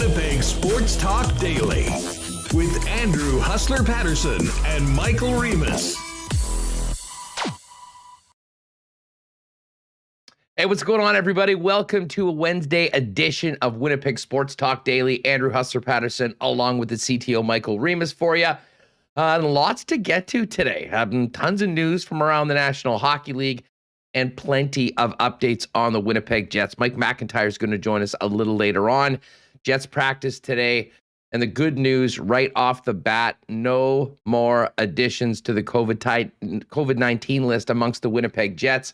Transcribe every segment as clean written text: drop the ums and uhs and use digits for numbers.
Winnipeg Sports Talk Daily with Andrew Hustler Paterson and Michael Remis. Hey, what's going on, everybody? Welcome to a Wednesday edition of Winnipeg Sports Talk Daily. Andrew Hustler Paterson, along with the CTO Michael Remis for you. Lots to get to today. Tons of news from around the National Hockey League and plenty of updates on the Winnipeg Jets. Mike McIntyre is going to join us a little later on. Jets practice today. And the good news right off the bat, no more additions to the COVID-19 list amongst the Winnipeg Jets.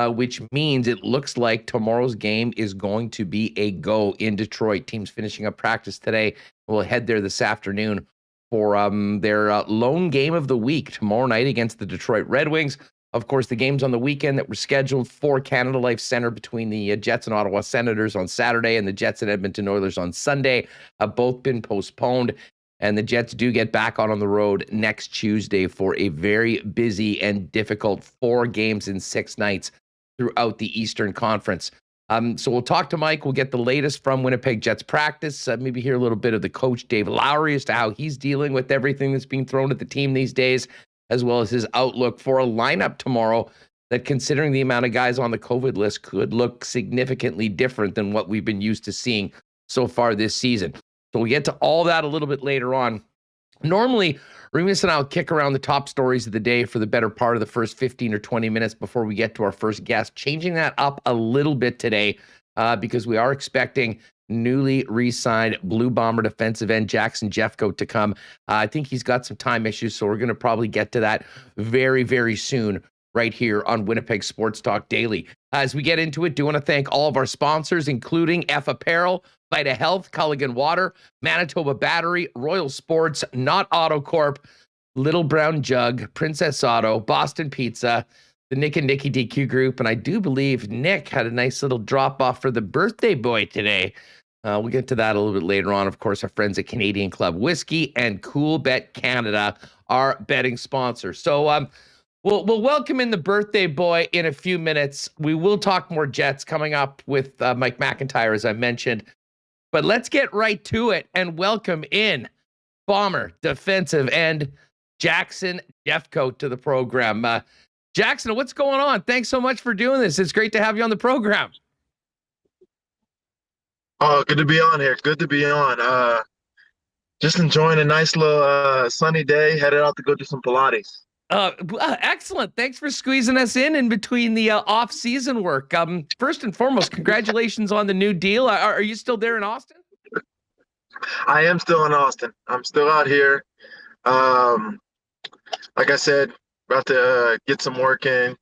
Which means it looks like tomorrow's game is going to be a go in Detroit. Teams finishing up practice today. We'll head there this afternoon for their lone game of the week tomorrow night against the Detroit Red Wings. Of course, the games on the weekend that were scheduled for Canada Life Center between the Jets and Ottawa Senators on Saturday and the Jets and Edmonton Oilers on Sunday have both been postponed. And the Jets do get back on the road next Tuesday for a very busy and difficult 4 games in 6 nights throughout the Eastern Conference. So we'll talk to Mike. We'll get the latest from Winnipeg Jets practice, maybe hear a little bit of the coach, Dave Lowry, as to how he's dealing with everything that's being thrown at the team these days, as well as his outlook for a lineup tomorrow that, considering the amount of guys on the COVID list, could look significantly different than what we've been used to seeing so far this season. So we'll get to all that a little bit later on. Normally, Remis and I will kick around the top stories of the day for the better part of the first 15 or 20 minutes before we get to our first guest. Changing that up a little bit today because we are expecting newly re-signed Blue Bomber defensive end Jackson Jeffcoat to come. I think he's got some time issues, so we're going to probably get to that very, very soon right here on Winnipeg Sports Talk Daily. As we get into it, do want to thank all of our sponsors, including F Apparel, Vita Health, Culligan Water, Manitoba Battery, Royal Sports, Not Auto Corp, Little Brown Jug, Princess Auto, Boston Pizza, the Nick and Nicky DQ Group, and I do believe Nick had a nice little drop-off for the birthday boy today. We'll get to that a little bit later on. Of course, our friends at Canadian Club Whiskey and Coolbet Canada are betting sponsors. So we'll welcome in the birthday boy in a few minutes. We will talk more Jets coming up with Mike McIntyre, as I mentioned. But let's get right to it and welcome in Bomber defensive end Jackson Jeffcoat to the program. Jackson, what's going on? Thanks so much for doing this. It's great to have you on the program. Oh, good to be on here. Good to be on. Just enjoying a nice little sunny day. Headed out to go do some Pilates. Excellent. Thanks for squeezing us in between the off-season work. First and foremost, congratulations on the new deal. Are you still there in Austin? I am still in Austin. I'm still out here. Like I said, about to get some work in,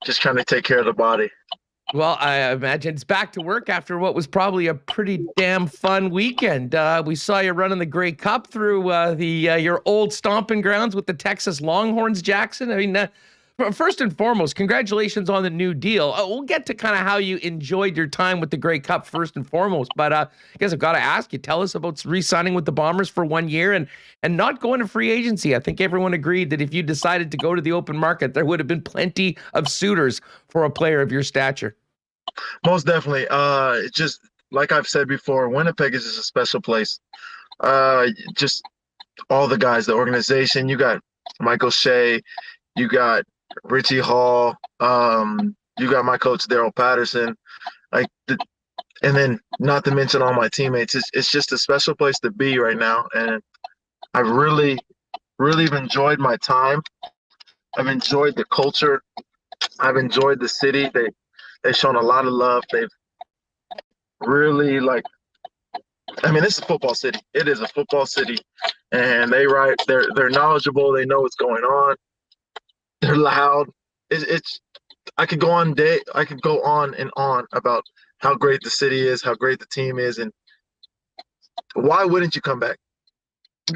just trying to take care of the body. Well, I imagine it's back to work after what was probably a pretty damn fun weekend. We saw you running the Grey Cup through your old stomping grounds with the Texas Longhorns, Jackson. I mean, first and foremost, congratulations on the new deal. We'll get to kind of how you enjoyed your time with the Grey Cup first and foremost. But I guess I've got to ask you, tell us about re-signing with the Bombers for 1 year and not going to free agency. I think everyone agreed that if you decided to go to the open market, there would have been plenty of suitors for a player of your stature. Most definitely. It's just like I've said before, Winnipeg is just a special place. Just all the guys, the organization. You got Michael Shea, you got Richie Hall, you got my coach Daryl Paterson, and then not to mention all my teammates. It's just a special place to be right now, and I really have enjoyed my time. I've enjoyed the culture. I've enjoyed the city. They've shown a lot of love. They've really this is a football city. It is a football city, and they're knowledgeable. They know what's going on. They're loud. I could go on and on about how great the city is, how great the team is, and why wouldn't you come back?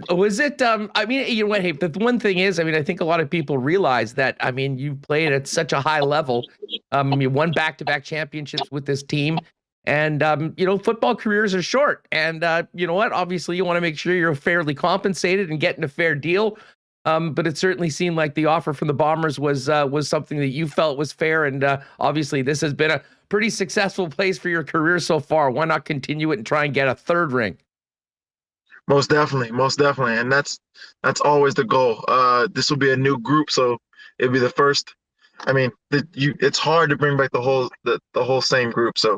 Was it, you know what, hey, the one thing is, I think a lot of people realize that, you played at such a high level. You won back-to-back championships with this team. And, football careers are short. And, you know what, obviously you want to make sure you're fairly compensated and getting a fair deal. But it certainly seemed like the offer from the Bombers was something that you felt was fair. And obviously this has been a pretty successful place for your career so far. Why not continue it and try and get a third ring? Most definitely, and that's always the goal. This will be a new group, so it'll be the first. I mean, it's hard to bring back the whole same group, so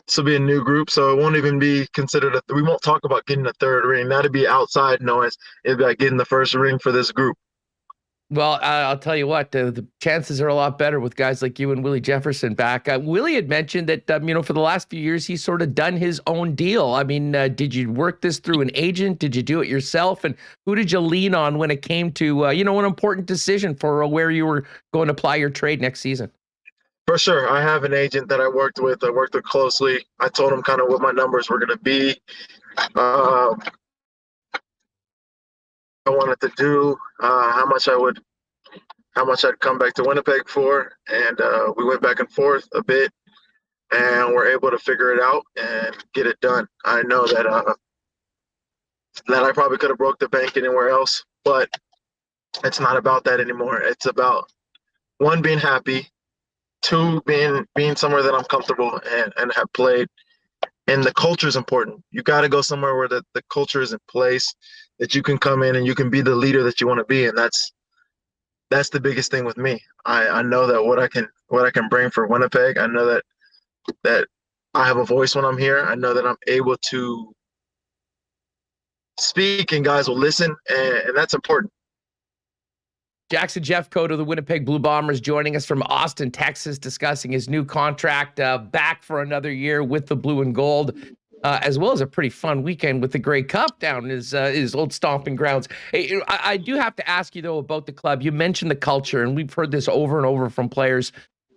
this will be a new group, so it won't even be considered we won't talk about getting a third ring. That'd be outside noise. It'd be like getting the first ring for this group. Well, I'll tell you what, the chances are a lot better with guys like you and Willie Jefferson back. Willie had mentioned that, for the last few years, he's sort of done his own deal. I mean, did you work this through an agent? Did you do it yourself? And who did you lean on when it came to, an important decision for where you were going to apply your trade next season? For sure. I have an agent that I worked with closely. I told him kind of what my numbers were going to be. I wanted to do, how much I'd come back to Winnipeg for, and we went back and forth a bit, and we're able to figure it out and get it done. I know that I probably could have broke the bank anywhere else, but it's not about that anymore. It's about, one, being happy, two, being somewhere that I'm comfortable and have played. And the culture is important. You got to go somewhere where the culture is in place, that you can come in and you can be the leader that you want to be. And that's the biggest thing with me. I know that what I can bring for Winnipeg. I know that I have a voice when I'm here. I know that I'm able to speak and guys will listen, and that's important. Jackson Jeffcoat of the Winnipeg Blue Bombers joining us from Austin, Texas, discussing his new contract, back for another year with the Blue and Gold, as well as a pretty fun weekend with the Grey Cup down in his old stomping grounds. Hey, I do have to ask you, though, about the club. You mentioned the culture, and we've heard this over and over from players.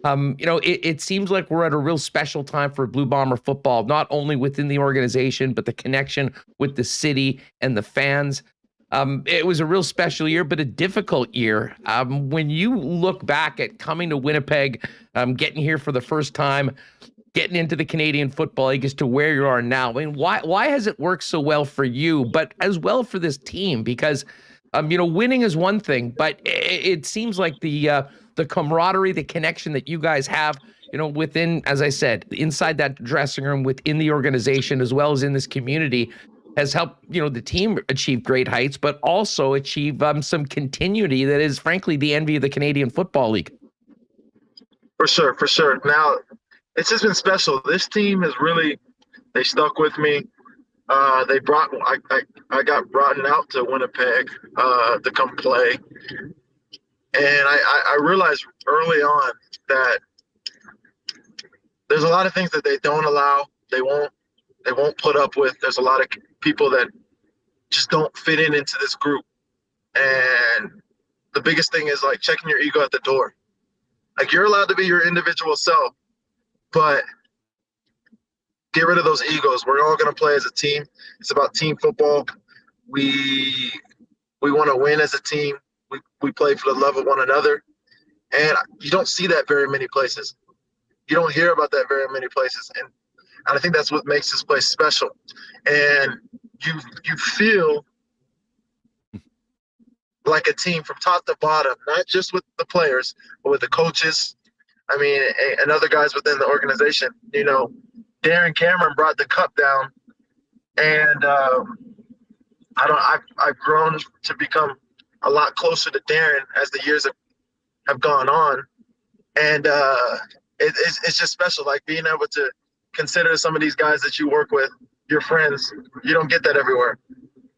It seems like we're at a real special time for Blue Bomber football, not only within the organization, but the connection with the city and the fans. It was a real special year, but a difficult year. When you look back at coming to Winnipeg, getting here for the first time, getting into the Canadian Football League as to where you are now, I mean, why has it worked so well for you, but as well for this team? Because, winning is one thing, but it seems like the camaraderie, the connection that you guys have, within, as I said, inside that dressing room, within the organization, as well as in this community, has helped, the team achieve great heights, but also achieve some continuity that is, frankly, the envy of the Canadian Football League. For sure. Now, it's just been special. This team is really, they stuck with me. I got brought out to Winnipeg to come play. And I realized early on that there's a lot of things that they don't allow. They won't put up with. There's a lot of people that just don't fit into this group. And the biggest thing is like checking your ego at the door. Like, you're allowed to be your individual self, but get rid of those egos. We're all going to play as a team. It's about team football. We want to win as a team. We play for the love of one another. And you don't see that very many places. You don't hear about that very many places. And I think that's what makes this place special. And you feel like a team from top to bottom, not just with the players, but with the coaches. I mean, and other guys within the organization. Darren Cameron brought the cup down, and I've grown to become a lot closer to Darren as the years have gone on, and it's just special. Like, being able to consider some of these guys that you work with your friends. You don't get that everywhere.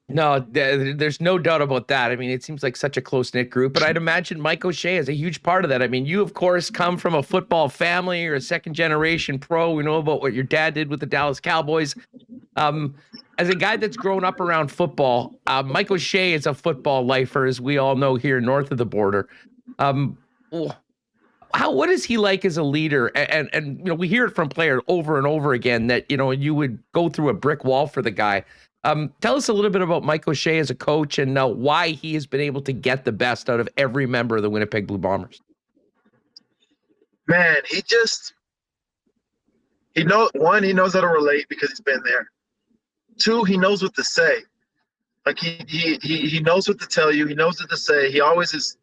No, there's no doubt about that. I mean, it seems like such a close-knit group, but I'd imagine Mike O'Shea is a huge part of that. I mean, you, of course, come from a football family. You're a second-generation pro. We know about what your dad did with the Dallas Cowboys. As a guy that's grown up around football, Mike O'Shea is a football lifer, as we all know here north of the border. What is he like as a leader? And we hear it from players over and over again that, you would go through a brick wall for the guy. Tell us a little bit about Mike O'Shea as a coach and why he has been able to get the best out of every member of the Winnipeg Blue Bombers. Man, he knows how to relate because he's been there. Two, he knows what to say. Like, he knows what to tell you. He knows what to say. He always is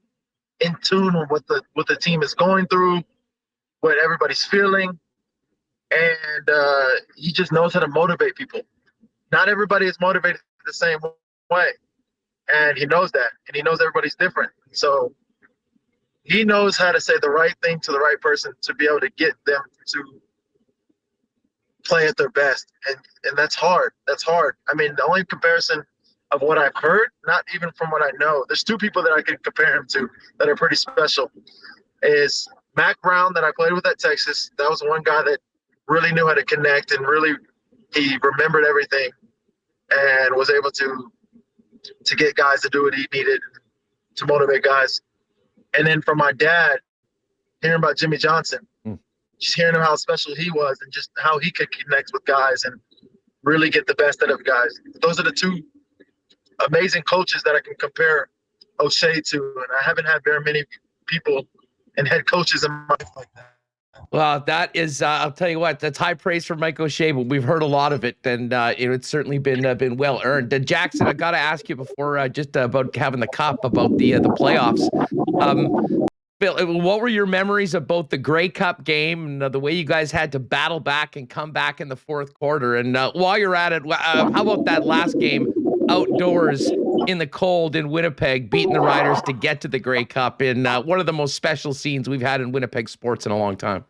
in tune with what the team is going through, what everybody's feeling. and he just knows how to motivate people. Not everybody is motivated the same way, and he knows that, and he knows everybody's different. So he knows how to say the right thing to the right person to be able to get them to play at their best, and that's hard. That's hard. I mean, the only comparison of what I've heard, not even from what I know, there's two people that I can compare him to that are pretty special. Is Mac Brown that I played with at Texas. That was one guy that really knew how to connect, and really he remembered everything and was able to get guys to do what he needed to motivate guys. And then from my dad, hearing about Jimmy Johnson, just hearing him how special he was and just how he could connect with guys and really get the best out of guys. Those are the two amazing coaches that I can compare O'Shea to, and I haven't had very many people and head coaches in my life like that. Well, that is, I'll tell you what, that's high praise for Mike O'Shea, but we've heard a lot of it, and it's certainly been well earned. Jackson, I got to ask you before just about having the cup, about the playoffs. Bill, what were your memories of both the Grey Cup game and the way you guys had to battle back and come back in the fourth quarter? And while you're at it, how about that last game outdoors in the cold in Winnipeg, beating the Riders to get to the Grey Cup in one of the most special scenes we've had in Winnipeg sports in a long time?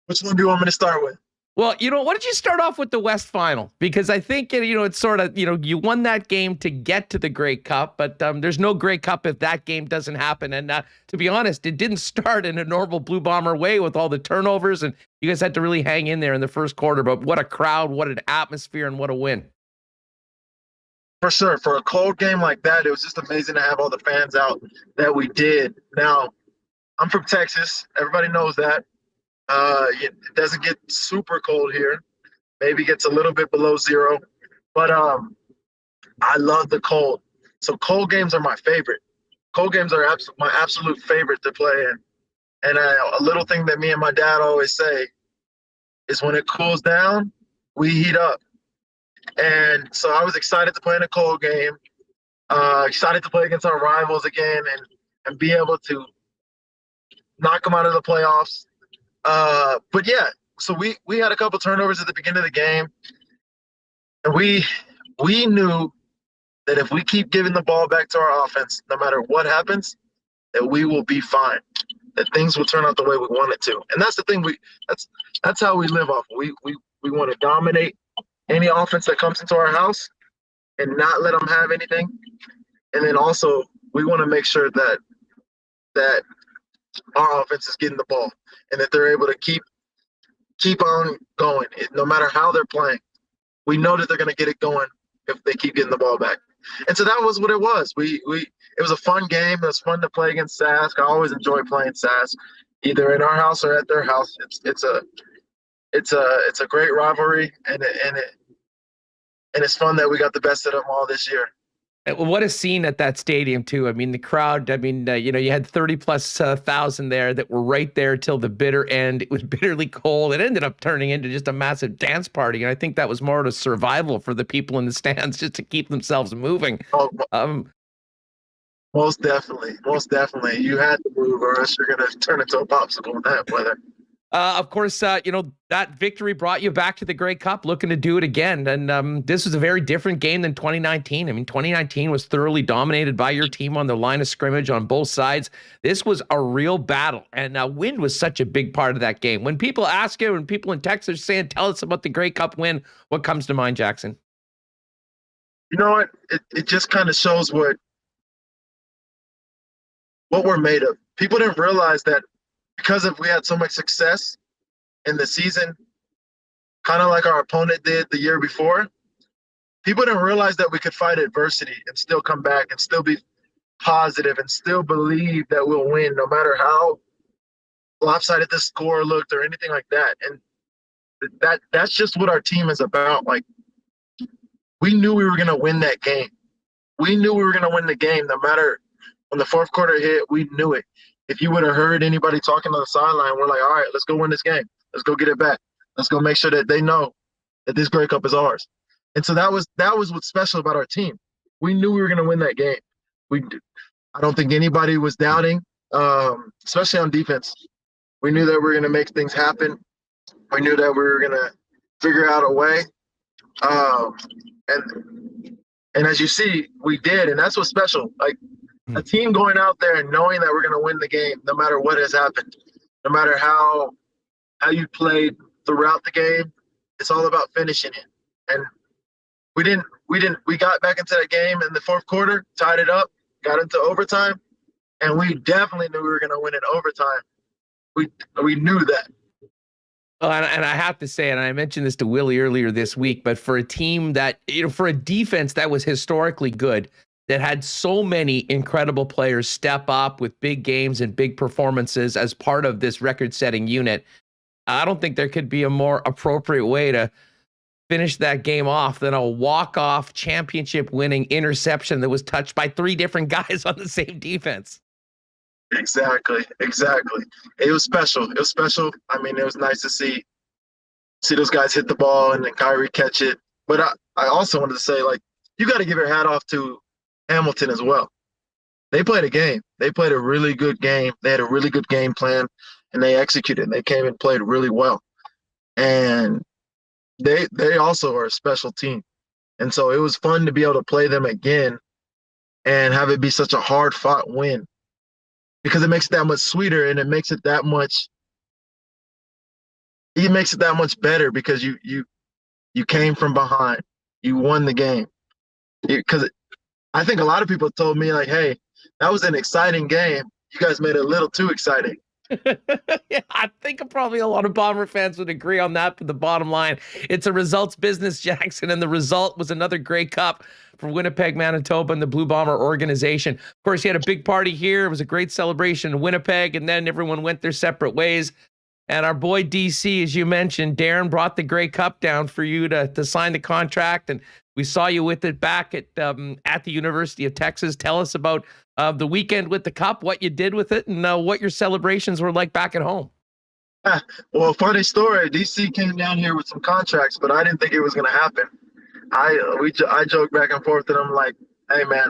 Which one do you want me to start with? Well, why don't you start off with the West Final? Because I think, it's sort of, you won that game to get to the Grey Cup, but there's no Grey Cup if that game doesn't happen. And to be honest, it didn't start in a normal Blue Bomber way with all the turnovers, and you guys had to really hang in there in the first quarter. But what a crowd, what an atmosphere, and what a win. For sure. For a cold game like that, it was just amazing to have all the fans out that we did. Now, I'm from Texas. Everybody knows that. It doesn't get super cold here. Maybe gets a little bit below zero. But I love the cold. So cold games are my favorite. Cold games are my absolute favorite to play in. And a little thing that me and my dad always say is when it cools down, we heat up. And so I was excited to play in a cold game, excited to play against our rivals again and be able to knock them out of the playoffs. But yeah, so we had a couple turnovers at the beginning of the game, and we knew that if we keep giving the ball back to our offense, no matter what happens, that we will be fine, that things will turn out the way we want it to. And that's the thing, that's how we live off. We want to dominate any offense that comes into our house and not let them have anything. And then also we want to make sure that our offense is getting the ball and that they're able to keep on going no matter how they're playing. We know that they're going to get it going if they keep getting the ball back. And so that was what it was. It was a fun game. It was fun to play against Sask. I always enjoy playing Sask, either in our house or at their house. It's a great rivalry, and it's fun that we got the best of them all this year. What a scene at that stadium too. I mean, the crowd, you had 30,000+ there that were right there till the bitter end. It was bitterly cold. It ended up turning into just a massive dance party. And I think that was more of a survival for the people in the stands, just to keep themselves moving. Most definitely. You had to move or else you're going to turn into a popsicle in that weather. Of course, that victory brought you back to the Grey Cup, looking to do it again. And this was a very different game than 2019. I mean, 2019 was thoroughly dominated by your team on the line of scrimmage on both sides. This was a real battle, and wind was such a big part of that game. When people ask you, when people in Texas are saying, tell us about the Grey Cup win, what comes to mind, Jackson? You know what? It just kind of shows what we're made of. People didn't realize that because we had so much success in the season, kind of like our opponent did the year before, people didn't realize that we could fight adversity and still come back and still be positive and still believe that we'll win no matter how lopsided the score looked or anything like that. And that's just what our team is about. Like, we knew we were going to win that game. We knew we were going to win the game no matter when the fourth quarter hit. We knew it. If you would have heard anybody talking on the sideline, we're like, all right, let's go win this game. Let's go get it back. Let's go make sure that they know that this Grey Cup is ours. And so that was what's special about our team. We knew we were going to win that game. I don't think anybody was doubting, especially on defense. We knew that we were going to make things happen. We knew that we were going to figure out a way. And as you see, we did, and that's what's special. Like a team going out there and knowing that we're going to win the game, no matter what has happened, no matter how you played throughout the game. It's all about finishing it. And we got back into that game in the fourth quarter, tied it up, got into overtime, and we definitely knew we were going to win in overtime. We knew that. Oh, and I have to say, and I mentioned this to Willie earlier this week, but for a team that, for a defense that was historically good, that had so many incredible players step up with big games and big performances as part of this record-setting unit, I don't think there could be a more appropriate way to finish that game off than a walk-off championship-winning interception that was touched by 3 different guys on the same defense. Exactly. It was special. I mean, it was nice to see those guys hit the ball and then Kyrie catch it. But I also wanted to say, like, you got to give your hat off to Hamilton as well. They played a game. They played a really good game. They had a really good game plan, and they executed. They came and played really well. And they also are a special team. And so it was fun to be able to play them again and have it be such a hard-fought win, because it makes it that much sweeter, and it makes it that much better because you came from behind. You won the game. Because I think a lot of people told me, like, hey, that was an exciting game. You guys made it a little too exciting. Yeah, I think probably a lot of Bomber fans would agree on that, but the bottom line, it's a results business, Jackson, and the result was another Grey Cup for Winnipeg, Manitoba, and the Blue Bomber organization. Of course, you had a big party here. It was a great celebration in Winnipeg, and then everyone went their separate ways. And our boy DC, as you mentioned, Darren brought the Grey Cup down for you to sign the contract, and we saw you with it back at the University of Texas. Tell us about the weekend with the cup, what you did with it, and what your celebrations were like back at home. Well, funny story. DC came down here with some contracts, but I didn't think it was going to happen. I joked back and forth, and I'm like, hey man,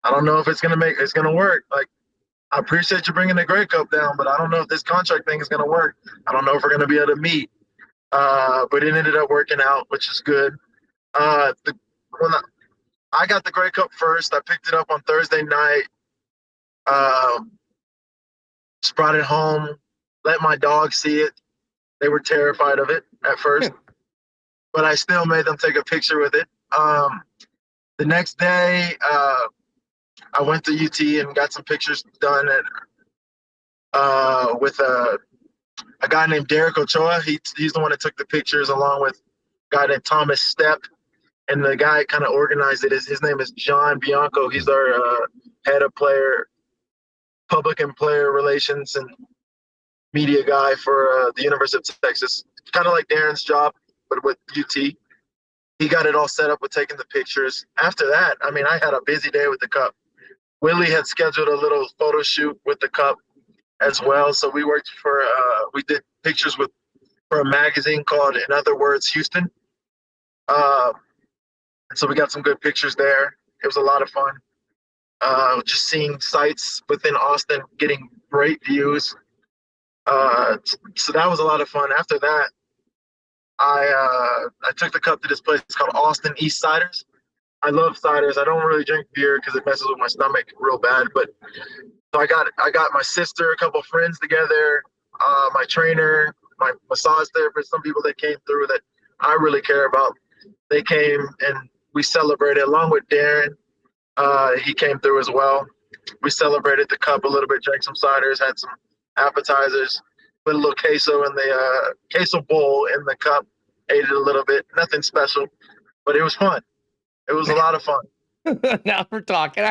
I don't know if it's going to work. Like, I appreciate you bringing the Grey Cup down, but I don't know if this contract thing is going to work. I don't know if we're going to be able to meet. But it ended up working out, which is good. When I got the Grey Cup first, I picked it up on Thursday night. Just brought it home, let my dogs see it. They were terrified of it at first, but I still made them take a picture with it. The next day, I went to UT and got some pictures done with a guy named Derek Ochoa. He's the one that took the pictures, along with a guy named Thomas Stepp. And the guy kind of organized it. His name is John Bianco. He's our head of public and player relations and media guy for the University of Texas. Kind of like Darren's job, but with UT. He got it all set up with taking the pictures. After that, I mean, I had a busy day with the cup. Willie had scheduled a little photo shoot with the cup as well. So we worked we did pictures for a magazine called In Other Words, Houston. So we got some good pictures there. It was a lot of fun. Just seeing sites within Austin getting great views. So that was a lot of fun. After that, I took the cup to this place. It's called Austin East Ciders. I love ciders. I don't really drink beer because it messes with my stomach real bad. But so I got my sister, a couple of friends together, my trainer, my massage therapist, some people that came through that I really care about. They came and we celebrated along with Darren. He came through as well. We celebrated the cup a little bit, drank some ciders, had some appetizers, put a little queso in the queso bowl in the cup, ate it a little bit. Nothing special, but it was fun. It was a lot of fun. Now we're talking.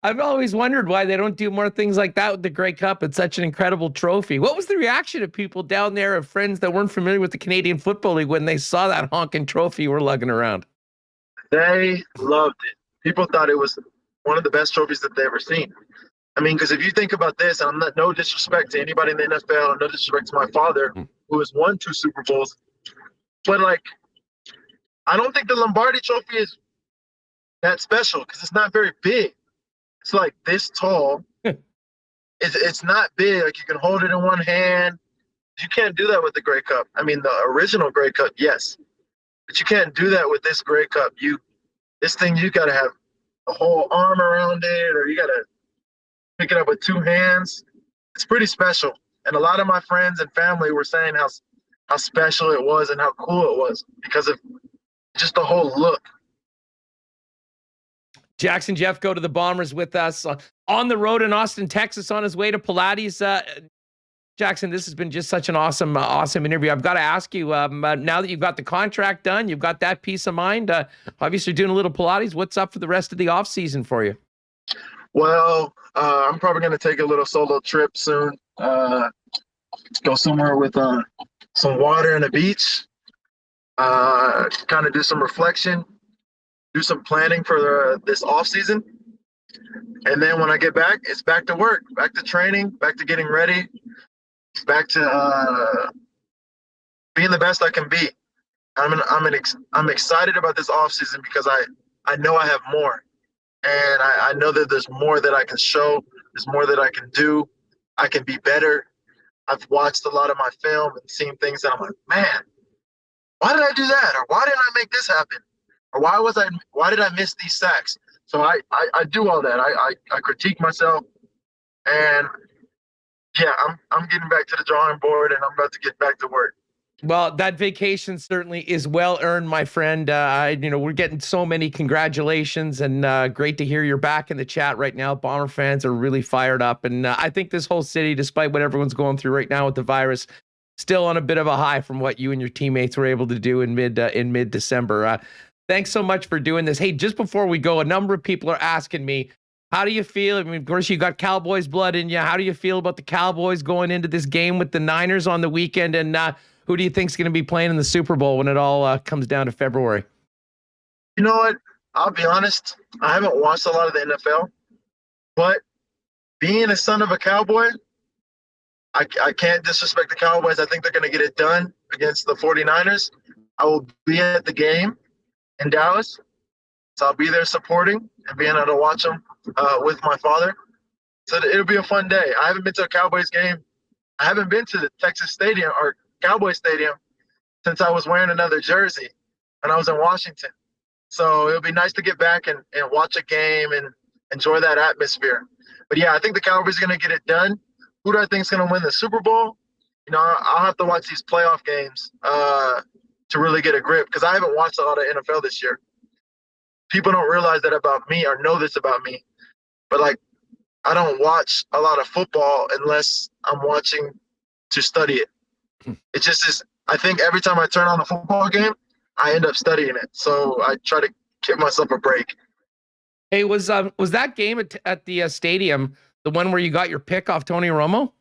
I've always wondered why they don't do more things like that with the Grey Cup. It's such an incredible trophy. What was the reaction of people down there, of friends that weren't familiar with the Canadian Football League, when they saw that honking trophy we're lugging around? They loved it. People thought it was one of the best trophies that they've ever seen. I mean, because if you think about this, and no disrespect to anybody in the NFL, and no disrespect to my father, who has won 2 Super Bowls, but like, I don't think the Lombardi Trophy is that special because it's not very big. It's like this tall. It's not big. Like, you can hold it in one hand. You can't do that with the Grey Cup. I mean, the original Grey Cup, yes, but you can't do that with this Grey Cup. This thing, you got to have a whole arm around it, or you got to pick it up with two hands. It's pretty special. And a lot of my friends and family were saying how special it was and how cool it was because of just the whole look. Jackson Jeffcoat to the Bombers with us on the road in Austin, Texas, on his way to Pilates. Jackson, this has been just such an awesome interview. I've got to ask you, now that you've got the contract done, you've got that peace of mind, obviously doing a little Pilates, what's up for the rest of the off season for you? Well, I'm probably going to take a little solo trip soon. Go somewhere with some water and a beach, kind of do some reflection, do some planning for this off season. And then when I get back, it's back to work, back to training, back to getting ready, back to being the best I can be. I'm excited about this off season because I know I have more, and I know that there's more that I can show. There's more that I can do. I can be better. I've watched a lot of my film and seen things that I'm like, man, why did I do that? Or why didn't I make this happen? Or why did I miss these sacks? So I do all that. I critique myself, and yeah, I'm getting back to the drawing board, and I'm about to get back to work. Well, that vacation certainly is well earned, my friend. We're getting so many congratulations, and great to hear you're back in the chat right now. Bomber fans are really fired up, and I think this whole city, despite what everyone's going through right now with the virus, still on a bit of a high from what you and your teammates were able to do in mid-December. Thanks so much for doing this. Hey, just before we go, a number of people are asking me, how do you feel? I mean, of course, you got Cowboys blood in you. How do you feel about the Cowboys going into this game with the Niners on the weekend? And who do you think is going to be playing in the Super Bowl when it all comes down to February? You know what? I'll be honest. I haven't watched a lot of the NFL, but being a son of a Cowboy, I can't disrespect the Cowboys. I think they're going to get it done against the 49ers. I will be at the game in Dallas, so I'll be there supporting and being able to watch them with my father. So it'll be a fun day. I haven't been to a Cowboys game. I haven't been to the Texas Stadium or Cowboy Stadium since I was wearing another jersey when I was in Washington. So it'll be nice to get back and watch a game and enjoy that atmosphere. But yeah, I think the Cowboys are going to get it done. Who do I think is going to win the Super Bowl? You know, I'll have to watch these playoff games to really get a grip because I haven't watched a lot of NFL this year. People don't realize that about me or know this about me. But, like, I don't watch a lot of football unless I'm watching to study it. It just is. I think every time I turn on a football game, I end up studying it. So I try to give myself a break. Hey, was that game at the stadium the one where you got your pick off Tony Romo?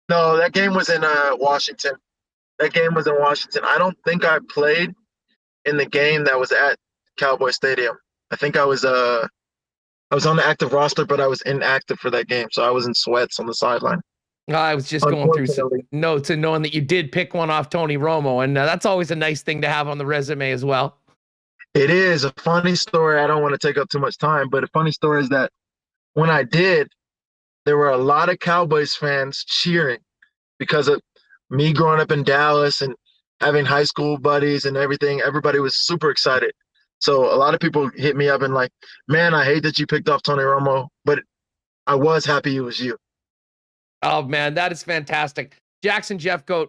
No, that game was in Washington. That game was in Washington. I don't think I played in the game that was at Cowboy Stadium. I think I was on the active roster, but I was inactive for that game, so I was in sweats on the sideline. I was just going through some notes and knowing that you did pick one off Tony Romo, and that's always a nice thing to have on the resume as well. It is a funny story. I don't want to take up too much time, but a funny story is that when I did, there were a lot of Cowboys fans cheering because of me growing up in Dallas and having high school buddies and everything. Everybody was super excited. So a lot of people hit me up and like, man, I hate that you picked off Tony Romo, but I was happy it was you. Oh, man, that is fantastic. Jackson Jeffcoat,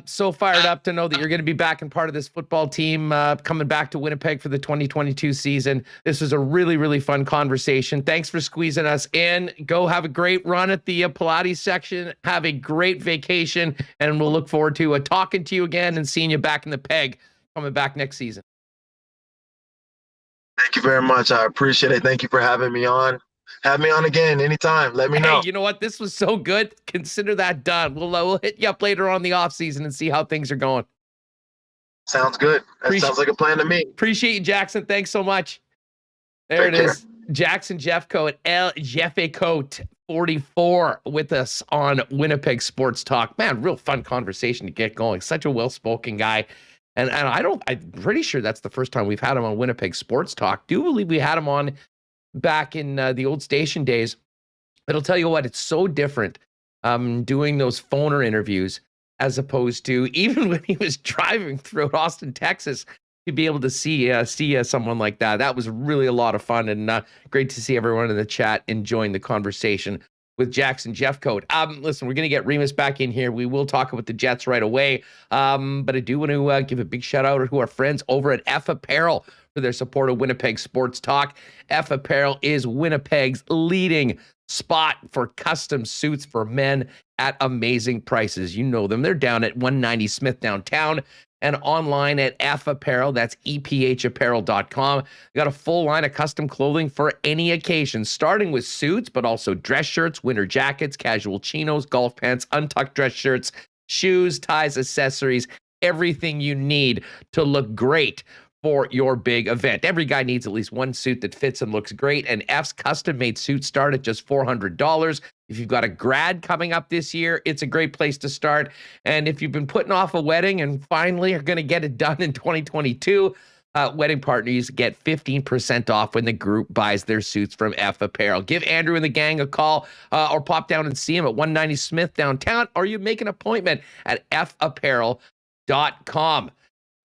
so fired up to know that you're going to be back and part of this football team coming back to Winnipeg for the 2022 season. This was a really, really fun conversation. Thanks for squeezing us in. Go have a great run at the Pilates section. Have a great vacation, and we'll look forward to talking to you again and seeing you back in the peg coming back next season. Thank you very much. I appreciate it. Thank you for having me on. Have me on again anytime. Let me know. Hey, you know what? This was so good. Consider that done. We'll hit you up later on the off season and see how things are going. Sounds good. That sounds like a plan to me. Appreciate you, Jackson. Thanks so much. There it is. Jackson Jeffcoat, Jeffcoat 44 with us on Winnipeg Sports Talk. Man, real fun conversation to get going. Such a well-spoken guy. And I'm pretty sure that's the first time we've had him on Winnipeg Sports Talk. Do believe we had him on back in the old station days. It'll tell you what, it's so different doing those phoner interviews as opposed to even when he was driving through Austin, Texas, to be able to see someone like that. That was really a lot of fun, and great to see everyone in the chat enjoying the conversation with Jackson Jeffcoat. Listen, we're going to get Remis back in here. We will talk about the Jets right away, but I do want to give a big shout out to our friends over at F Apparel for their support of Winnipeg Sports Talk. F Apparel is Winnipeg's leading spot for custom suits for men at amazing prices. You know them. They're down at 190 Smith downtown and online at F Apparel. That's EPHapparel.com. They got a full line of custom clothing for any occasion, starting with suits, but also dress shirts, winter jackets, casual chinos, golf pants, untucked dress shirts, shoes, ties, accessories, everything you need to look great for your big event. Every guy needs at least one suit that fits and looks great, and F's custom-made suits start at just $400. If you've got a grad coming up this year, it's a great place to start. And if you've been putting off a wedding and finally are going to get it done in 2022, wedding partners get 15% off when the group buys their suits from F Apparel. Give Andrew and the gang a call or pop down and see him at 190 Smith downtown, or you make an appointment at fapparel.com.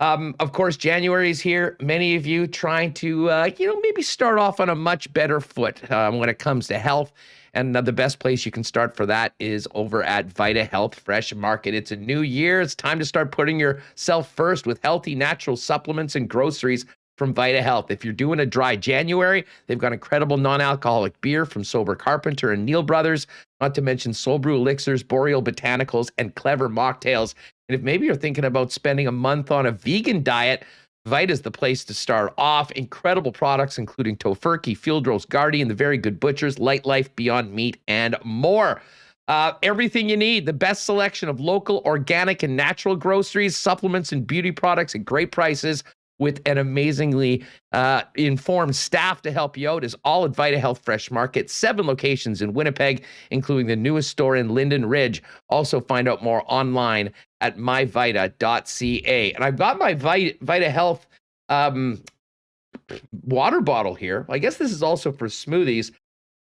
Of course, January is here. Many of you trying to, maybe start off on a much better foot when it comes to health. And the best place you can start for that is over at Vita Health Fresh Market. It's a new year. It's time to start putting yourself first with healthy, natural supplements and groceries from Vita Health. If you're doing a dry January, they've got incredible non-alcoholic beer from Sober Carpenter and Neil Brothers, not to mention Soul Brew elixirs, Boreal botanicals, and clever mocktails. And if maybe you're thinking about spending a month on a vegan diet, Vita's the place to start off. Incredible products, including Tofurkey, Field Roast, Guardian, The Very Good Butchers, Light Life, Beyond Meat, and more. Everything you need, the best selection of local, organic, and natural groceries, supplements, and beauty products at great prices with an amazingly informed staff to help you out is all at Vita Health Fresh Market. 7 locations in Winnipeg, including the newest store in Linden Ridge. Also find out more online at myvita.ca. And I've got my Vita Health water bottle here. I guess this is also for smoothies,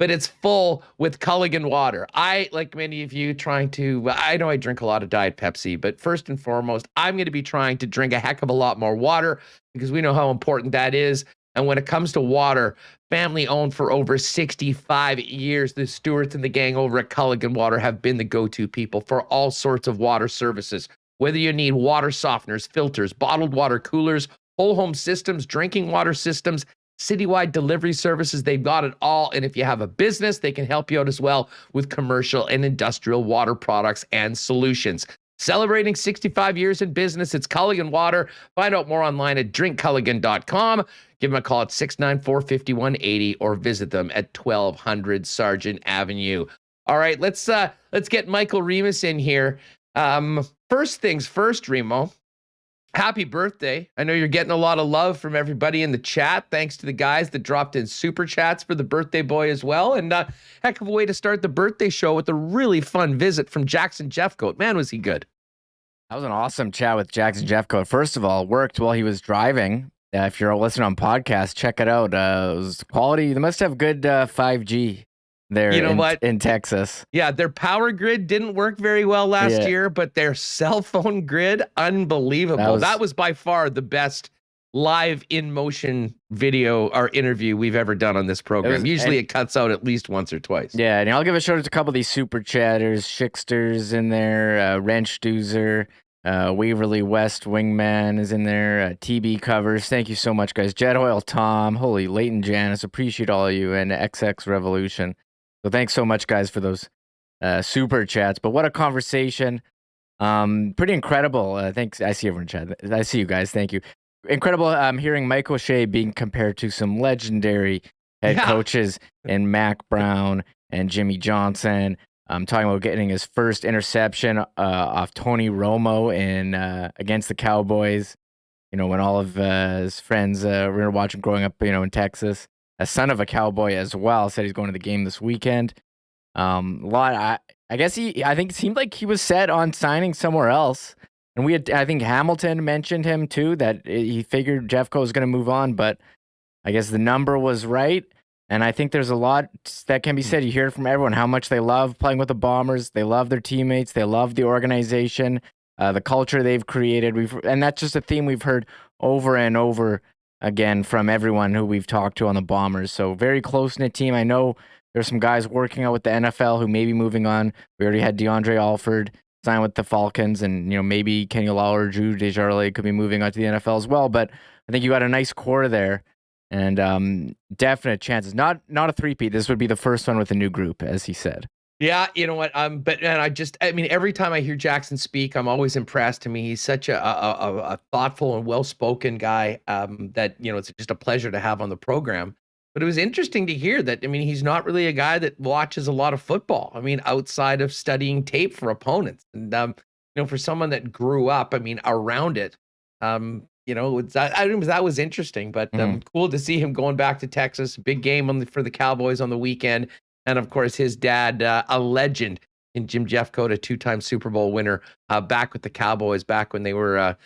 but it's full with Culligan water. I, like many of you, I know I drink a lot of Diet Pepsi, but first and foremost, I'm going to be trying to drink a heck of a lot more water because we know how important that is. And when it comes to water, family owned for over 65 years, the Stewarts and the gang over at Culligan Water have been the go-to people for all sorts of water services. Whether you need water softeners, filters, bottled water coolers, whole home systems, drinking water systems, citywide delivery services, they've got it all. And if you have a business, they can help you out as well with commercial and industrial water products and solutions. Celebrating 65 years in business, it's Culligan Water. Find out more online at drinkculligan.com. Give them a call at 694-5180 or visit them at 1200 Sargent Avenue. All right, let's get Michael Remis in here. First things first, Remo. Happy birthday. I know you're getting a lot of love from everybody in the chat. Thanks to the guys that dropped in super chats for the birthday boy as well. And heck of a way to start the birthday show with a really fun visit from Jackson Jeffcoat. Man, was he good. That was an awesome chat with Jackson Jeffcoat. First of all, worked while he was driving. If you're listening on podcast, check it out. It was quality. They must have good 5G there in Texas. Yeah, their power grid didn't work very well last year, but their cell phone grid, unbelievable. That was by far the best live in motion video or interview we've ever done on this program. Usually it cuts out at least once or twice. Yeah, and I'll give a shout out to a couple of these super chatters, Schickster's in there, Wrench Doozer, Waverly West Wingman is in there, TB Covers. Thank you so much, guys. Jet Oil Tom, holy Leighton Janice, appreciate all of you, and XX Revolution. So thanks so much, guys, for those super chats. But what a conversation. Pretty incredible. Thanks. I see everyone in chat. I see you guys. Thank you. Incredible hearing Mike O'Shea being compared to some legendary head coaches in Mac Brown and Jimmy Johnson. Talking about getting his first interception off Tony Romo against the Cowboys. When all of his friends were watching growing up, in Texas. A son of a Cowboy as well, said he's going to the game this weekend. I think it seemed like he was set on signing somewhere else. And I think Hamilton mentioned him too, that he figured Jeffcoat was going to move on, but I guess the number was right. And I think there's a lot that can be said. You hear it from everyone, how much they love playing with the Bombers. They love their teammates. They love the organization. the culture they've created. And that's just a theme we've heard over and over again from everyone who we've talked to on the Bombers. So very close-knit team. I know there's some guys working out with the NFL who may be moving on. We already had DeAndre Alford sign with the Falcons, and maybe Kenny Lowry, Drew Desjardins could be moving on to the NFL as well. But I think you got a nice core there, and definite chances. Not a three-peat. This would be the first one with a new group, as he said. Yeah, you know what? Every time I hear Jackson speak, I'm always impressed. I mean, he's such a thoughtful and well-spoken guy that, it's just a pleasure to have on the program. But it was interesting to hear that, he's not really a guy that watches a lot of football. Outside of studying tape for opponents. And, for someone that grew up, around it, that was interesting, but cool to see him going back to Texas. Big game for the Cowboys on the weekend. And of course, his dad, a legend in Jim Jeffcoat, a 2-time Super Bowl winner, back with the Cowboys back when they were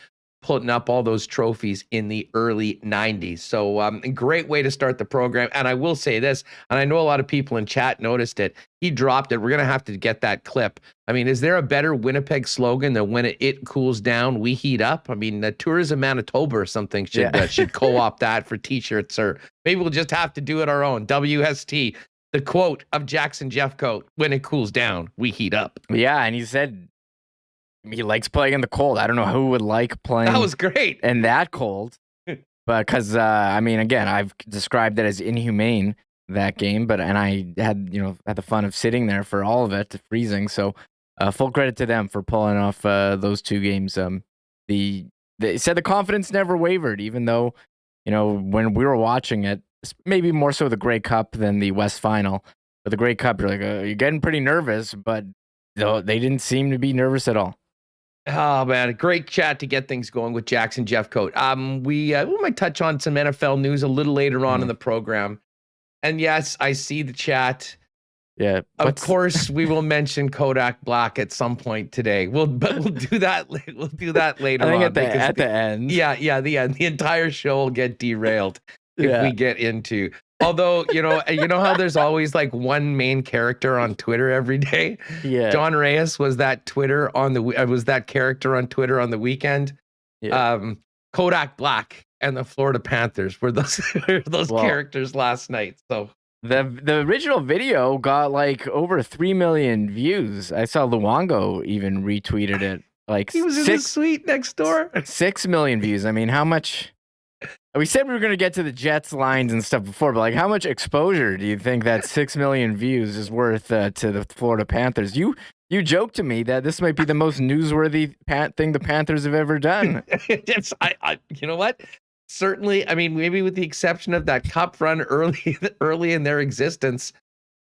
putting up all those trophies in the early 90s. So a great way to start the program. And I will say this, and I know a lot of people in chat noticed it. He dropped it. We're going to have to get that clip. Is there a better Winnipeg slogan than when it cools down, we heat up? The Tourism Manitoba or something should co-opt that for T-shirts, or maybe we'll just have to do it our own. WST. The quote of Jackson Jeffcoat, when it cools down, we heat up. Yeah, and he said he likes playing in the cold. I don't know who would like playing. That was great. In that cold. But because, again, I've described it as inhumane, that game. And I had the fun of sitting there for all of it, freezing. So full credit to them for pulling off those two games. They said the confidence never wavered, even though, when we were watching it, maybe more so the Grey Cup than the West Final. But the Grey Cup, you're like, you're getting pretty nervous, but they didn't seem to be nervous at all. Oh, man, a great chat to get things going with Jackson Jeffcoat. We might touch on some NFL news a little later on in the program. And yes, I see the chat. Yeah. Of course, we will mention Kodak Black at some point today. We'll do that. We'll do that later I think on. at the end. Yeah, the end. The entire show will get derailed if we get into. Although, you know how there's always like one main character on Twitter every day? Yeah. John Reyes was that character on Twitter on the weekend. Yeah. Kodak Black and the Florida Panthers were those characters last night. So the original video got like over 3 million views. I saw Luongo even retweeted it. Like he was in his suite next door. 6 million views. How much? We said we were going to get to the Jets lines and stuff before, but like, how much exposure do you think that 6 million views is worth to the Florida Panthers? You joked to me that this might be the most newsworthy thing the Panthers have ever done. You know what? Certainly, maybe with the exception of that cup run early in their existence,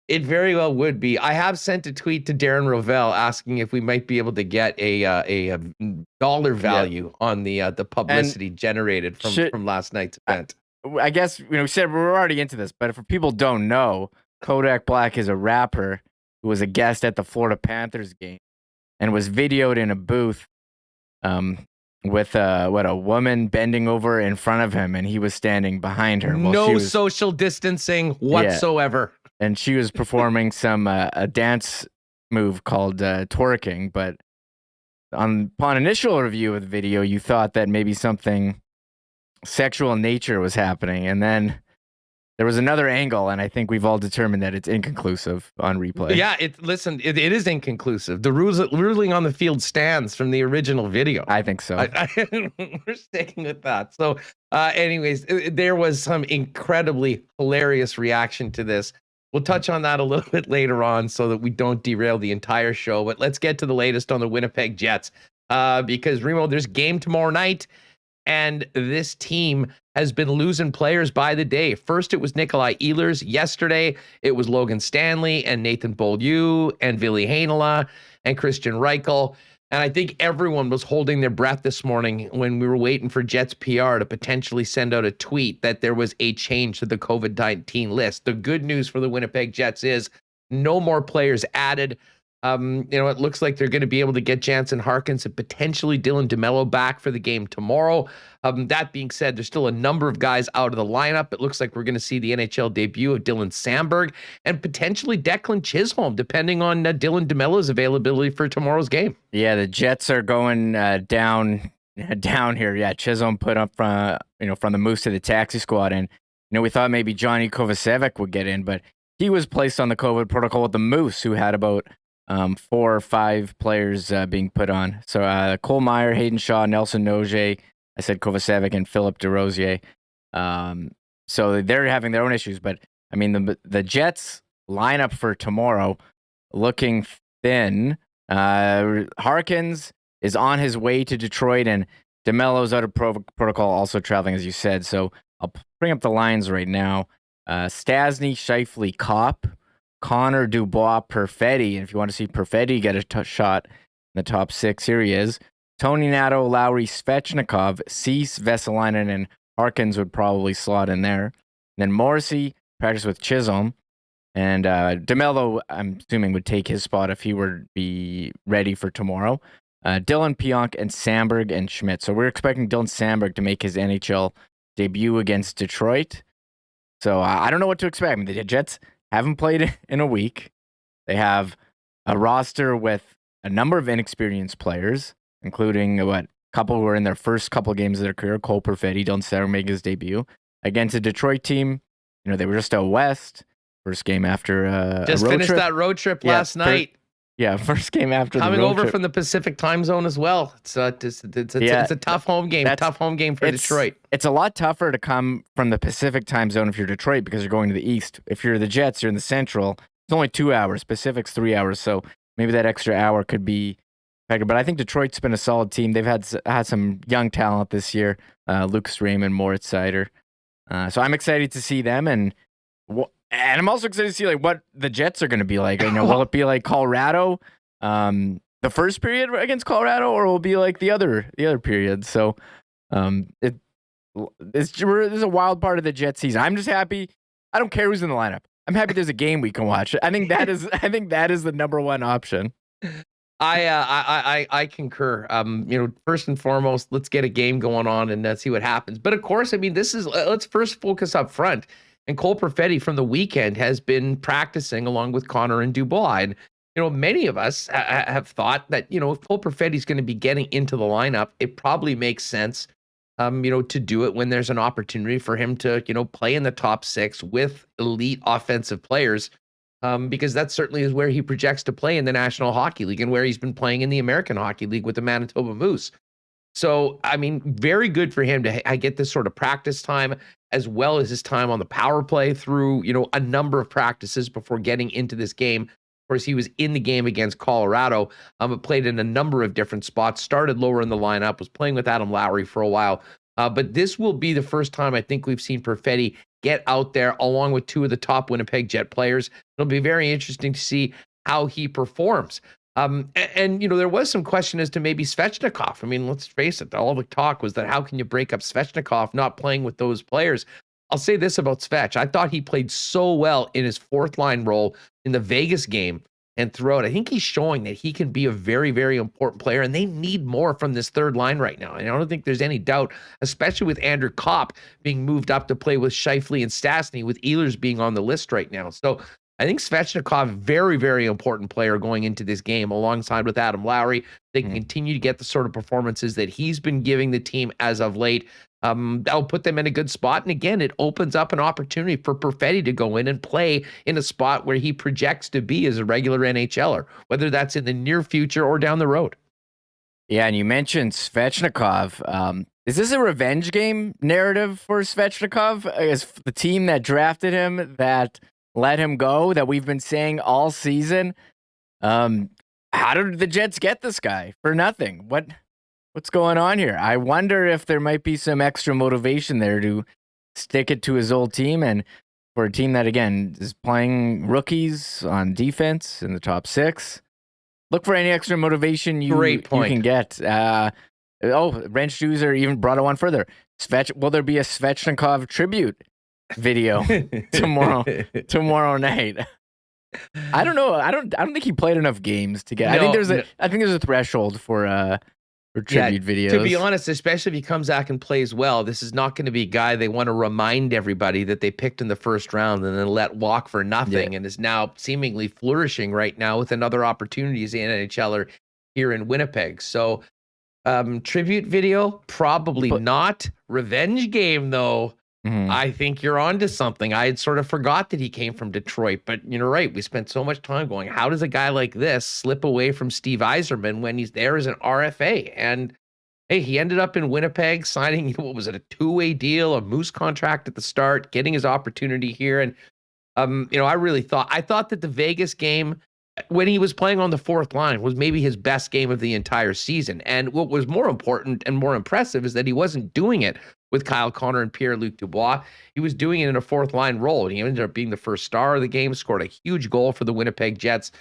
it very well would be. I have sent a tweet to Darren Rovell asking if we might be able to get a dollar value on the publicity generated from last night's event. I guess we said we're already into this, but if people don't know, Kodak Black is a rapper who was a guest at the Florida Panthers game and was videoed in a booth with a woman bending over in front of him, and he was standing behind her. No social distancing whatsoever. And she was performing a dance move called twerking. But upon initial review of the video, you thought that maybe something sexual in nature was happening. And then there was another angle, and I think we've all determined that it's inconclusive on replay. Yeah, it is inconclusive. The ruling on the field stands from the original video. I think so. We're sticking with that. So anyways, there was some incredibly hilarious reaction to this. We'll touch on that a little bit later on so that we don't derail the entire show. But let's get to the latest on the Winnipeg Jets. Because, Remo, there's game tomorrow night, and this team has been losing players by the day. First, it was Nikolai Ehlers. Yesterday, it was Logan Stanley and Nathan Beaulieu and Ville Heinola and Christian Reichel. And I think everyone was holding their breath this morning when we were waiting for Jets PR to potentially send out a tweet that there was a change to the COVID-19 list. The good news for the Winnipeg Jets is no more players added. It looks like they're going to be able to get Jansen Harkins and potentially Dylan DeMello back for the game tomorrow. That being said, there's still a number of guys out of the lineup. It looks like we're going to see the NHL debut of Dylan Samberg and potentially Declan Chisholm, depending on Dylan DeMello's availability for tomorrow's game. Yeah, the Jets are going down here. Yeah, Chisholm put up from the Moose to the taxi squad, and we thought maybe Johnny Kovacevic would get in, but he was placed on the COVID protocol with the Moose, who had about 4 or 5 players being put on. So Cole Meyer, Hayden Shaw, Nelson Noje, I said Kovacevic, and Philip DeRosier. So they're having their own issues. But, I mean, the Jets lineup for tomorrow looking thin. Harkins is on his way to Detroit, and DeMello's out of protocol, also traveling, as you said. So I'll bring up the lines right now. Stastny, Scheifele, Kopp, Connor, Dubois, Perfetti. And if you want to see Perfetti get a shot in the top 6, here he is. Tony Nato, Lowry, Svechnikov, Cease, Vesalainen, and Harkins would probably slot in there. And then Morrissey, practice with Chisholm. And DeMello, I'm assuming, would take his spot if he were to be ready for tomorrow. Dylan Pionk and Samberg and Schmidt. So we're expecting Dylan Samberg to make his NHL debut against Detroit. So I don't know what to expect. I mean, the Jets haven't played in a week. They have a roster with a number of inexperienced players, including a couple who are in their first couple games of their career. Cole Perfetti, Dylan Samberg make his debut against a Detroit team. They were just out west. First game after just a road finished trip. that road trip last night. First game after coming the road over trip. from the Pacific time zone as well. It's a tough home game. Tough home game for Detroit. It's a lot tougher to come from the Pacific time zone if you're Detroit because you're going to the east. If you're the Jets, you're in the central. It's only 2 hours. Pacific's 3 hours. So maybe that extra hour could be affected. But I think Detroit's been a solid team. They've had some young talent this year. Lucas Raymond, Moritz Seider. So I'm excited to see them, and I'm also excited to see what the Jets are going to be like. Will it be like Colorado, the first period against Colorado, or will it be like the other period? So, it's a wild part of the Jets season. I'm just happy. I don't care who's in the lineup. I'm happy there's a game we can watch. I think that is the number one option. I concur. First and foremost, let's get a game going on and see what happens. But of course, I mean, let's first focus up front. And Cole Perfetti from the weekend has been practicing along with Connor and Dubois. And, many of us have thought that, if Cole Perfetti is going to be getting into the lineup, it probably makes sense, to do it when there's an opportunity for him to, play in the top 6 with elite offensive players, because that certainly is where he projects to play in the National Hockey League and where he's been playing in the American Hockey League with the Manitoba Moose. So, I mean, very good for him to get this sort of practice time, as well as his time on the power play through, a number of practices before getting into this game. Of course, he was in the game against Colorado, but played in a number of different spots, started lower in the lineup, was playing with Adam Lowry for a while. But this will be the first time I think we've seen Perfetti get out there along with 2 of the top Winnipeg Jet players. It'll be very interesting to see how he performs. And there was some question as to maybe Svechnikov. I mean, let's face it, all the talk was that how can you break up Svechnikov not playing with those players? I'll say this about Svech. I thought he played so well in his 4th line role in the Vegas game and throughout. I think he's showing that he can be a very, very important player, and they need more from this 3rd line right now. And I don't think there's any doubt, especially with Andrew Kopp being moved up to play with Scheifele and Stastny, with Ehlers being on the list right now. So I think Svechnikov, very, very important player going into this game alongside with Adam Lowry. They can continue to get the sort of performances that he's been giving the team as of late. That'll put them in a good spot. And again, it opens up an opportunity for Perfetti to go in and play in a spot where he projects to be as a regular NHLer, whether that's in the near future or down the road. Yeah, and you mentioned Svechnikov. Is this a revenge game narrative for Svechnikov? Is the team that drafted him, that let him go, that we've been saying all season? How did the Jets get this guy for nothing? What's going on here? I wonder if there might be some extra motivation there to stick it to his old team, and for a team that, again, is playing rookies on defense in the top 6. Look for any extra motivation you can get. Wrench User even brought it one further. Will there be a Svechnikov tribute video tomorrow night? I don't know. I don't think he played enough games to get. I think there's a threshold for tribute videos. To be honest, especially if he comes back and plays well, this is not going to be a guy they want to remind everybody that they picked in the first round and then let walk for nothing, and is now seemingly flourishing right now with another opportunity as an NHLer here in Winnipeg. So tribute video, probably not. Revenge game, though. I think you're onto something. I had sort of forgot that he came from Detroit, but you're right. We spent so much time going, how does a guy like this slip away from Steve Yzerman when he's there as an RFA? And hey, he ended up in Winnipeg signing, what was it, a two-way deal, a Moose contract at the start, getting his opportunity here. And, I thought that the Vegas game, when he was playing on the fourth line, was maybe his best game of the entire season. And what was more important and more impressive is that he wasn't doing it with Kyle Connor and Pierre-Luc Dubois. He was doing it in a fourth line role, and he ended up being the first star of the game, scored a huge goal for the Winnipeg Jets.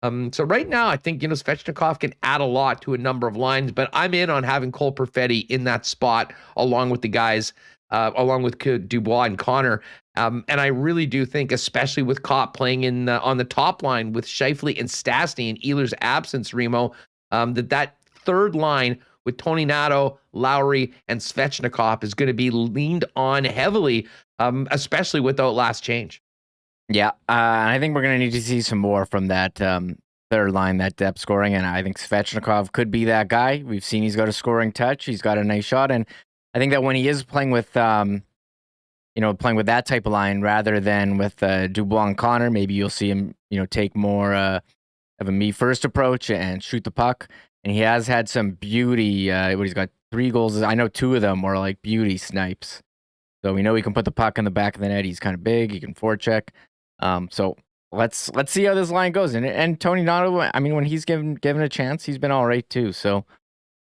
So right now, I think, Svechnikov can add a lot to a number of lines, but I'm in on having Cole Perfetti in that spot along with the guys, along with Dubois and Connor. And I really do think, especially with Kopp playing on the top line with Scheifele and Stastny in Ehlers' absence, Remo, that third line with Tony Nato, Lowry, and Svechnikov is going to be leaned on heavily, especially without last change. Yeah, I think we're going to need to see some more from that third line, that depth scoring, and I think Svechnikov could be that guy. We've seen he's got a scoring touch, he's got a nice shot, and I think that when he is playing with, playing with that type of line rather than with Dubois and Connor, maybe you'll see him, take more of a me-first approach and shoot the puck. And he has had some beauty. He's got 3 goals. I know 2 of them were like beauty snipes. So we know he can put the puck in the back of the net. He's kind of big. He can forecheck. So let's see how this line goes. And Tony Nato, I mean, when he's given a chance, he's been all right too. So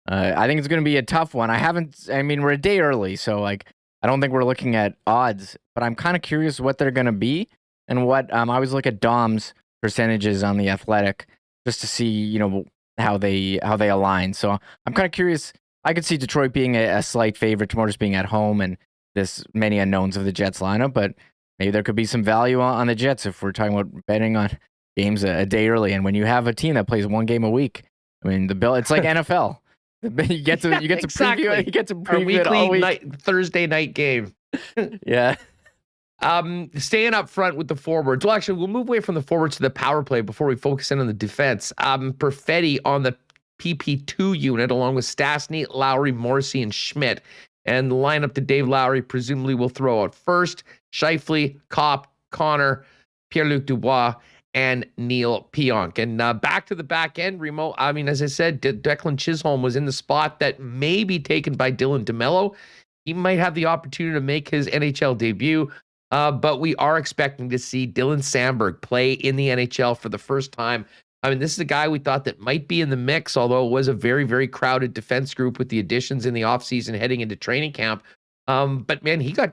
I think it's going to be a tough one. We're a day early, so I don't think we're looking at odds. But I'm kind of curious what they're going to be and what I always look at Dom's percentages on the Athletic just to see how they align. So I'm kind of curious. I could see Detroit being a slight favorite, more just being at home and this many unknowns of the Jets lineup, but maybe there could be some value on the Jets if we're talking about betting on games a day early. And when you have a team that plays 1 game a week, I mean, it's like NFL. You get to preview our weekly it all week. Thursday night game. Yeah. Staying up front with the forwards. Well, actually, we'll move away from the forwards to the power play before we focus in on the defense. Perfetti on the PP2 unit, along with Stastny, Lowry, Morrissey, and Schmidt. And the lineup that Dave Lowry presumably will throw out first: Scheifele, Kopp, Connor, Pierre-Luc Dubois, and Neil Pionk. And back to the back end, Remo. I mean, as I said, Declan Chisholm was in the spot that may be taken by Dylan DeMello. He might have the opportunity to make his NHL debut. But we are expecting to see Dylan Samberg play in the NHL for the first time. I mean, this is a guy we thought that might be in the mix, although it was a very, very crowded defense group with the additions in the offseason heading into training camp. But man, he got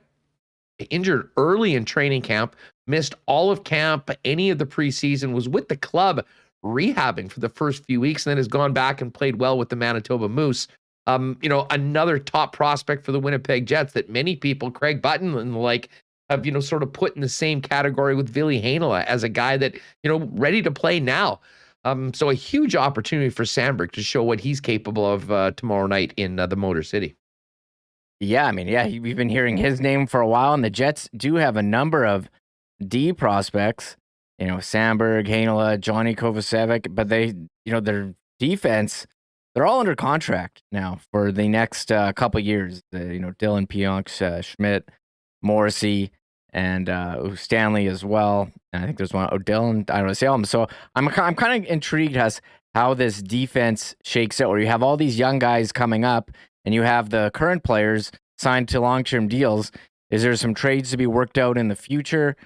injured early in training camp, missed all of camp, any of the preseason, was with the club rehabbing for the first few weeks, and then has gone back and played well with the Manitoba Moose. Another top prospect for the Winnipeg Jets that many people, Craig Button and the like, have, sort of put in the same category with Ville Heinola as a guy that, ready to play now. So a huge opportunity for Samberg to show what he's capable of tomorrow night in the Motor City. Yeah, we've been hearing his name for a while, and the Jets do have a number of D prospects, Samberg, Heinola, Johnny Kovacevic, but their defense, they're all under contract now for the next couple years. Dylan Pionk, Schmidt, Morrissey, and Stanley as well. And I think there's one Odell, and I don't know, Salem. So I'm kind of intrigued as how this defense shakes out, where you have all these young guys coming up, and you have the current players signed to long-term deals. Is there some trades to be worked out in the future?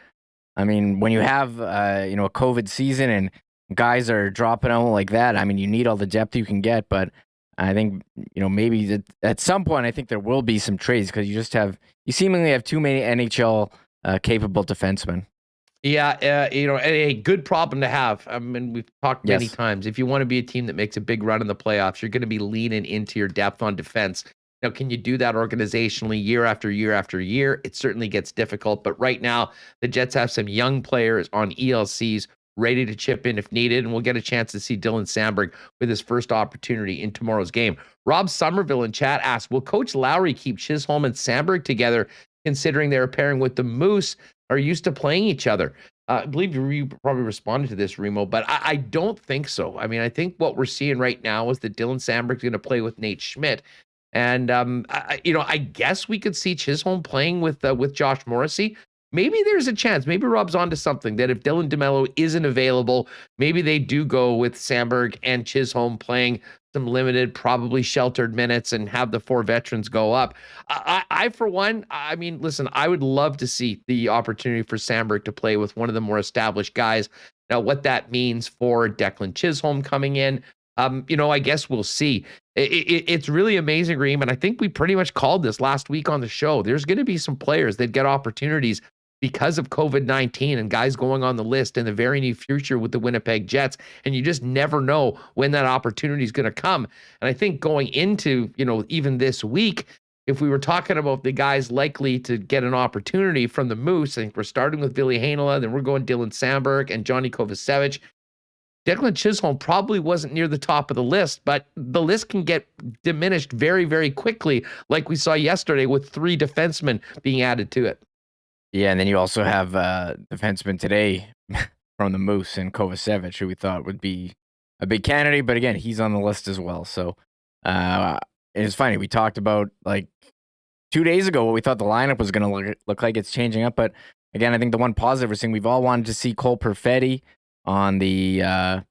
I mean, when you have a COVID season and guys are dropping out like that, I mean, you need all the depth you can get, but I think, maybe at some point, I think there will be some trades because you seemingly have too many NHL capable defensemen. Yeah, a good problem to have. I mean, we've talked many times. If you want to be a team that makes a big run in the playoffs, you're going to be leaning into your depth on defense. Now, can you do that organizationally year after year after year? It certainly gets difficult. But right now, the Jets have some young players on ELCs ready to chip in if needed, and we'll get a chance to see Dylan Samberg with his first opportunity in tomorrow's game. Rob Somerville in chat asked, will Coach Lowry keep Chisholm and Samberg together, considering they're pairing with the Moose, are used to playing each other? I believe you probably responded to this, Remo, but I don't think so. I mean, I think what we're seeing right now is that Dylan Samberg's going to play with Nate Schmidt. And, I guess we could see Chisholm playing with Josh Morrissey. Maybe there's a chance. Maybe Rob's onto something that if Dylan DeMello isn't available, maybe they do go with Samberg and Chisholm playing some limited, probably sheltered minutes and have the 4 veterans go up. I for one, I mean, listen, I would love to see the opportunity for Samberg to play with one of the more established guys. Now, what that means for Declan Chisholm coming in, I guess we'll see. It's really amazing, Reem, and I think we pretty much called this last week on the show. There's going to be some players that get opportunities because of COVID-19 and guys going on the list in the very near future with the Winnipeg Jets, and you just never know when that opportunity is going to come. And I think going into, even this week, if we were talking about the guys likely to get an opportunity from the Moose, I think we're starting with Billy Heinola, then we're going Dylan Samberg and Johnny Kovacevic. Declan Chisholm probably wasn't near the top of the list, but the list can get diminished very, very quickly, like we saw yesterday with 3 defensemen being added to it. Yeah, and then you also have defenseman today from the Moose and Kovacevic, who we thought would be a big candidate, but again, he's on the list as well. So it's funny. We talked about like 2 days ago what we thought the lineup was going to look like. It's changing up, but again, I think the one positive we're seeing, we've all wanted to see Cole Perfetti on a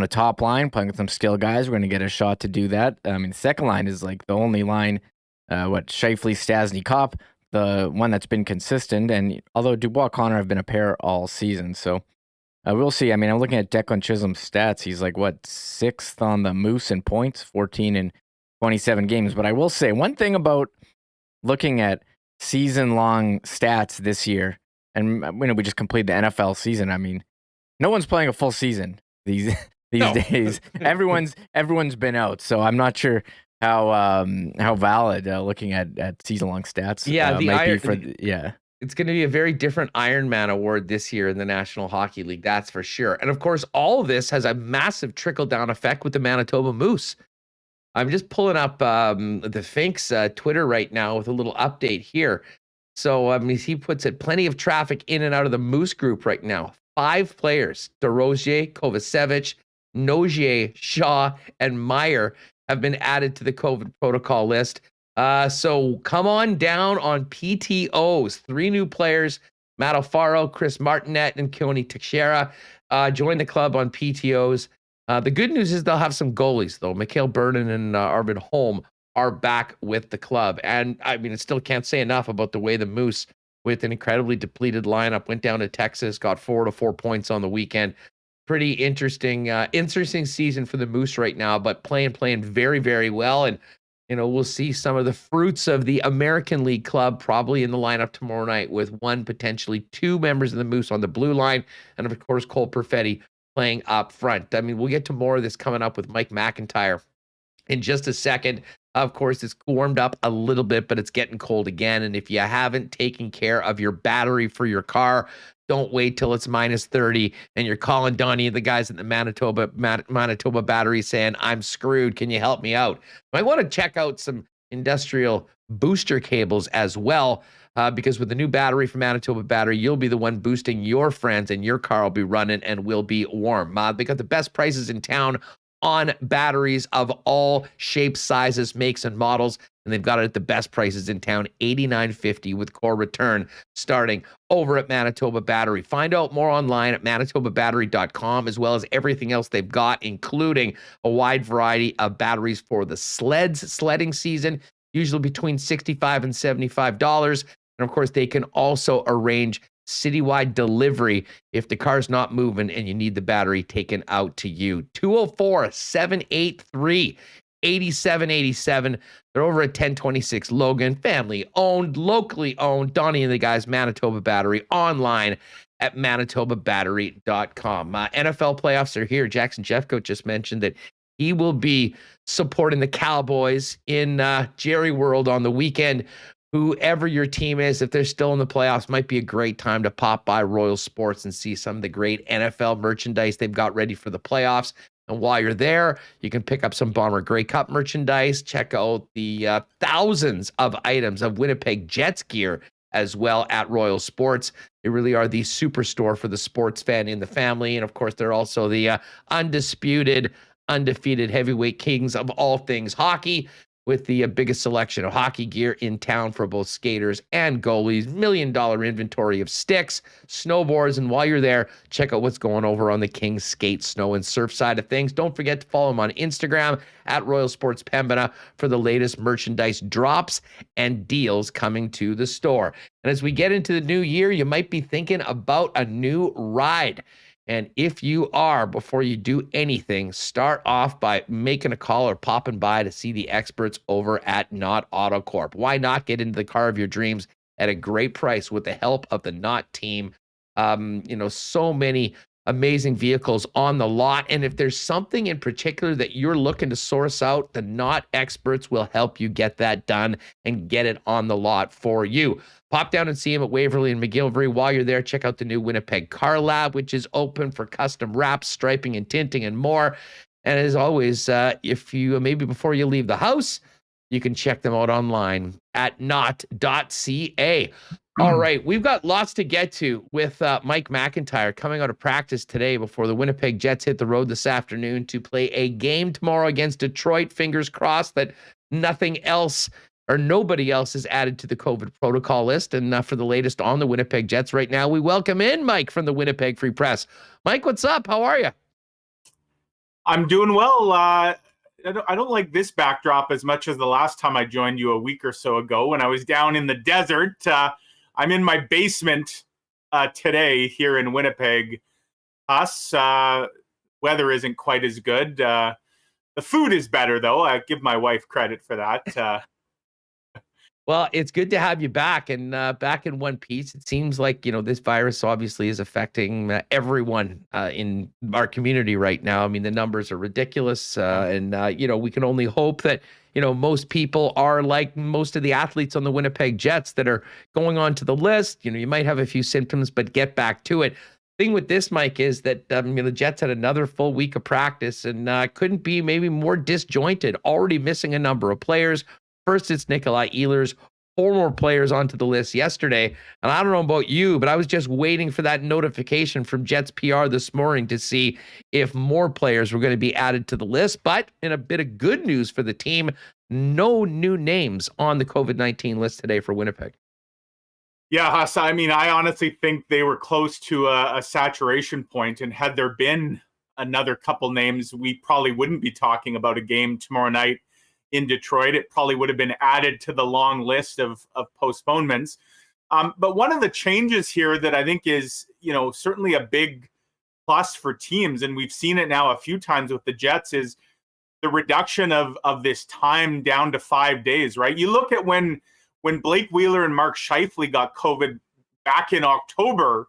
top line playing with some skill guys. We're going to get a shot to do that. I mean, the second line is like the only line. Scheifele, Stasny, Kopp, the one that's been consistent, and although Dubois, Connor have been a pair all season, so we'll see. I mean, I'm looking at Declan Chisholm's stats. He's like, 6th on the Moose in points, 14 in 27 games. But I will say one thing about looking at season-long stats this year, and we just completed the NFL season. I mean, no one's playing a full season these days. Everyone's been out, so I'm not sure how valid looking at season-long stats. It's going to be a very different Iron Man award this year in the National Hockey League, that's for sure. And of course, all of this has a massive trickle-down effect with the Manitoba Moose. I'm just pulling up the Finks Twitter right now with a little update here. So as he puts it, plenty of traffic in and out of the Moose group right now. 5 players, DeRozier, Kovacevic, Nogier, Shaw, and Meyer have been added to the COVID protocol list. So come on down on PTOs. 3 new players, Matt Alfaro, Chris Martinet, and Keone Teixeira join the club on PTOs. The good news is they'll have some goalies, though. Mikhail Burden and Arvid Holm are back with the club. And I mean, I still can't say enough about the way the Moose, with an incredibly depleted lineup, went down to Texas, got 4 points on the weekend. Pretty interesting season for the Moose right now, but playing very, very well. And, we'll see some of the fruits of the American League club probably in the lineup tomorrow night with 1, potentially 2 members of the Moose on the blue line. And of course, Cole Perfetti playing up front. I mean, we'll get to more of this coming up with Mike McIntyre in just a second. Of course, it's warmed up a little bit, but it's getting cold again. And if you haven't taken care of your battery for your car, don't wait till it's minus 30 and you're calling Donnie and the guys at the Manitoba Battery saying, I'm screwed. Can you help me out? I want to check out some industrial booster cables as well, because with the new battery from Manitoba Battery, you'll be the one boosting your friends and your car will be running and will be warm. They got the best prices in town on batteries of all shapes, sizes, makes, and models. And they've got it at the best prices in town, $89.50 with core return starting over at Manitoba Battery. Find out more online at manitobabattery.com, as well as everything else they've got, including a wide variety of batteries for the sledding season, usually between $65 and $75. And of course, they can also arrange citywide delivery if the car's not moving and you need the battery taken out to you. 204-783-8787. They're over at 1026 Logan. Family owned, locally owned. Donnie and the guys, Manitoba Battery, online at manitobabattery.com. NFL playoffs are here. Jackson Jeffcoat just mentioned that he will be supporting the Cowboys in Jerry World on the weekend whoever your team is, if they're still in the playoffs, might be a great time to pop by Royal Sports and see some of the great NFL merchandise they've got ready for the playoffs. And while you're there, you can pick up some Bomber Grey Cup merchandise. Check out the thousands of items of Winnipeg Jets gear as well at Royal Sports. They really are the superstore for the sports fan in the family. And of course, they're also the undisputed, undefeated heavyweight kings of all things hockey, with the biggest selection of hockey gear in town for both skaters and goalies. $1 million inventory of sticks, snowboards, and while you're there, check out what's going over on the Kings Skate, Snow, and Surf side of things. Don't forget to follow them on Instagram at Royal Sports Pembina for the latest merchandise drops and deals coming to the store. And as we get into the new year, you might be thinking about a new ride. And if you are, before you do anything, start off by making a call or popping by to see the experts over at Knott Auto Corp. Why not get into the car of your dreams at a great price with the help of the Knott team? So many amazing vehicles on the lot. And if there's something in particular that you're looking to source out, the Knott experts will help you get that done and get it on the lot for you. Pop down and see him at Waverly and McGillivray. While you're there, check out the new Winnipeg Car Lab, which is open for custom wraps, striping, and tinting, and more. And as always, if you maybe before you leave the house, you can check them out online at knott.ca. All right, we've got lots to get to with Mike McIntyre coming out of practice today before the Winnipeg Jets hit the road this afternoon to play a game tomorrow against Detroit. Fingers crossed that nothing else or nobody else is added to the COVID protocol list. And for the latest on the Winnipeg Jets right now, we welcome in Mike from the Winnipeg Free Press. Mike, what's up? How are you? I'm doing well. I don't like this backdrop as much as the last time I joined you a week or so ago when I was down in the desert. I'm in my basement today here in Winnipeg. Weather isn't quite as good. The food is better, though. I give my wife credit for that. Well, it's good to have you back and back in one piece. It seems like, this virus obviously is affecting everyone in our community right now. I mean, the numbers are ridiculous. And we can only hope that, most people are like most of the athletes on the Winnipeg Jets that are going on to the list. You might have a few symptoms, but get back to it. Thing with this, Mike, is that the Jets had another full week of practice and couldn't be maybe more disjointed, already missing a number of players. First, it's Nikolai Ehlers, 4 more players onto the list yesterday. And I don't know about you, but I was just waiting for that notification from Jets PR this morning to see if more players were going to be added to the list. But in a bit of good news for the team, no new names on the COVID-19 list today for Winnipeg. Yeah, Huss, I mean, I honestly think they were close to a saturation point. And had there been another couple names, we probably wouldn't be talking about a game tomorrow night in Detroit. It probably would have been added to the long list of postponements. But one of the changes here that I think is, certainly a big plus for teams, and we've seen it now a few times with the Jets, is the reduction of this time down to 5 days, right? You look at when Blake Wheeler and Mark Scheifele got COVID back in October,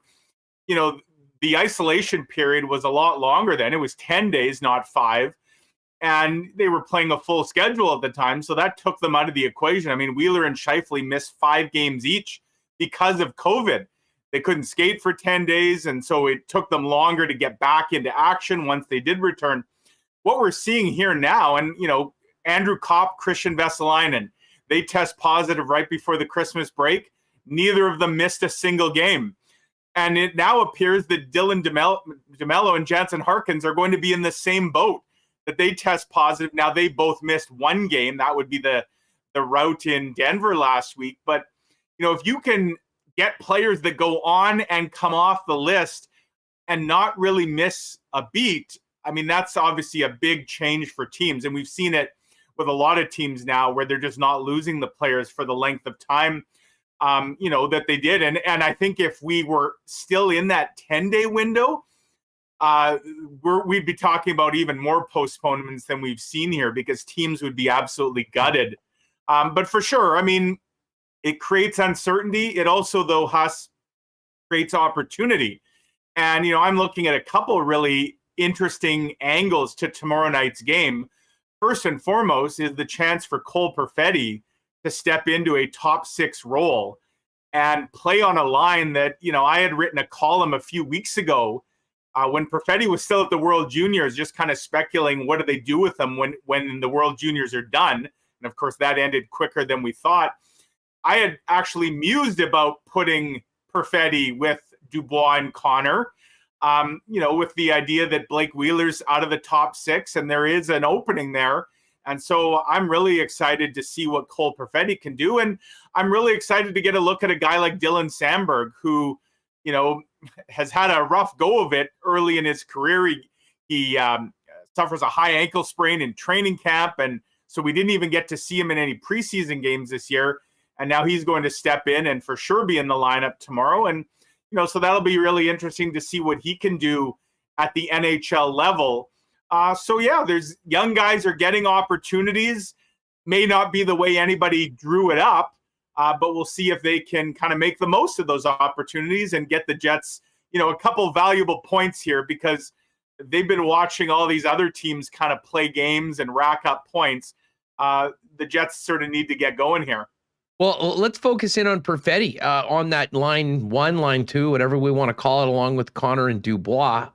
the isolation period was a lot longer then. It was 10 days, not 5. And they were playing a full schedule at the time, so that took them out of the equation. I mean, Wheeler and Scheifele missed 5 games each because of COVID. They couldn't skate for 10 days, and so it took them longer to get back into action once they did return. What we're seeing here now, and, Andrew Kopp, Christian Vesalainen, they test positive right before the Christmas break. Neither of them missed a single game. And it now appears that Dylan DeMello and Jansen Harkins are going to be in the same boat, that they test positive. Now, they both missed 1 game. That would be the route in Denver last week. But, if you can get players that go on and come off the list and not really miss a beat, I mean, that's obviously a big change for teams. And we've seen it with a lot of teams now where they're just not losing the players for the length of time, that they did. And I think if we were still in that 10-day window, we'd be talking about even more postponements than we've seen here, because teams would be absolutely gutted. But for sure, I mean, it creates uncertainty. It also, though, Huss, creates opportunity. And, I'm looking at a couple really interesting angles to tomorrow night's game. First and foremost is the chance for Cole Perfetti to step into a top 6 role and play on a line that, I had written a column a few weeks ago when Perfetti was still at the World Juniors, just kind of speculating what do they do with him when the World Juniors are done. And of course, that ended quicker than we thought. I had actually mused about putting Perfetti with Dubois and Connor, with the idea that Blake Wheeler's out of the top 6 and there is an opening there. And so I'm really excited to see what Cole Perfetti can do. And I'm really excited to get a look at a guy like Dylan Sandberg, who, has had a rough go of it early in his career. He suffers a high ankle sprain in training camp. And so we didn't even get to see him in any preseason games this year. And now he's going to step in and for sure be in the lineup tomorrow. And, so that'll be really interesting to see what he can do at the NHL level. There's young guys are getting opportunities. May not be the way anybody drew it up, but we'll see if they can kind of make the most of those opportunities and get the Jets, a couple valuable points here, because they've been watching all these other teams kind of play games and rack up points. The Jets sort of need to get going here. Well, let's focus in on Perfetti on that line 1, line 2, whatever we want to call it, along with Connor and Dubois.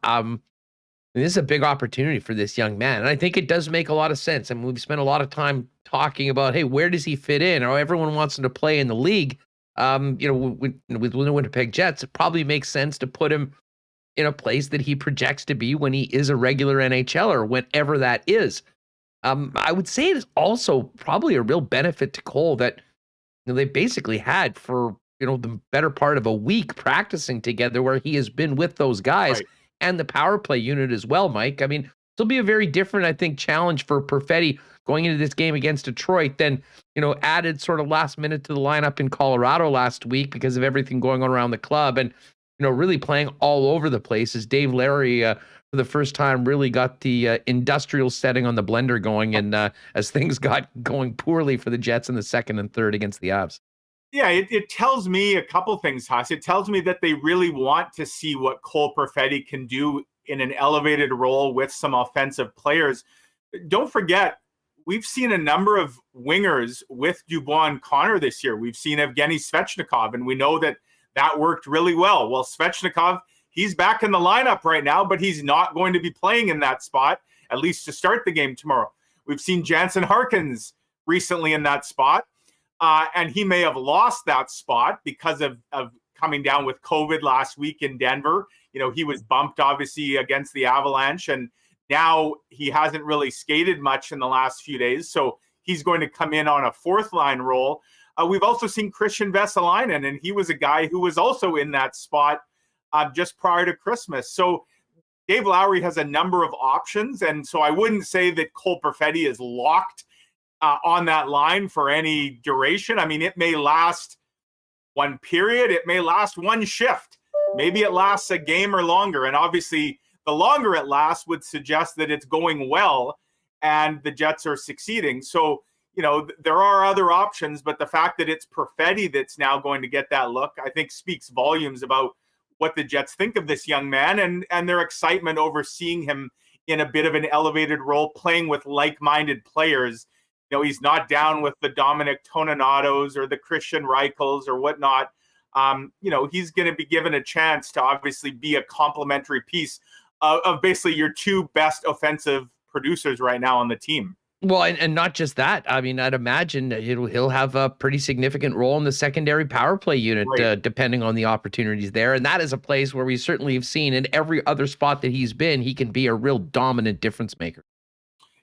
This is a big opportunity for this young man. And I think it does make a lot of sense. I mean, we've spent a lot of time talking about, hey, where does he fit in? Or everyone wants him to play in the league. With the Winnipeg Jets, it probably makes sense to put him in a place that he projects to be when he is a regular NHLer, whenever that is. I would say it is also probably a real benefit to Cole that they basically had for, the better part of a week practicing together, where he has been with those guys. Right. And the power play unit as well, Mike. I mean, it'll be a very different, I think, challenge for Perfetti going into this game against Detroit than, added sort of last minute to the lineup in Colorado last week because of everything going on around the club, and, really playing all over the place as Dave Lowry, for the first time, really got the industrial setting on the blender going, and as things got going poorly for the Jets in the second and third against the Avs. Yeah, it tells me a couple things, Huss. It tells me that they really want to see what Cole Perfetti can do in an elevated role with some offensive players. Don't forget, we've seen a number of wingers with Dubois and Connor this year. We've seen Evgeny Svechnikov, and we know that worked really well. Well, Svechnikov, he's back in the lineup right now, but he's not going to be playing in that spot, at least to start the game tomorrow. We've seen Jansen Harkins recently in that spot. And he may have lost that spot because of coming down with COVID last week in Denver. He was bumped, obviously, against the Avalanche, and now he hasn't really skated much in the last few days. So he's going to come in on a 4th-line role. We've also seen Christian Vesalainen, and he was a guy who was also in that spot just prior to Christmas. So Dave Lowry has a number of options, and so I wouldn't say that Cole Perfetti is locked on that line for any duration. I mean, it may last one period. It may last one shift. Maybe it lasts a game or longer. And obviously, the longer it lasts would suggest that it's going well and the Jets are succeeding. So, there are other options, but the fact that it's Perfetti that's now going to get that look, I think speaks volumes about what the Jets think of this young man and their excitement over seeing him in a bit of an elevated role, playing with like-minded players. He's not down with the Dominic Toninatos or the Christian Reichels or whatnot. He's going to be given a chance to obviously be a complementary piece of basically your 2 best offensive producers right now on the team. Well, and not just that. I mean, I'd imagine he'll have a pretty significant role in the secondary power play unit, right, depending on the opportunities there. And that is a place where we certainly have seen in every other spot that he's been, he can be a real dominant difference maker.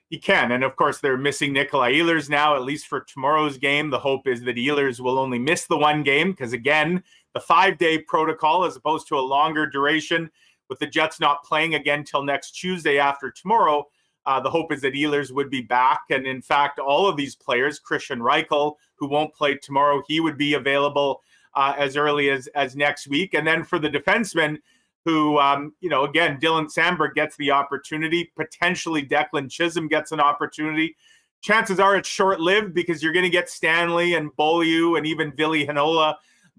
He can. And of course, they're missing Nikolai Ehlers now, at least for tomorrow's game. The hope is that Ehlers will only miss the one game because, again, the 5-day protocol as opposed to a longer duration, with the Jets not playing again till next Tuesday after tomorrow. The hope is that Ehlers would be back. And in fact, all of these players, Christian Reichel, who won't play tomorrow, he would be available as early as next week. And then for the defensemen, who, again, Dylan Sandberg gets the opportunity. Potentially Declan Chisholm gets an opportunity. Chances are it's short-lived because you're going to get Stanley and Beaulieu and even Ville Heinola.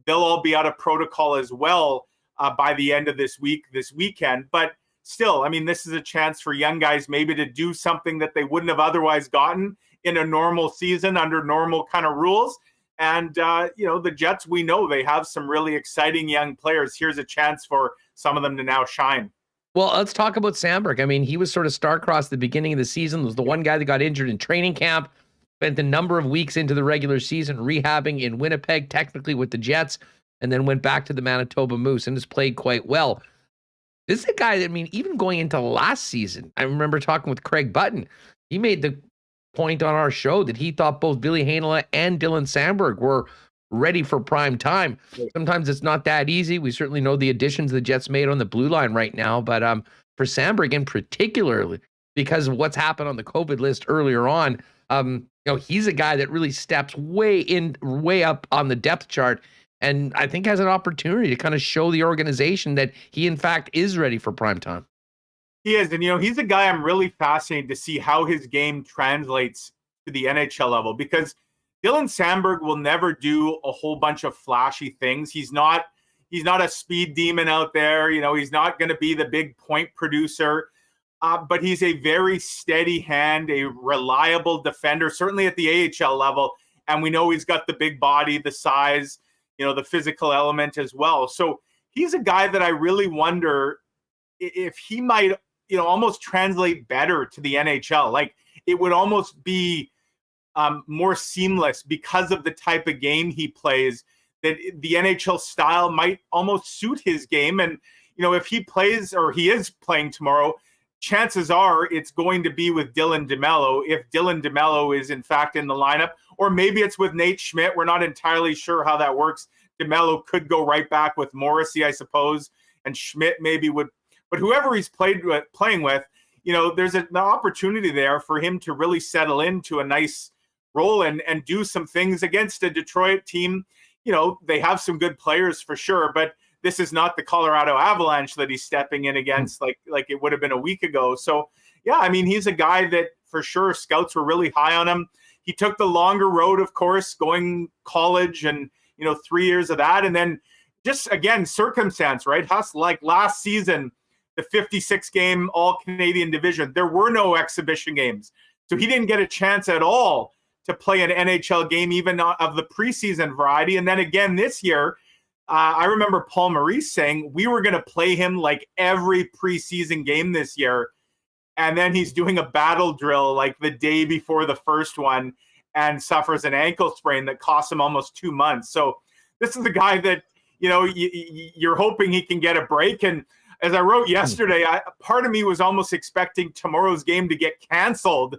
They'll all be out of protocol as well by the end of this weekend. But still, I mean, this is a chance for young guys maybe to do something that they wouldn't have otherwise gotten in a normal season under normal kind of rules. And, the Jets, we know they have some really exciting young players. Here's a chance for some of them to now shine. Well, let's talk about Samberg. I mean, he was sort of star-crossed at the beginning of the season. Was the one guy that got injured in training camp, spent a number of weeks into the regular season rehabbing in Winnipeg, technically with the Jets, and then went back to the Manitoba Moose and has played quite well. This is a guy that, I mean, even going into last season, I remember talking with Craig Button. He made the point on our show that he thought both Billy Heinola and Dylan Samberg were ready for prime time. Sometimes it's not that easy. We certainly know the additions the Jets made on the blue line right now, but for Samberg in particular, because of what's happened on the COVID list earlier on, he's a guy that really steps way up on the depth chart, and I think has an opportunity to kind of show the organization that he in fact is ready for prime time. He is, and he's a guy I'm really fascinated to see how his game translates to the NHL level, because Dylan Samberg will never do a whole bunch of flashy things. He's not a speed demon out there. He's not going to be the big point producer, but he's a very steady hand, a reliable defender, certainly at the AHL level. And we know he's got the big body, the size, the physical element as well. So he's a guy that I really wonder if he might, almost translate better to the NHL. Like, it would almost be more seamless because of the type of game he plays, that the NHL style might almost suit his game. And, if he plays, or he is playing tomorrow, chances are it's going to be with Dylan DeMello, if Dylan DeMello is in fact in the lineup, or maybe it's with Nate Schmidt. We're not entirely sure how that works. DeMello could go right back with Morrissey, I suppose, and Schmidt maybe would. But whoever he's playing with, there's an opportunity there for him to really settle into a nice role and do some things against a Detroit team. They have some good players for sure, but this is not the Colorado Avalanche that he's stepping in against like it would have been a week ago. So, yeah, I mean, he's a guy that for sure scouts were really high on him. He took the longer road, of course, going college and, 3 years of that. And then just, again, circumstance, right? Like last season, the 56-game All-Canadian division, there were no exhibition games. So he didn't get a chance at all to play an NHL game, even of the preseason variety. And then again this year, I remember Paul Maurice saying we were going to play him like every preseason game this year. And then he's doing a battle drill like the day before the first one and suffers an ankle sprain that costs him almost 2 months. So this is a guy that, you're hoping he can get a break. And as I wrote yesterday, part of me was almost expecting tomorrow's game to get canceled.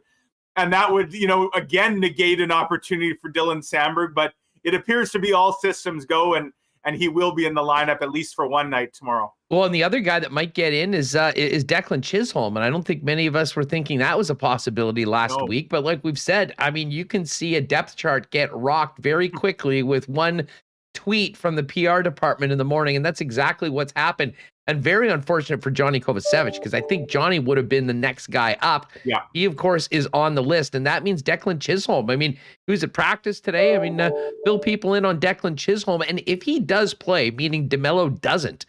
And that would, again, negate an opportunity for Dylan Samberg. But it appears to be all systems go, and he will be in the lineup at least for one night tomorrow. Well, and the other guy that might get in is Declan Chisholm. And I don't think many of us were thinking that was a possibility last week. But like we've said, I mean, you can see a depth chart get rocked very quickly with one tweet from the PR department in the morning. And that's exactly what's happened. And very unfortunate for Johnny Kovacevic, because I think Johnny would have been the next guy up. Yeah. He, of course, is on the list, and that means Declan Chisholm. I mean, he was at practice today. I mean, fill people in on Declan Chisholm. And if he does play, meaning DeMello doesn't,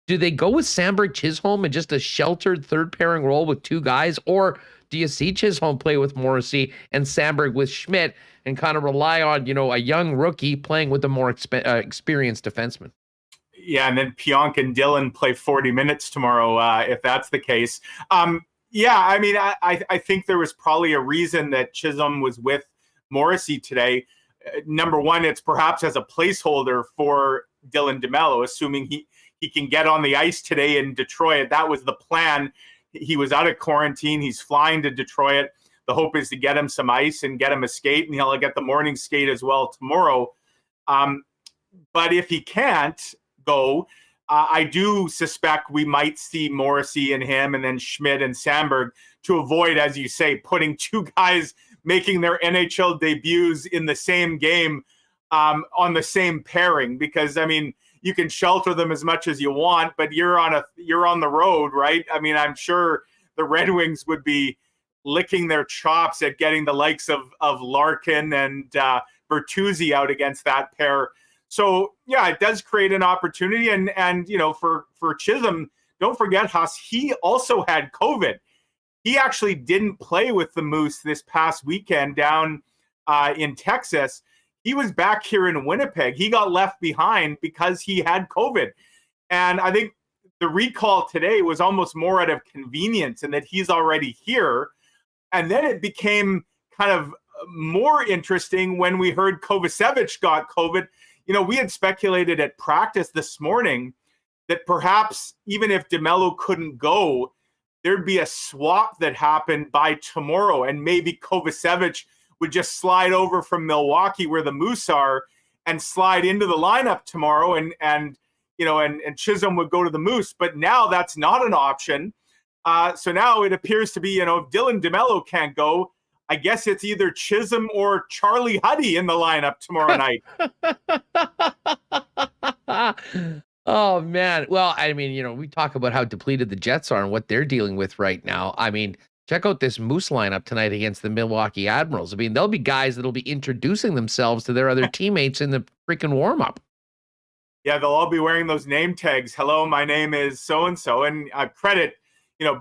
do they go with Samberg, Chisholm, and just a sheltered third pairing role with two guys? Or do you see Chisholm play with Morrissey and Samberg with Schmidt and kind of rely on, a young rookie playing with a more experienced defenseman? Yeah, and then Pionk and Dylan play 40 minutes tomorrow, if that's the case. Yeah, I mean, I think there was probably a reason that Chisholm was with Morrissey today. Number one, it's perhaps as a placeholder for Dylan DeMello, assuming he can get on the ice today in Detroit. That was the plan. He was out of quarantine. He's flying to Detroit. The hope is to get him some ice and get him a skate, and he'll get the morning skate as well tomorrow. But if he can't go, I do suspect we might see Morrissey and him, and then Schmidt and Samberg, to avoid, as you say, putting two guys making their NHL debuts in the same game on the same pairing. Because, I mean, you can shelter them as much as you want, but you're on the road, right? I mean, I'm sure the Red Wings would be licking their chops at getting the likes of Larkin and Bertuzzi out against that pair. So, yeah, it does create an opportunity. And for Chisholm, don't forget, Huss, he also had COVID. he actually didn't play with the Moose this past weekend down in Texas. He was back here in Winnipeg. He got left behind because he had COVID. And I think the recall today was almost more out of convenience and that he's already here. And then it became kind of more interesting when we heard Kovacevic got COVID. You know, we had speculated at practice this morning that perhaps even if DeMello couldn't go, there'd be a swap that happened by tomorrow, and maybe Kovacevic would just slide over from Milwaukee where the Moose are and slide into the lineup tomorrow, and Chisholm would go to the Moose. But now that's not an option. So now it appears to be, you know, if Dylan DeMello can't go, I guess it's either Chisholm or Charlie Huddy in the lineup tomorrow night. Oh, man. Well, I mean, you know, we talk about how depleted the Jets are and what they're dealing with right now. I mean, check out this Moose lineup tonight against the Milwaukee Admirals. I mean, there'll be guys that'll be introducing themselves to their other teammates in the freaking warm-up. Yeah, they'll all be wearing those name tags. Hello, my name is so-and-so. And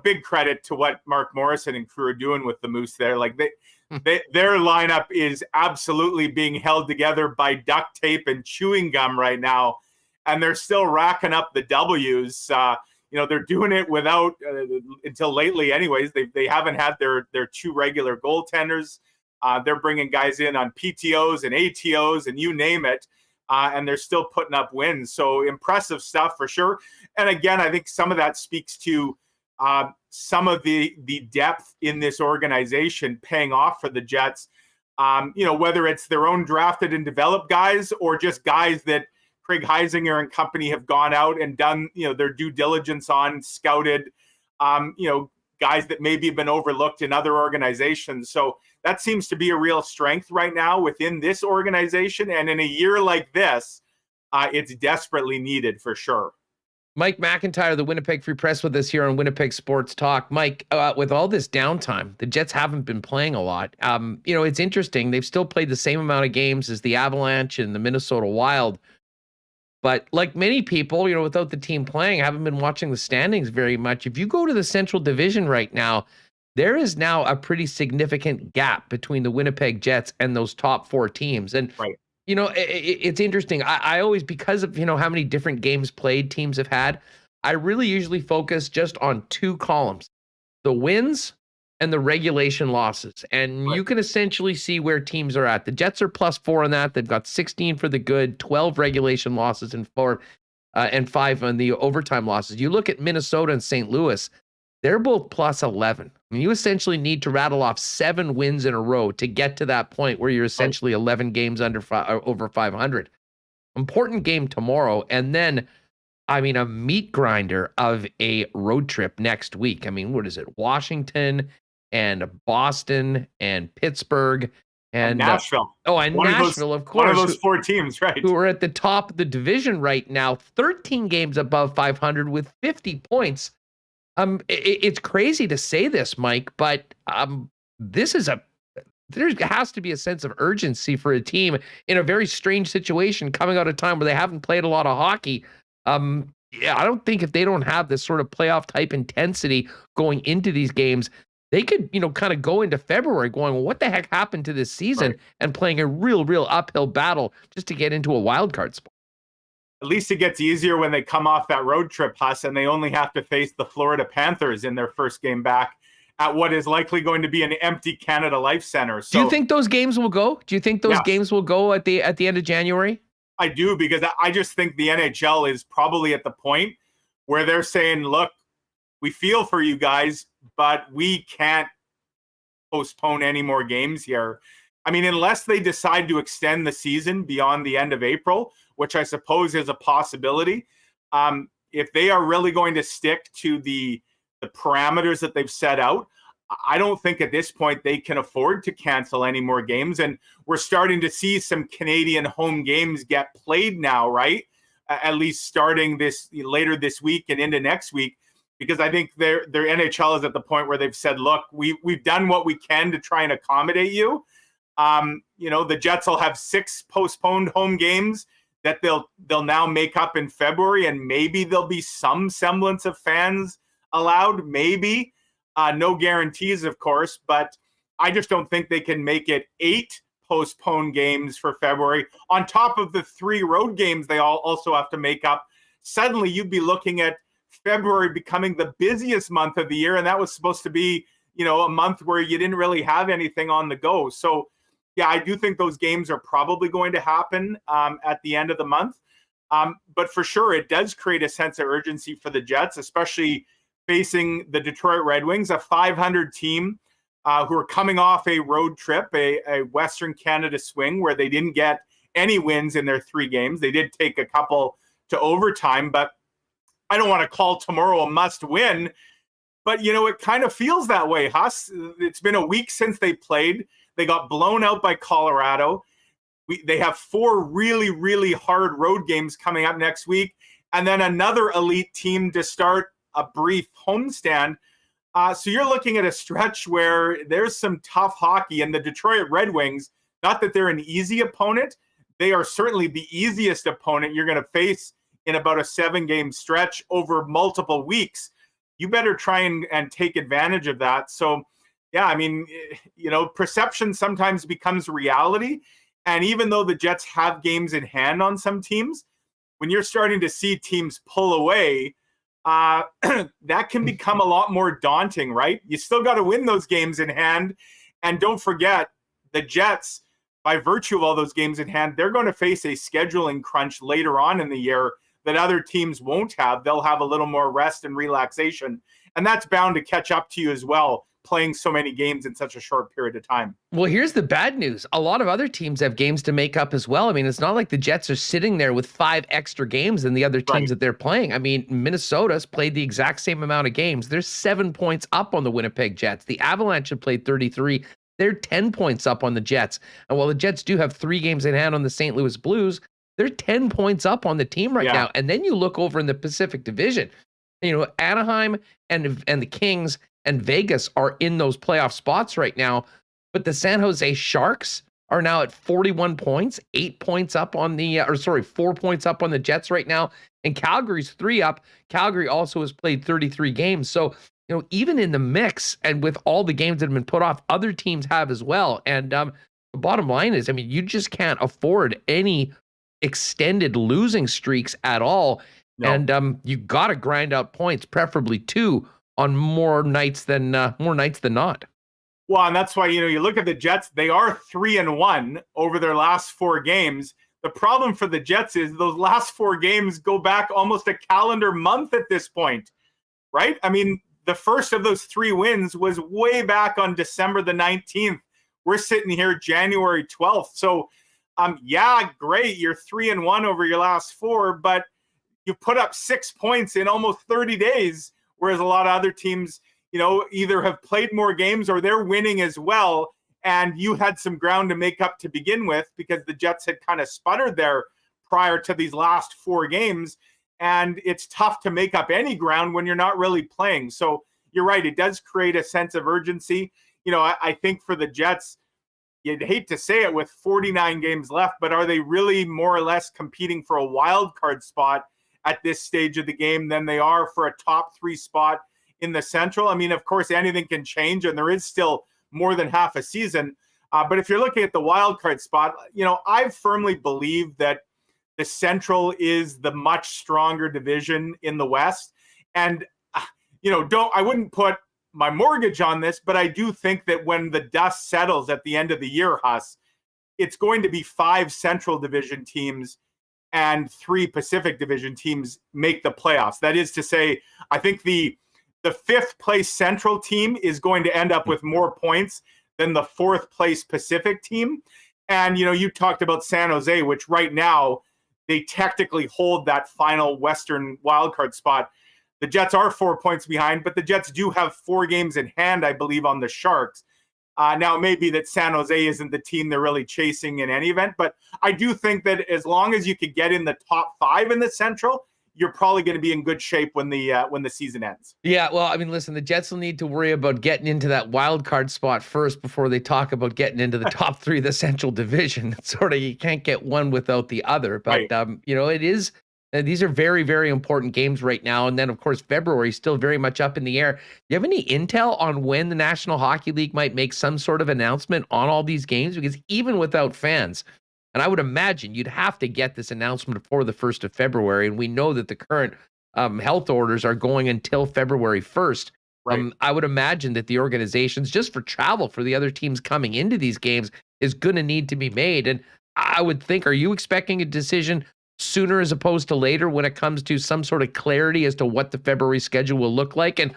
big credit to what Mark Morrison and crew are doing with the Moose there. Like their lineup is absolutely being held together by duct tape and chewing gum right now. And they're still racking up the W's. They're doing it without, until lately anyways, they haven't had their two regular goaltenders. They're bringing guys in on PTOs and ATOs and you name it. And they're still putting up wins. So impressive stuff for sure. And again, I think some of that speaks to some of the depth in this organization paying off for the Jets. Whether it's their own drafted and developed guys or just guys that Craig Heisinger and company have gone out and done, their due diligence on, scouted, guys that maybe have been overlooked in other organizations. So that seems to be a real strength right now within this organization. And in a year like this, it's desperately needed for sure. Mike McIntyre, the Winnipeg Free Press, with us here on Winnipeg Sports Talk. Mike, with all this downtime, the Jets haven't been playing a lot. It's interesting. They've still played the same amount of games as the Avalanche and the Minnesota Wild. But like many people, without the team playing, I haven't been watching the standings very much. If you go to the Central Division right now, there is now a pretty significant gap between the Winnipeg Jets and those top four teams. And, right. It's interesting. I always, because of, how many different games played teams have had, I really usually focus just on two columns, the wins and the regulation losses. And right. You can essentially see where teams are at. The Jets are +4 on that. They've got 16 for the good, 12 regulation losses and 5 on the overtime losses. You look at Minnesota and St. Louis, they're both +11. I mean, you essentially need to rattle off 7 wins in a row to get to that point where you're essentially 11 games over 500. Important game tomorrow. And then, a meat grinder of a road trip next week. What is it? Washington and Boston and Pittsburgh and Nashville. And Nashville, of course. One of those 4 teams, right? Who are at the top of the division right now, 13 games above 500 with 50 points. It's crazy to say this, Mike, but there has to be a sense of urgency for a team in a very strange situation coming out of time where they haven't played a lot of hockey. I don't think if they don't have this sort of playoff type intensity going into these games, they could, kind of go into February going, well, what the heck happened to this season? Right. And playing a real uphill battle just to get into a wild card spot. At least it gets easier when they come off that road trip, Huss, and they only have to face the Florida Panthers in their first game back at what is likely going to be an empty Canada Life Center. So, do you think those games will go? Do you think those games will go at the end of January? I do, because I just think the NHL is probably at the point where they're saying, look, we feel for you guys, but we can't postpone any more games here. Unless they decide to extend the season beyond the end of April, which I suppose is a possibility. If they are really going to stick to the parameters that they've set out, I don't think at this point they can afford to cancel any more games. And we're starting to see some Canadian home games get played now, right? At least starting later this week and into next week, because I think their NHL is at the point where they've said, look, we've done what we can to try and accommodate you. The Jets will have 6 postponed home games that they'll now make up in February, and maybe there'll be some semblance of fans allowed, maybe. No guarantees, of course, but I just don't think they can make it 8 postponed games for February. On top of the 3 road games they all also have to make up, suddenly you'd be looking at February becoming the busiest month of the year, and that was supposed to be, a month where you didn't really have anything on the go. So, yeah, I do think those games are probably going to happen at the end of the month. But for sure, it does create a sense of urgency for the Jets, especially facing the Detroit Red Wings, a 500 team who are coming off a road trip, a Western Canada swing where they didn't get any wins in their 3 games. They did take a couple to overtime, but I don't want to call tomorrow a must win. But, it kind of feels that way, Huss. It's been a week since they played. They got blown out by Colorado. They have 4 really, really hard road games coming up next week, and then another elite team to start a brief homestand. So you're looking at a stretch where there's some tough hockey, and the Detroit Red Wings, not that they're an easy opponent, they are certainly the easiest opponent you're going to face in about a 7-game stretch over multiple weeks. You better try and take advantage of that. So, yeah, I mean, perception sometimes becomes reality. And even though the Jets have games in hand on some teams, when you're starting to see teams pull away, that can become a lot more daunting, right? You still got to win those games in hand. And don't forget, the Jets, by virtue of all those games in hand, they're going to face a scheduling crunch later on in the year that other teams won't have. They'll have a little more rest and relaxation. And that's bound to catch up to you as well, playing so many games in such a short period of time. Well, here's the bad news. A lot of other teams have games to make up as well. I mean, it's not like the Jets are sitting there with 5 extra games than the other teams that they're playing. I mean, Minnesota's played the exact same amount of games. They're 7 points up on the Winnipeg Jets. The Avalanche have played 33. They're 10 points up on the Jets. And while the Jets do have 3 games in hand on the St. Louis Blues, they're 10 points up on the team right now. And then you look over in the Pacific Division, Anaheim and the Kings and Vegas are in those playoff spots right now. But the San Jose Sharks are now at 41 points, 8 points up on 4 points up on the Jets right now. And Calgary's 3 up. Calgary also has played 33 games. So, even in the mix and with all the games that have been put off, other teams have as well. And the bottom line is, you just can't afford any extended losing streaks at all. No. And you got to grind out points, preferably 2 on more nights than not. Well, and that's why, you look at the Jets, they are 3-1 over their last 4 games. The problem for the Jets is those last 4 games go back almost a calendar month at this point, right? I mean, the first of those 3 wins was way back on December the 19th. We're sitting here January 12th. So, yeah, great. You're 3-1 over your last 4, but you put up 6 points in almost 30 days, whereas a lot of other teams, either have played more games or they're winning as well. And you had some ground to make up to begin with because the Jets had kind of sputtered there prior to these last 4 games. And it's tough to make up any ground when you're not really playing. So you're right. It does create a sense of urgency. I think for the Jets, you'd hate to say it with 49 games left, but are they really more or less competing for a wild card spot at this stage of the game than they are for a top 3 spot in the Central? I mean, of course, anything can change, and there is still more than half a season. But if you're looking at the wild card spot, I firmly believe that the Central is the much stronger division in the West. And, I wouldn't put my mortgage on this, but I do think that when the dust settles at the end of the year, Huss, it's going to be 5 Central Division teams and 3 Pacific Division teams make the playoffs. That is to say, I think the 5th place Central team is going to end up with more points than the 4th place Pacific team. And, you talked about San Jose, which right now they technically hold that final Western wildcard spot. The Jets are 4 points behind, but the Jets do have 4 games in hand, I believe, on the Sharks. Now, it may be that San Jose isn't the team they're really chasing in any event, but I do think that as long as you could get in the top 5 in the Central, you're probably going to be in good shape when the season ends. Yeah, well, listen, the Jets will need to worry about getting into that wild card spot first before they talk about getting into the top 3 of the Central Division. It's sort of, you can't get one without the other. But, right. It is These are very, very important games right now. And then, of course, February is still very much up in the air. Do you have any intel on when the National Hockey League might make some sort of announcement on all these games? Because even without fans, and I would imagine you'd have to get this announcement before the 1st of February. And we know that the current health orders are going until February 1st. Right. I would imagine that the organizations, just for travel for the other teams coming into these games, is going to need to be made. And I would think, are you expecting a decision sooner as opposed to later when it comes to some sort of clarity as to what the February schedule will look like? And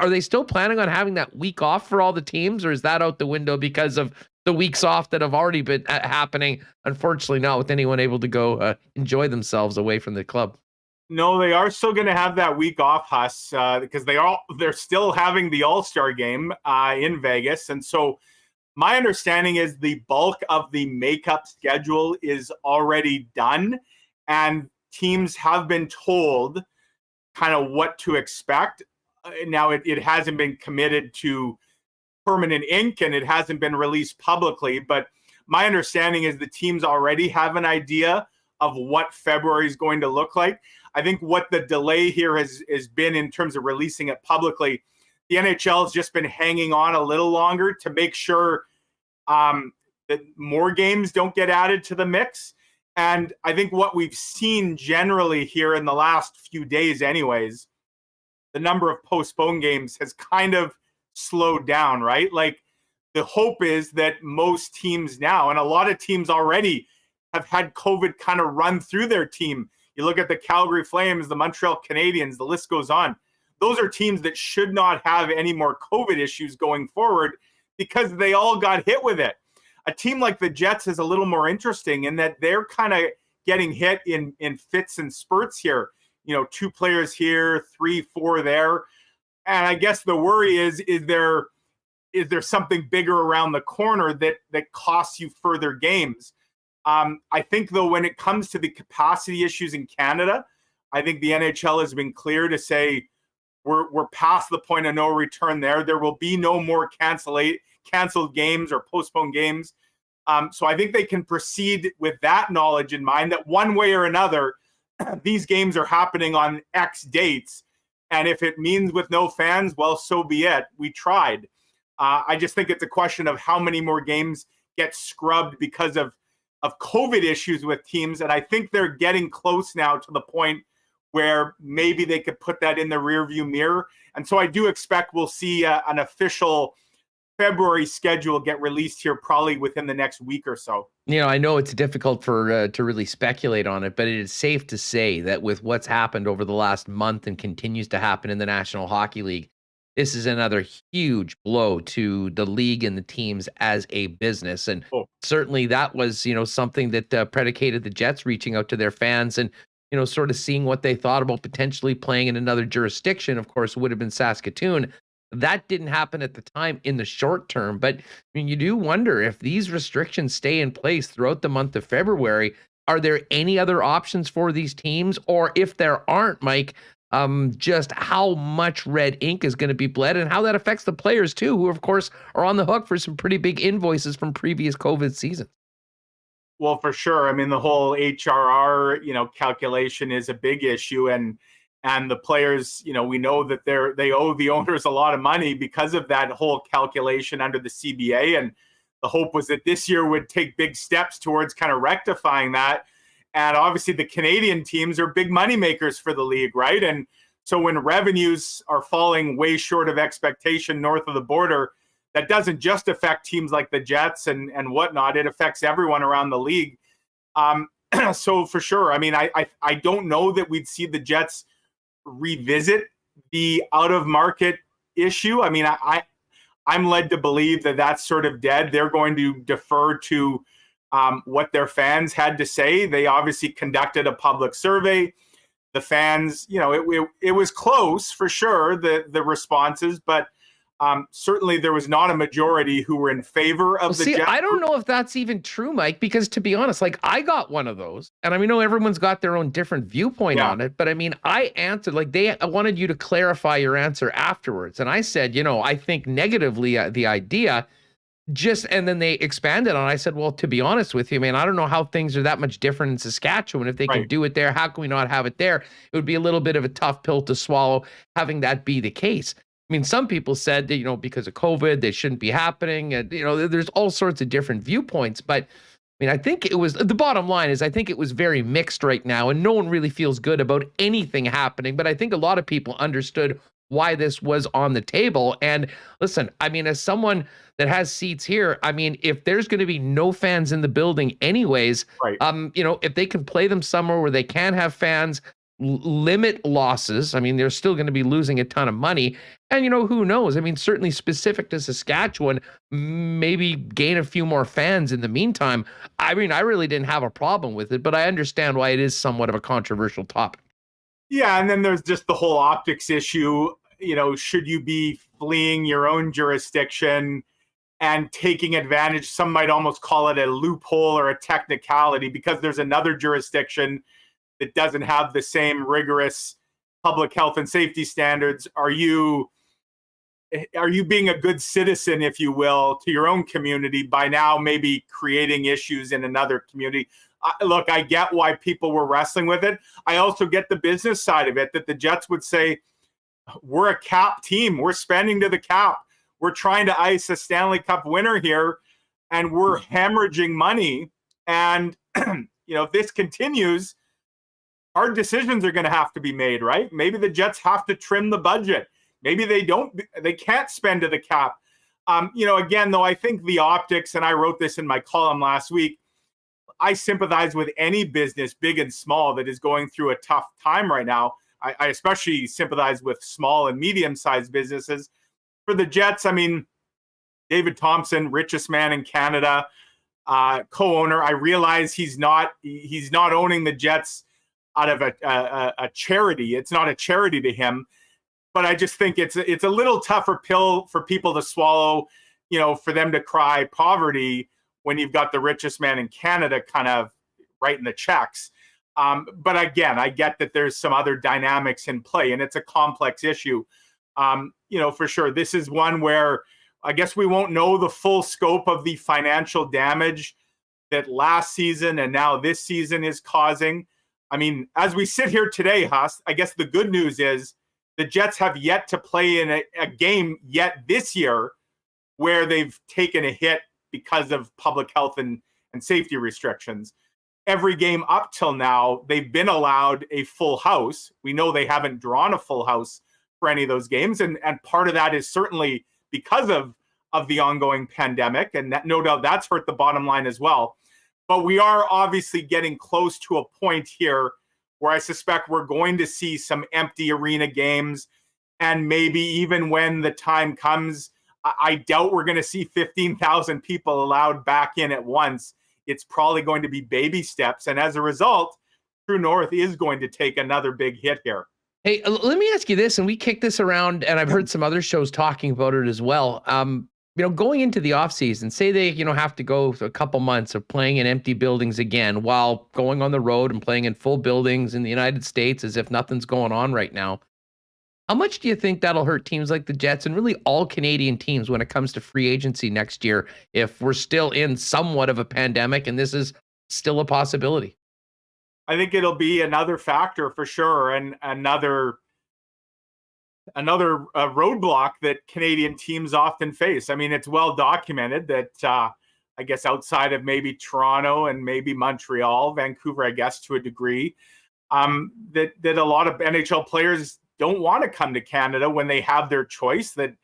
are they still planning on having that week off for all the teams, or is that out the window because of the weeks off that have already been happening? Unfortunately, not with anyone able to go enjoy themselves away from the club. No, they are still going to have that week off, Huss, because they're still having the All-Star game in Vegas. And so my understanding is the bulk of the makeup schedule is already done, and teams have been told kind of what to expect. Now, it hasn't been committed to permanent ink, and it hasn't been released publicly, but my understanding is the teams already have an idea of what February is going to look like. I think what the delay here has been in terms of releasing it publicly, the NHL has just been hanging on a little longer to make sure that more games don't get added to the mix. And I think what we've seen generally here in the last few days anyways, the number of postponed games has kind of slowed down, right? Like, the hope is that most teams now, and a lot of teams already, have had COVID kind of run through their team. You look at the Calgary Flames, the Montreal Canadiens, the list goes on. Those are teams that should not have any more COVID issues going forward because they all got hit with it. A team like the Jets is a little more interesting in that they're kind of getting hit in fits and spurts here. 2 players here, 3, 4 there. And I guess the worry is there something bigger around the corner that costs you further games? I think, though, when it comes to the capacity issues in Canada, I think the NHL has been clear to say we're past the point of no return there. There will be no more canceled games or postponed games. So I think they can proceed with that knowledge in mind that one way or another, these games are happening on X dates. And if it means with no fans, well, so be it. We tried. I just think it's a question of how many more games get scrubbed because of COVID issues with teams. And I think they're getting close now to the point where maybe they could put that in the rearview mirror. And so I do expect we'll see an official February schedule get released here probably within the next week or so. I know it's difficult to really speculate on it, but it is safe to say that with what's happened over the last month and continues to happen in the National Hockey League, this is another huge blow to the league and the teams as a business. And certainly that was, something that predicated the Jets reaching out to their fans and, sort of seeing what they thought about potentially playing in another jurisdiction. Of course, it would have been Saskatoon. That didn't happen at the time in the short term. But you do wonder if these restrictions stay in place throughout the month of February, are there any other options for these teams? Or if there aren't, Mike, just how much red ink is going to be bled and how that affects the players too, who of course are on the hook for some pretty big invoices from previous COVID seasons. Well, for sure. I mean, the whole HRR, calculation is a big issue, and the players, we know that they owe the owners a lot of money because of that whole calculation under the CBA. And the hope was that this year would take big steps towards kind of rectifying that. And obviously the Canadian teams are big money makers for the league, right? And so when revenues are falling way short of expectation north of the border, that doesn't just affect teams like the Jets and whatnot. It affects everyone around the league. So for sure, I mean, I don't know that we'd see the Jets revisit the out-of-market issue. I mean, I'm led to believe that that's sort of dead. They're going to defer to what their fans had to say. They obviously conducted a public survey. The fans, it was close for sure, the responses, but certainly there was not a majority who were in favor of the Jets. I don't know if that's even true, Mike, because to be honest, like I got one of those, and I mean, everyone's got their own different viewpoint on it, but I mean, I answered, like I wanted you to clarify your answer afterwards. And I said, I think negatively the idea. and then they expanded on it. I said, well, to be honest with you, man, I don't know how things are that much different in Saskatchewan. If they can do it there, how can we not have it there? It would be a little bit of a tough pill to swallow, having that be the case. I mean, some people said that, because of COVID, they shouldn't be happening. And, there's all sorts of different viewpoints. But I mean, I think the bottom line is I think it was very mixed right now, and no one really feels good about anything happening. But I think a lot of people understood why this was on the table. And listen, I mean, as someone that has seats here, I mean, if there's going to be no fans in the building anyways, if they can play them somewhere where they can have fans, limit losses. I mean, they're still going to be losing a ton of money. And, who knows? I mean, certainly specific to Saskatchewan, maybe gain a few more fans in the meantime. I mean, I really didn't have a problem with it, but I understand why it is somewhat of a controversial topic. Yeah, and then there's just the whole optics issue. Should you be fleeing your own jurisdiction and taking advantage? Some might almost call it a loophole or a technicality because there's another jurisdiction that doesn't have the same rigorous public health and safety standards. Are you being a good citizen, if you will, to your own community by now maybe creating issues in another community? Look, I get why people were wrestling with it. I also get the business side of it, that the Jets would say, we're a cap team. We're spending to the cap. We're trying to ice a Stanley Cup winner here, and we're hemorrhaging money. And, if this continues, hard decisions are going to have to be made, right? Maybe the Jets have to trim the budget. Maybe they can't spend to the cap. Again, though, I think the optics, and I wrote this in my column last week, I sympathize with any business, big and small, that is going through a tough time right now. I especially sympathize with small and medium-sized businesses. For the Jets, I mean, David Thompson, richest man in Canada, co-owner. I realize he's not owning the Jets out of a charity. It's not a charity to him, but I just think it's a little tougher pill for people to swallow, for them to cry poverty when you've got the richest man in Canada kind of writing the checks. But again, I get that there's some other dynamics in play, and it's a complex issue. For sure, this is one where I guess we won't know the full scope of the financial damage that last season and now this season is causing. I mean, as we sit here today, Huss, I guess the good news is the Jets have yet to play in a game yet this year where they've taken a hit because of public health and safety restrictions. Every game up till now, they've been allowed a full house. We know they haven't drawn a full house for any of those games. And part of that is certainly because of the ongoing pandemic. And that, no doubt that's hurt the bottom line as well. But we are obviously getting close to a point here where I suspect we're going to see some empty arena games. And maybe even when the time comes, I doubt we're going to see 15,000 people allowed back in at once. It's probably going to be baby steps. And as a result, True North is going to take another big hit here. Hey, let me ask you this, and we kicked this around, and I've heard some other shows talking about it as well. Going into the offseason, say they, have to go a couple months of playing in empty buildings again while going on the road and playing in full buildings in the United States as if nothing's going on right now. How much do you think that'll hurt teams like the Jets and really all Canadian teams when it comes to free agency next year if we're still in somewhat of a pandemic and this is still a possibility? I think it'll be another factor for sure, and another roadblock that Canadian teams often face. I mean, it's well documented that I guess outside of maybe Toronto and maybe Montreal, Vancouver, I guess to a degree, that a lot of NHL players don't want to come to Canada when they have their choice. That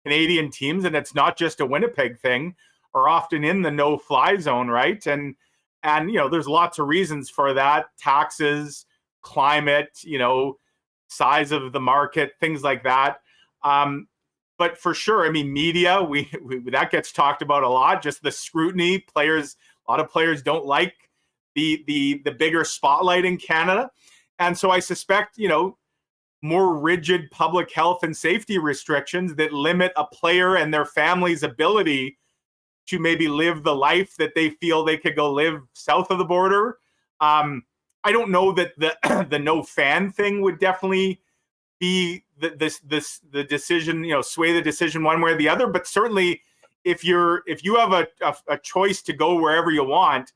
Canadian teams, and it's not just a Winnipeg thing, are often in the no-fly zone, right? And there's lots of reasons for that: taxes, climate, size of the market, things like that. But for sure, I mean, media, we that gets talked about a lot. Just the scrutiny. A lot of players don't like the bigger spotlight in Canada, and so I suspect more rigid public health and safety restrictions that limit a player and their family's ability to maybe live the life that they feel they could go live south of the border. I don't know that the no fan thing would definitely be the decision, sway the decision one way or the other, but certainly if you have a choice to go wherever you want,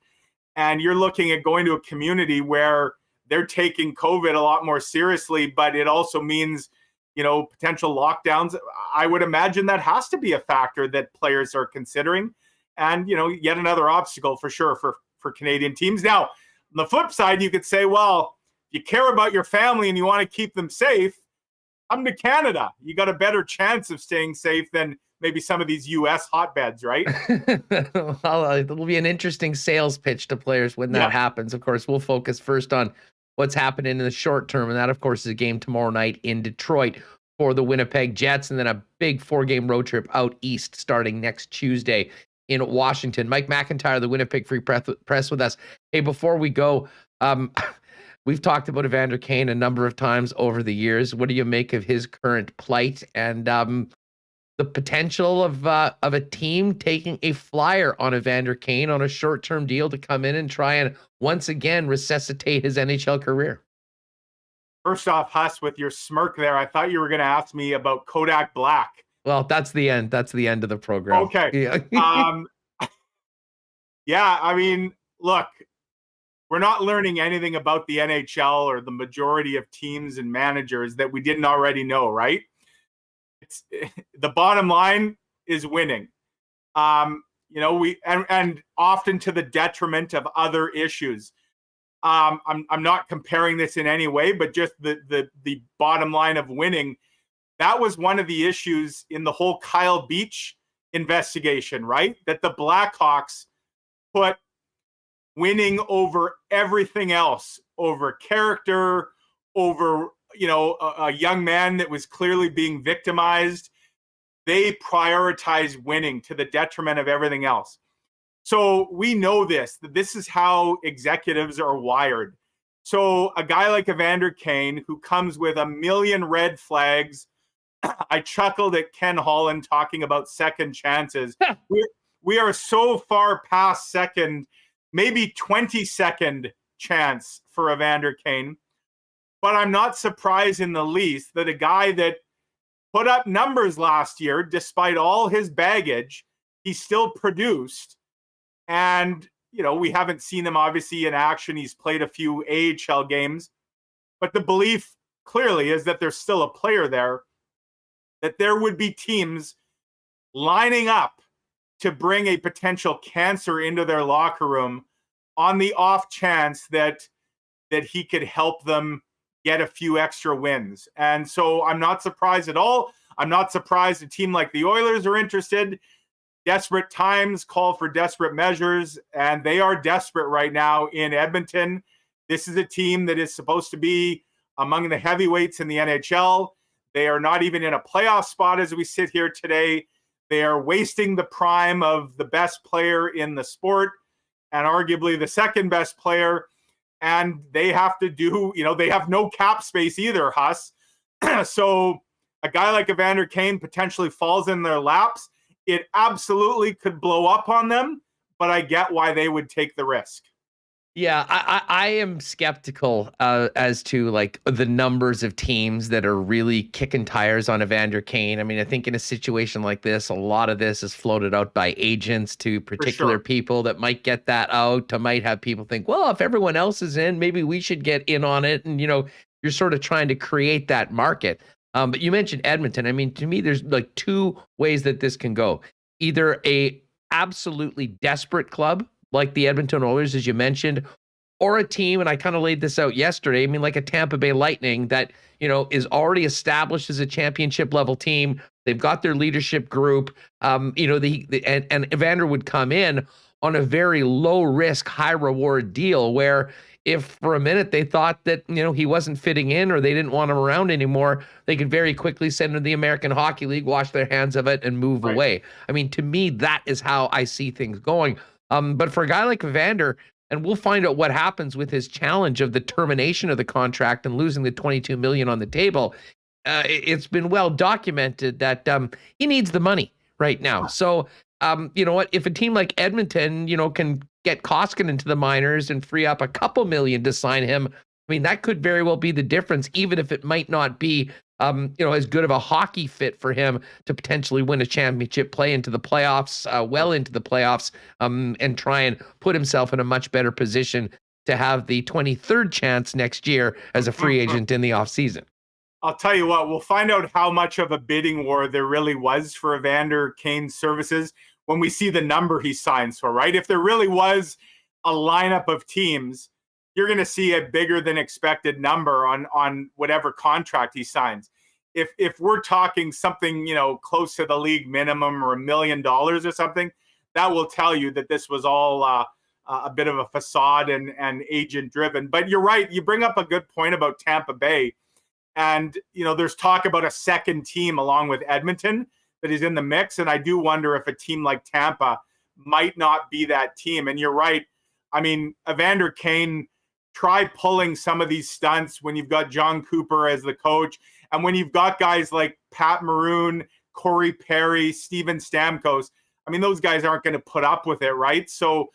and you're looking at going to a community where they're taking COVID a lot more seriously, but it also means, potential lockdowns, I would imagine that has to be a factor that players are considering. And, yet another obstacle for sure for Canadian teams. Now, on the flip side, you could say, well, if you care about your family and you want to keep them safe, come to Canada. You got a better chance of staying safe than maybe some of these U.S. hotbeds, right? Well, it'll be an interesting sales pitch to players when that happens. Of course, we'll focus first on what's happening in the short term, and that, of course, is a game tomorrow night in Detroit for the Winnipeg Jets, and then a big 4-game road trip out east starting next Tuesday in Washington. Mike McIntyre, the Winnipeg Free Press with us. Hey, before we go, we've talked about Evander Kane a number of times over the years. What do you make of his current plight and the potential of a team taking a flyer on Evander Kane on a short-term deal to come in and try and once again resuscitate his NHL career? First off, Huss, with your smirk there, I thought you were going to ask me about Kodak Black. Well, that's the end. That's the end of the program. Okay. Yeah. Yeah, I mean, look, we're not learning anything about the NHL or the majority of teams and managers that we didn't already know, right? It's the bottom line is winning. We often to the detriment of other issues. I'm not comparing this in any way, but just the bottom line of winning. That was one of the issues in the whole Kyle Beach investigation, right? That the Blackhawks put winning over everything else, over character, over, a young man that was clearly being victimized. They prioritize winning to the detriment of everything else. So we know that this is how executives are wired. So a guy like Evander Kane, who comes with a million red flags, I chuckled at Ken Holland talking about second chances. We are so far past second, maybe 22nd chance for Evander Kane. But I'm not surprised in the least that a guy that put up numbers last year, despite all his baggage, he still produced. And, we haven't seen him obviously in action. He's played a few AHL games. But the belief clearly is that there's still a player there, that there would be teams lining up to bring a potential cancer into their locker room on the off chance that he could help them get a few extra wins. And so I'm not surprised at all. I'm not surprised a team like the Oilers are interested. Desperate times call for desperate measures, and they are desperate right now in Edmonton. This is a team that is supposed to be among the heavyweights in the NHL. They are not even in a playoff spot as we sit here today. They are wasting the prime of the best player in the sport and arguably the second best player. And they have to do, they have no cap space either, Huss. So a guy like Evander Kane potentially falls in their laps. It absolutely could blow up on them, but I get why they would take the risk. Yeah, I am skeptical as to like the numbers of teams that are really kicking tires on Evander Kane. I mean, I think in a situation like this, a lot of this is floated out by agents to particular people that might get that out, to might have people think, well, if everyone else is in, maybe we should get in on it. And, you're sort of trying to create that market. But you mentioned Edmonton. I mean, to me, there's like two ways that this can go. Either a absolutely desperate club like the Edmonton Oilers, as you mentioned, or a team, and I kind of laid this out yesterday, I mean, like a Tampa Bay Lightning that, is already established as a championship level team. They've got their leadership group, and Evander would come in on a very low risk, high reward deal where if for a minute they thought that, he wasn't fitting in or they didn't want him around anymore, they could very quickly send him to the American Hockey League, wash their hands of it, and move away. I mean, to me, that is how I see things going. But for a guy like Evander, and we'll find out what happens with his challenge of the termination of the contract and losing the $22 million on the table. It's been well documented that he needs the money right now. So, you know what? If a team like Edmonton, can get Koskinen into the minors and free up a couple million to sign him, I mean, that could very well be the difference, even if it might not be as good of a hockey fit for him to potentially win a championship, play into the playoffs, well into the playoffs, and try and put himself in a much better position to have the 23rd chance next year as a free agent in the offseason. I'll tell you what, we'll find out how much of a bidding war there really was for Evander Kane's services when we see the number he signs for, right? If there really was a lineup of teams, you're going to see a bigger than expected number on whatever contract he signs. If we're talking something, close to the league minimum or $1 million or something, that will tell you that this was all a bit of a facade and agent driven. But you're right. You bring up a good point about Tampa Bay. And, there's talk about a second team along with Edmonton that is in the mix. And I do wonder if a team like Tampa might not be that team. And you're right. I mean, Evander Kane, try pulling some of these stunts when you've got John Cooper as the coach. And when you've got guys like Pat Maroon, Corey Perry, Steven Stamkos, I mean, those guys aren't going to put up with it, right? So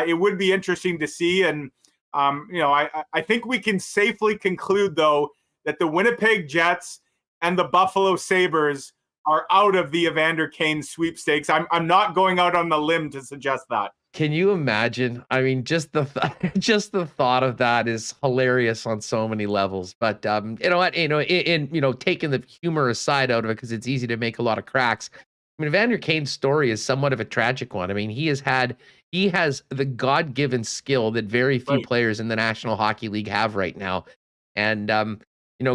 it would be interesting to see. And, I think we can safely conclude, though, that the Winnipeg Jets and the Buffalo Sabres are out of the Evander Kane sweepstakes. I'm not going out on the limb to suggest that. Can you imagine? I mean, just the thought of that is hilarious on so many levels. But you know what? Taking the humor aside out of it, because it's easy to make a lot of cracks. I mean, Evander Kane's story is somewhat of a tragic one. I mean, he has the God-given skill that very few players in the National Hockey League have right now, and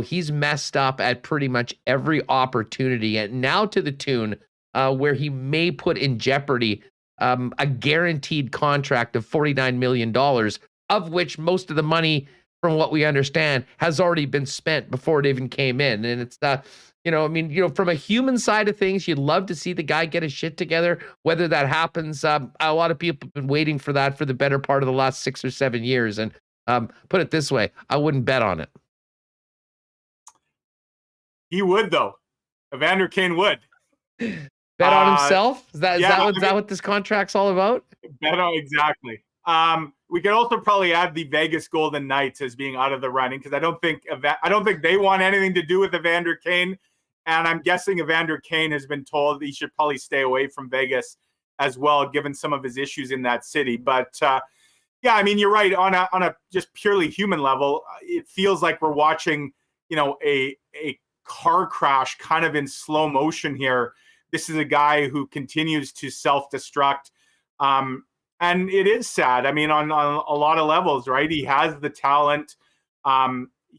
he's messed up at pretty much every opportunity, and now to the tune where he may put in jeopardy a guaranteed contract of $49 million, of which most of the money, from what we understand, has already been spent before it even came in. And it's from a human side of things, you'd love to see the guy get his shit together. Whether that happens, a lot of people have been waiting for that for the better part of the last 6 or 7 years. And put it this way, I wouldn't bet on it. He would, though. Evander Kane would. Bet on himself? Is that what this contract's all about? Bet on, exactly. We could also probably add the Vegas Golden Knights as being out of the running, because I don't think they want anything to do with Evander Kane. And I'm guessing Evander Kane has been told he should probably stay away from Vegas as well, given some of his issues in that city. But I mean, you're right. On a just purely human level, it feels like we're watching, a car crash kind of in slow motion here. This is a guy who continues to self-destruct. And it is sad. I mean, on a lot of levels, right? He has the talent.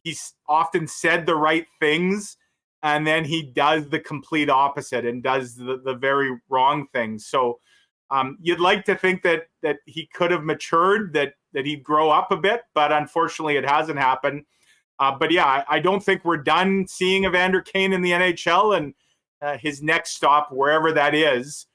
He's often said the right things, and then he does the complete opposite and does the very wrong things. So you'd like to think that he could have matured, that he'd grow up a bit, but unfortunately it hasn't happened. But yeah, I don't think we're done seeing Evander Kane in the NHL, and his next stop, wherever that is,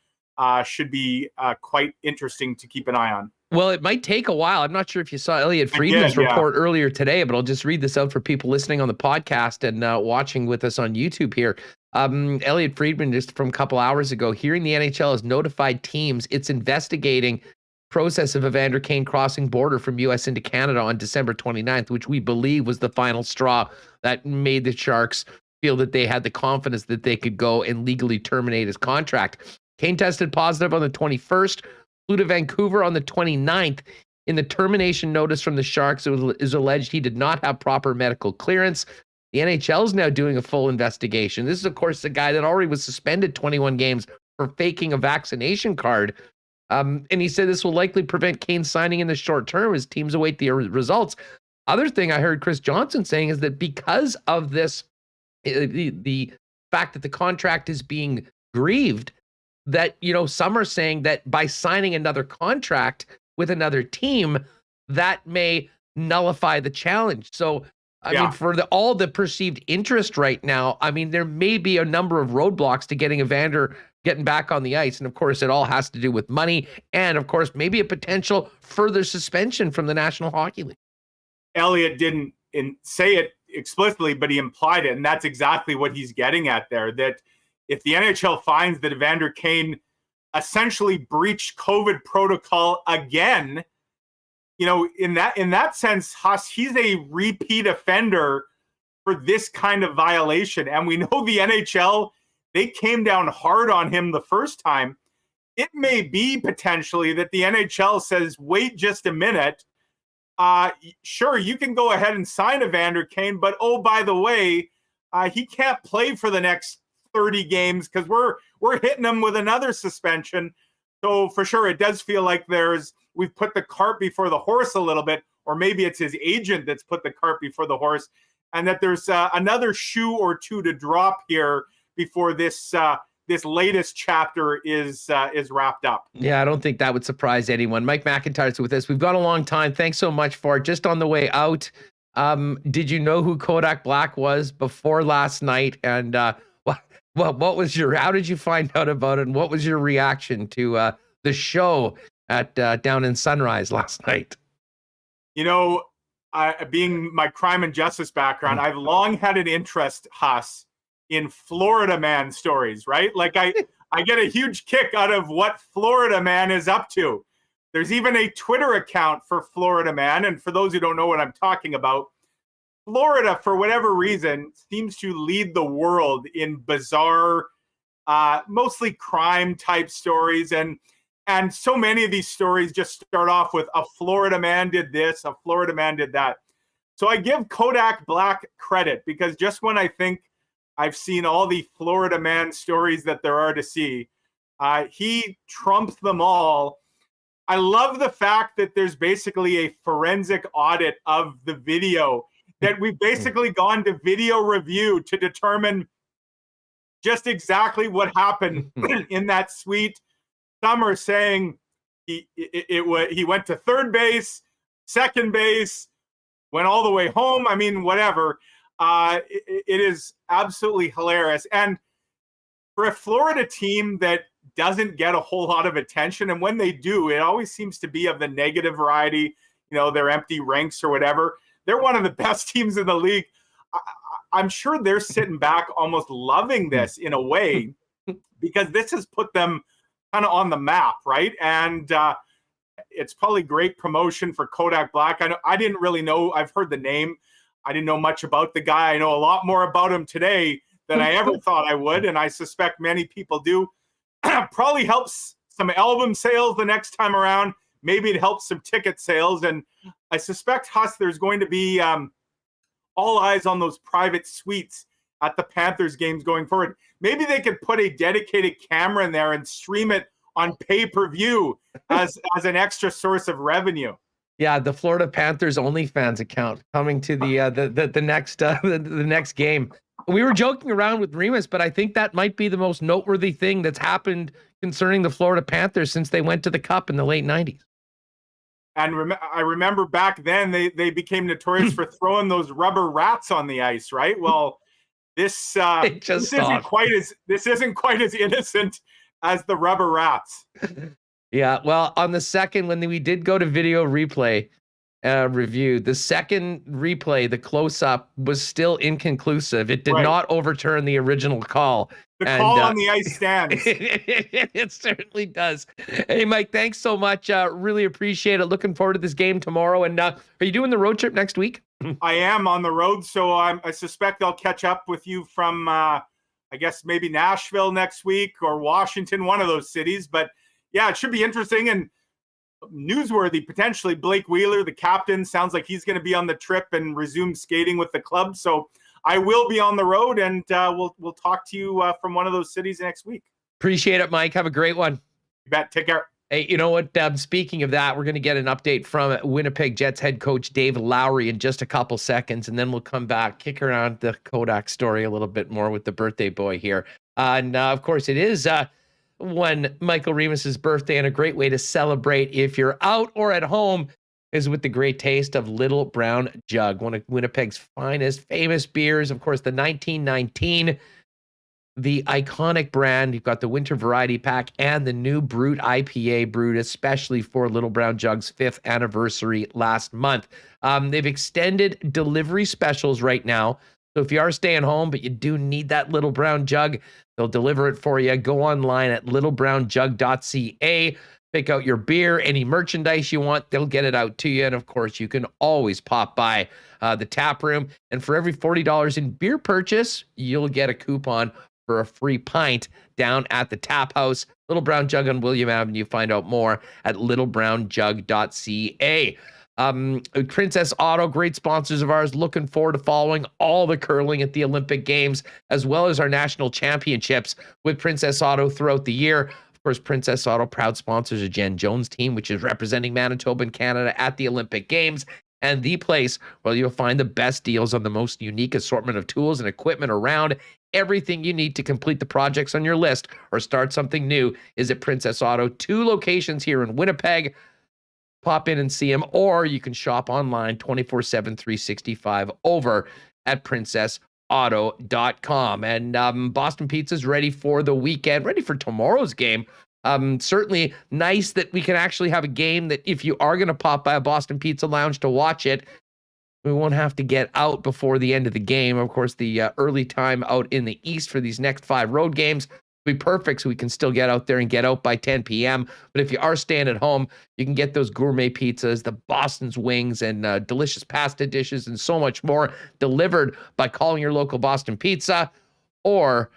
should be quite interesting to keep an eye on. Well, it might take a while. I'm not sure if you saw Elliot Friedman's report earlier today, but I'll just read this out for people listening on the podcast and watching with us on YouTube here. Elliot Friedman, just from a couple hours ago, hearing the NHL has notified teams it's investigating process of Evander Kane crossing border from U.S. into Canada on December 29th, which we believe was the final straw that made the Sharks feel that they had the confidence that they could go and legally terminate his contract. Kane tested positive on the 21st, flew to Vancouver on the 29th. In the termination notice from the Sharks, it is alleged he did not have proper medical clearance. The NHL is now doing a full investigation. This is, of course, the guy that already was suspended 21 games for faking a vaccination card. And he said this will likely prevent Kane signing in the short term as teams await the results. Other thing I heard Chris Johnson saying is that because of this, the fact that the contract is being grieved, that, some are saying that by signing another contract with another team, that may nullify the challenge. So, I mean, for all the perceived interest right now, I mean, there may be a number of roadblocks to getting Evander getting back on the ice. And of course, it all has to do with money. And of course, maybe a potential further suspension from the National Hockey League. Elliot didn't say it explicitly, but he implied it. And that's exactly what he's getting at there, that if the NHL finds that Evander Kane essentially breached COVID protocol again, in that sense, Huss, he's a repeat offender for this kind of violation. And we know the NHL, they came down hard on him the first time. It may be potentially that the NHL says, wait just a minute. Sure, you can go ahead and sign Evander Kane, but oh, by the way, he can't play for the next 30 games because we're hitting him with another suspension. So for sure, it does feel like we've put the cart before the horse a little bit, or maybe it's his agent that's put the cart before the horse, and that there's another shoe or two to drop here before this latest chapter is wrapped up. Yeah, I don't think that would surprise anyone. Mike McIntyre's with us. We've got a long time. Thanks so much for it. Just on the way out, did you know who Kodak Black was before last night? And what was how did you find out about it? And what was your reaction to the show at down in Sunrise last night? You know, being my crime and justice background, I've long had an interest, Huss, in Florida man stories, right? Like I get a huge kick out of what Florida man is up to. There's even a Twitter account for Florida man. And for those who don't know what I'm talking about, Florida, for whatever reason, seems to lead the world in bizarre, mostly crime type stories. And so many of these stories just start off with a Florida man did this, a Florida man did that. So I give Kodak Black credit because just when I think I've seen all the Florida man stories that there are to see, he trumped them all. I love the fact that there's basically a forensic audit of the video, that we've basically gone to video review to determine just exactly what happened in that suite. Some are saying he went to third base, second base, went all the way home. I mean, whatever. It is absolutely hilarious. And for a Florida team that doesn't get a whole lot of attention, and when they do, it always seems to be of the negative variety, they're empty ranks or whatever. They're one of the best teams in the league. I'm sure they're sitting back almost loving this in a way, because this has put them kind of on the map, right? And it's probably great promotion for Kodak Black. I didn't really know. I've heard the name. I didn't know much about the guy. I know a lot more about him today than I ever thought I would, and I suspect many people do. Probably helps some album sales the next time around. Maybe it helps some ticket sales, and I suspect, Huss, there's going to be all eyes on those private suites at the Panthers games going forward. Maybe they could put a dedicated camera in there and stream it on pay-per-view as an extra source of revenue. Yeah, the Florida Panthers OnlyFans account coming to the next game. We were joking around with Remis, but I think that might be the most noteworthy thing that's happened concerning the Florida Panthers since they went to the Cup in the late 90s. And I remember back then they became notorious for throwing those rubber rats on the ice, right? Well, this isn't quite as innocent as the rubber rats. Yeah, well, on the second, when we did go to video replay review, the second replay, the close-up was still inconclusive. It did not overturn the original call. The call on the ice stands. It certainly does. Hey, Mike, thanks so much. Really appreciate it. Looking forward to this game tomorrow. And are you doing the road trip next week? I am on the road, so I suspect I'll catch up with you from, I guess, maybe Nashville next week or Washington, one of those cities. But yeah, it should be interesting and newsworthy, potentially. Blake Wheeler, the captain, sounds like he's going to be on the trip and resume skating with the club. So I will be on the road, and we'll talk to you from one of those cities next week. Appreciate it, Mike. Have a great one. You bet. Take care. Hey, you know what? Speaking of that, we're going to get an update from Winnipeg Jets head coach Dave Lowry in just a couple seconds, and then we'll come back, kick around the Kodak story a little bit more with the birthday boy here. And of course, it is when Michael Remis' birthday, and a great way to celebrate if you're out or at home is with the great taste of Little Brown Jug, one of Winnipeg's finest, famous beers. Of course, the 1919, the iconic brand. You've got the winter variety pack and the new Brute IPA brewed especially for Little Brown Jug's 5th anniversary last month. They've extended delivery specials right now. So if you are staying home, but you do need that Little Brown Jug, they'll deliver it for you. Go online at littlebrownjug.ca. pick out your beer, any merchandise you want, they'll get it out to you. And of course, you can always pop by the tap room. And for every $40 in beer purchase, you'll get a coupon for a free pint down at the Tap House, Little Brown Jug on William Avenue. Find out more at littlebrownjug.ca. Princess Auto, great sponsors of ours. Looking forward to following all the curling at the Olympic Games, as well as our national championships with Princess Auto throughout the year. Of course, Princess Auto, proud sponsors of Jen Jones' team, which is representing Manitoba and Canada at the Olympic Games, and the place where you'll find the best deals on the most unique assortment of tools and equipment around. Everything you need to complete the projects on your list or start something new is at Princess Auto. 2 locations here in Winnipeg. Pop in and see them, or you can shop online 24/7, 365 over at princessauto.com. And Boston Pizza's ready for the weekend, ready for tomorrow's game. Certainly nice that we can actually have a game that if you are going to pop by a Boston Pizza Lounge to watch it, we won't have to get out before the end of the game. Of course, the early time out in the East for these next 5 road games will be perfect, so we can still get out there and get out by 10 p.m. But if you are staying at home, you can get those gourmet pizzas, the Boston's wings, and delicious pasta dishes, and so much more delivered by calling your local Boston Pizza or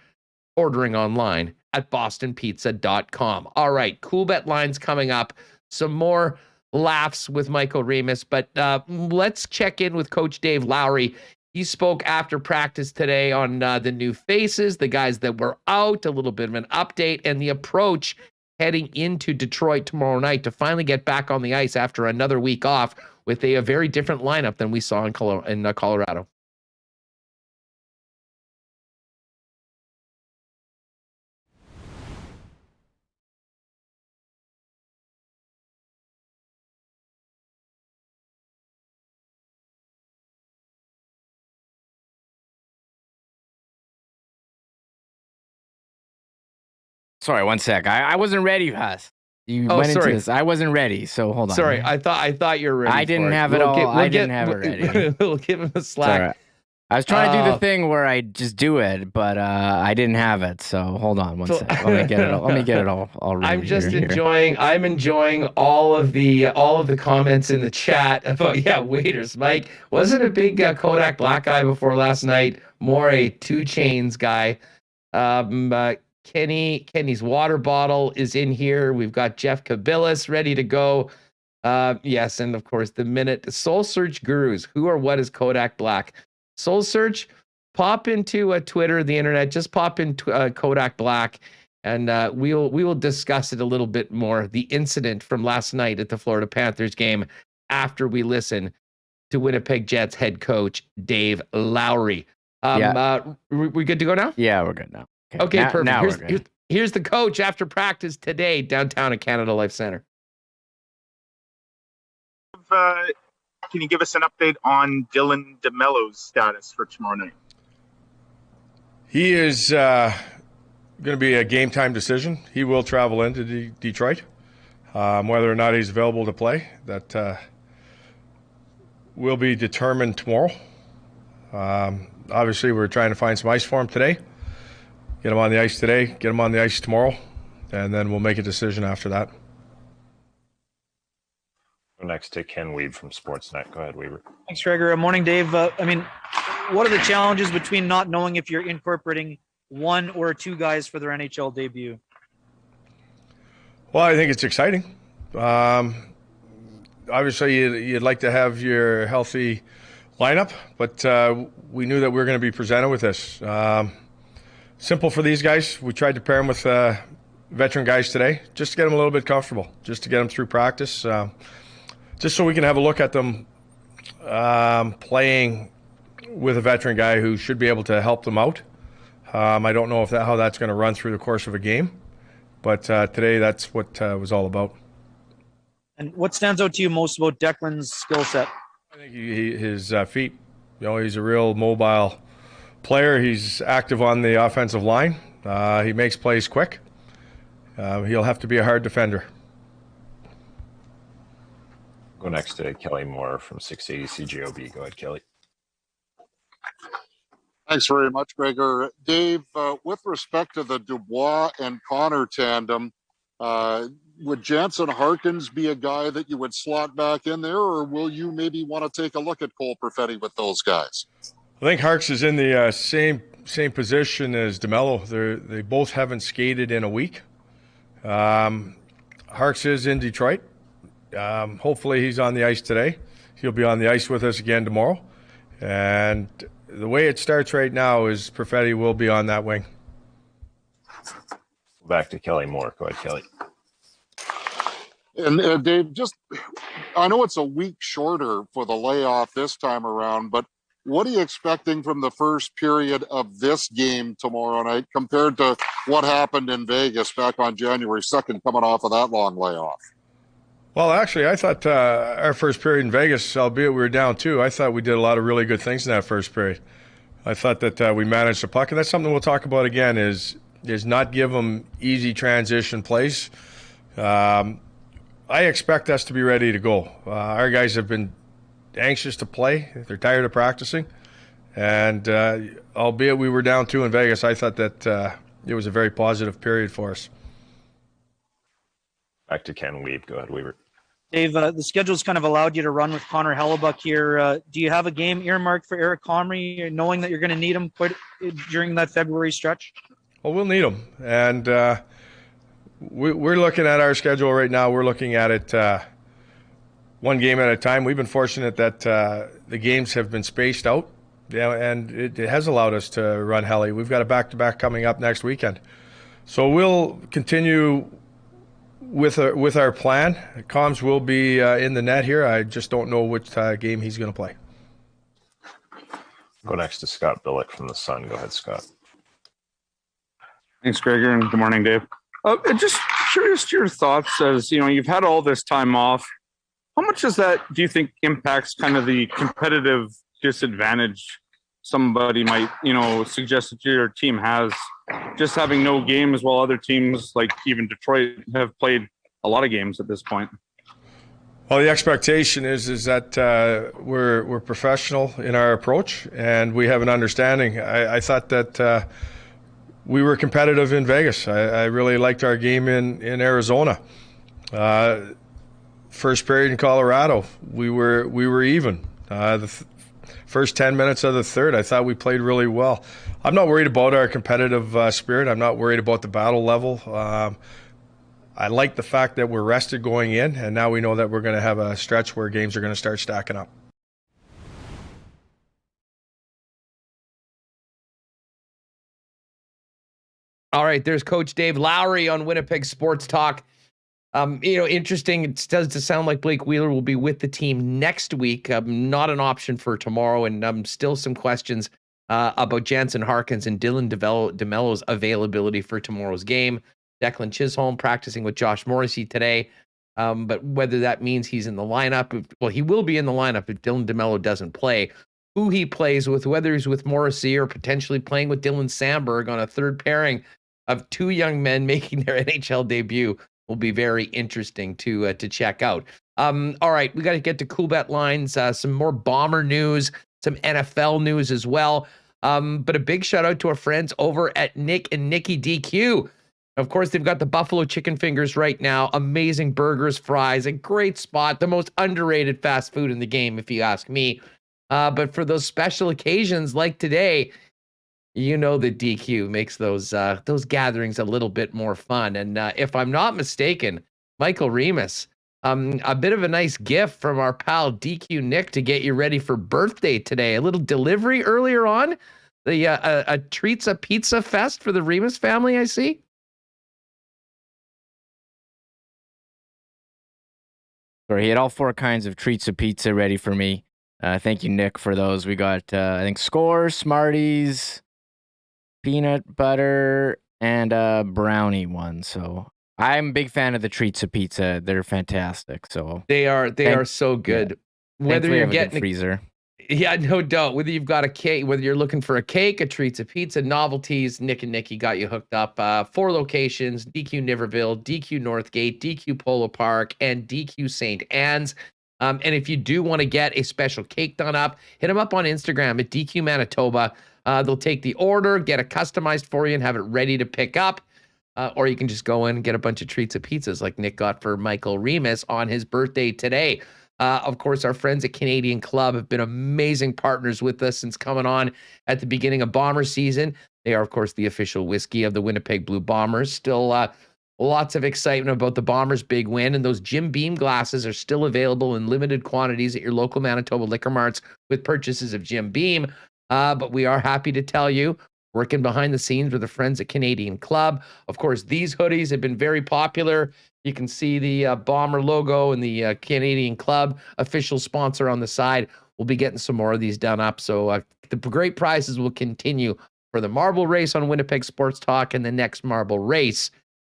ordering online at bostonpizza.com. All right, Coolbet lines coming up. Some more laughs with Michael Remis, but let's check in with Coach Dave Lowry. He spoke after practice today on the new faces, the guys that were out, a little bit of an update, and the approach heading into Detroit tomorrow night to finally get back on the ice after another week off with a very different lineup than we saw in Colorado. Sorry, one sec. I wasn't ready, Huss. You went into this. I wasn't ready, so hold on. Sorry, I thought you were ready. I didn't have it all. I didn't have it ready. We'll give him a slack. Right. I was trying to do the thing where I just do it, but I didn't have it. So hold on one sec. Let me get it all ready. I'm just enjoying. I'm enjoying all of the comments in the chat about waiters. Mike wasn't a big Kodak Black guy before last night. More a 2 Chainz guy. Kenny's water bottle is in here. We've got Jeff Kabilis ready to go. Yes, and of course the minute Soul Search gurus. Who or what is Kodak Black? Soul Search, pop into Twitter, the internet. Just pop in Kodak Black, and we will discuss it a little bit more. The incident from last night at the Florida Panthers game after we listen to Winnipeg Jets head coach Dave Lowry. We good to go now? Yeah, we're good now. Okay, perfect. Here's the coach after practice today downtown at Canada Life Center. Can you give us an update on Dylan DeMello's status for tomorrow night? He is going to be a game time decision. He will travel into Detroit. Whether or not he's available to play, that will be determined tomorrow. Obviously, we're trying to find some ice for him today. Get him on the ice today, get him on the ice tomorrow, and then we'll make a decision after that. Next to Ken Weeb from Sportsnet. Go ahead, Weaver. Thanks, Gregor. Morning, Dave. What are the challenges between not knowing if you're incorporating 1 or 2 guys for their NHL debut? Well, I think it's exciting. Obviously, you'd like to have your healthy lineup, but we knew that we were going to be presented with this. Simple for these guys. We tried to pair them with veteran guys today, just to get them a little bit comfortable, just to get them through practice, just so we can have a look at them playing with a veteran guy who should be able to help them out. I don't know how that's going to run through the course of a game, but today that's what was all about. And what stands out to you most about Declan's skill set? I think his feet. He's a real mobile player. He's active on the offensive line. He makes plays quick. He'll have to be a hard defender. Go next to Kelly Moore from 680 CJOB. Go ahead, Kelly. Thanks very much, Gregor. Dave, with respect to the Dubois and Connor tandem, would Jansen Harkins be a guy that you would slot back in there, or will you maybe want to take a look at Cole Perfetti with those guys? I think Harks is in the same position as DeMello. They both haven't skated in a week. Harks is in Detroit. Hopefully he's on the ice today. He'll be on the ice with us again tomorrow. And the way it starts right now is Perfetti will be on that wing. Back to Kelly Moore. Go ahead, Kelly. And Dave, I know it's a week shorter for the layoff this time around, but what are you expecting from the first period of this game tomorrow night compared to what happened in Vegas back on January 2nd, coming off of that long layoff? Well, actually, I thought our first period in Vegas, albeit we were down 2, I thought we did a lot of really good things in that first period. I thought that we managed the puck, and that's something we'll talk about again, is not give them easy transition plays. I expect us to be ready to go. Our guys have been anxious to play. They're tired of practicing. And albeit we were down 2 in Vegas, I thought that it was a very positive period for us. Back to Ken Weeb. Go ahead, Weaver. Dave, the schedule's kind of allowed you to run with Connor Hellebuck here. Do you have a game earmarked for Eric Comrie, knowing that you're going to need him quite during that February stretch? Well, we'll need him. And we're looking at our schedule right now. We're looking at it one game at a time. We've been fortunate that the games have been spaced out, and it has allowed us to run Helly. We've got a back-to-back coming up next weekend. So we'll continue with our plan. Combs will be in the net here. I just don't know which game he's going to play. Go next to Scott Billick from the Sun. Go ahead, Scott. Thanks, Gregor, and good morning, Dave. Just curious to your thoughts, as you know, you've had all this time off. How much does that, do you think, impacts kind of the competitive disadvantage somebody might, suggest that your team has, just having no games while other teams, like even Detroit, have played a lot of games at this point? Well, the expectation is that we're professional in our approach, and we have an understanding. I thought that we were competitive in Vegas. I really liked our game in Arizona. First period in Colorado, we were even. First 10 minutes of the third, I thought we played really well. I'm not worried about our competitive spirit. I'm not worried about the battle level. I like the fact that we're rested going in, and now we know that we're going to have a stretch where games are going to start stacking up. All right, there's Coach Dave Lowry on Winnipeg Sports Talk. Interesting. It does sound like Blake Wheeler will be with the team next week. Not an option for tomorrow, and still some questions about Jansen Harkins and Dylan DeMello's availability for tomorrow's game. Declan Chisholm practicing with Josh Morrissey today, but whether that means he's in the lineup, well, he will be in the lineup if Dylan DeMello doesn't play. Who he plays with, whether he's with Morrissey or potentially playing with Dylan Sandberg on a third pairing of 2 young men making their NHL debut, will be very interesting to check out. All right, we got to get to Coolbet lines, some more Bomber news, some NFL news as well. But a big shout out to our friends over at Nick and Nikki DQ. Of course, they've got the buffalo chicken fingers right now. Amazing burgers, fries, a great spot. The most underrated fast food in the game, if you ask me. But for those special occasions like today, the DQ makes those gatherings a little bit more fun. And if I'm not mistaken, Michael Remis, a bit of a nice gift from our pal DQ Nick to get you ready for birthday today. A little delivery earlier on. A Treats a Pizza Fest for the Remis family, I see. Sorry, he had all 4 kinds of Treats of Pizza ready for me. Thank you, Nick, for those. We got, I think, Score, Smarties, peanut butter, and a brownie one. So I'm a big fan of the Treats of Pizza. They're fantastic. So they are so good. Yeah. Whether you're getting a freezer. Yeah, no doubt. Whether you've got a cake, whether you're looking for a cake, a Treats of Pizza, novelties, Nick and Nikki got you hooked up. 4 locations: DQ Niverville, DQ Northgate, DQ Polo Park, and DQ St. Anne's. And if you do want to get a special cake done up, hit them up on Instagram at DQ Manitoba. They'll take the order, get it customized for you, and have it ready to pick up. or you can just go in and get a bunch of treats of pizzas like Nick got for Michael Remis on his birthday today. Of course, our friends at Canadian Club have been amazing partners with us since coming on at the beginning of Bomber season. They are, of course, the official whiskey of the Winnipeg Blue Bombers. Still lots of excitement about the Bombers' big win, and those Jim Beam glasses are still available in limited quantities at your local Manitoba liquor marts with purchases of Jim Beam. But we are happy to tell you, working behind the scenes with the friends at Canadian Club. Of course, these hoodies have been very popular. You can see the Bomber logo and the Canadian Club official sponsor on the side. We'll be getting some more of these done up. So the great prizes will continue for the marble race on Winnipeg Sports Talk, and the next marble race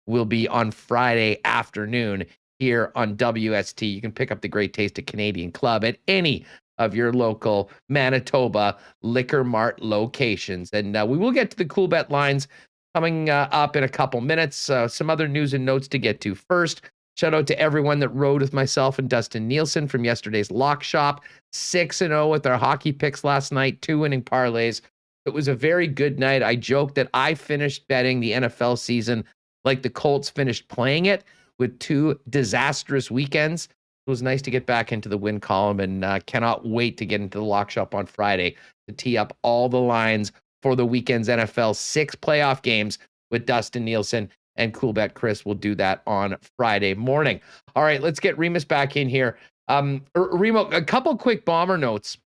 will be on Friday afternoon here on WST. You can pick up the great taste of Canadian Club at any of your local Manitoba Liquor Mart locations. And we will get to the Coolbet lines coming up in a couple minutes. Some other news and notes to get to. First, shout out to everyone that rode with myself and Dustin Nielsen from yesterday's Lock Shop. 6-0 with our hockey picks last night, 2 winning parlays. It was a very good night. I joked that I finished betting the NFL season like the Colts finished playing it, with 2 disastrous weekends. It was nice to get back into the win column, and cannot wait to get into the Lock Shop on Friday to tee up all the lines for the weekend's NFL 6 playoff games with Dustin Nielsen and Coolbet Chris. Will do that on Friday morning. All right, let's get Remis back in here. Remo, a couple quick Bomber notes.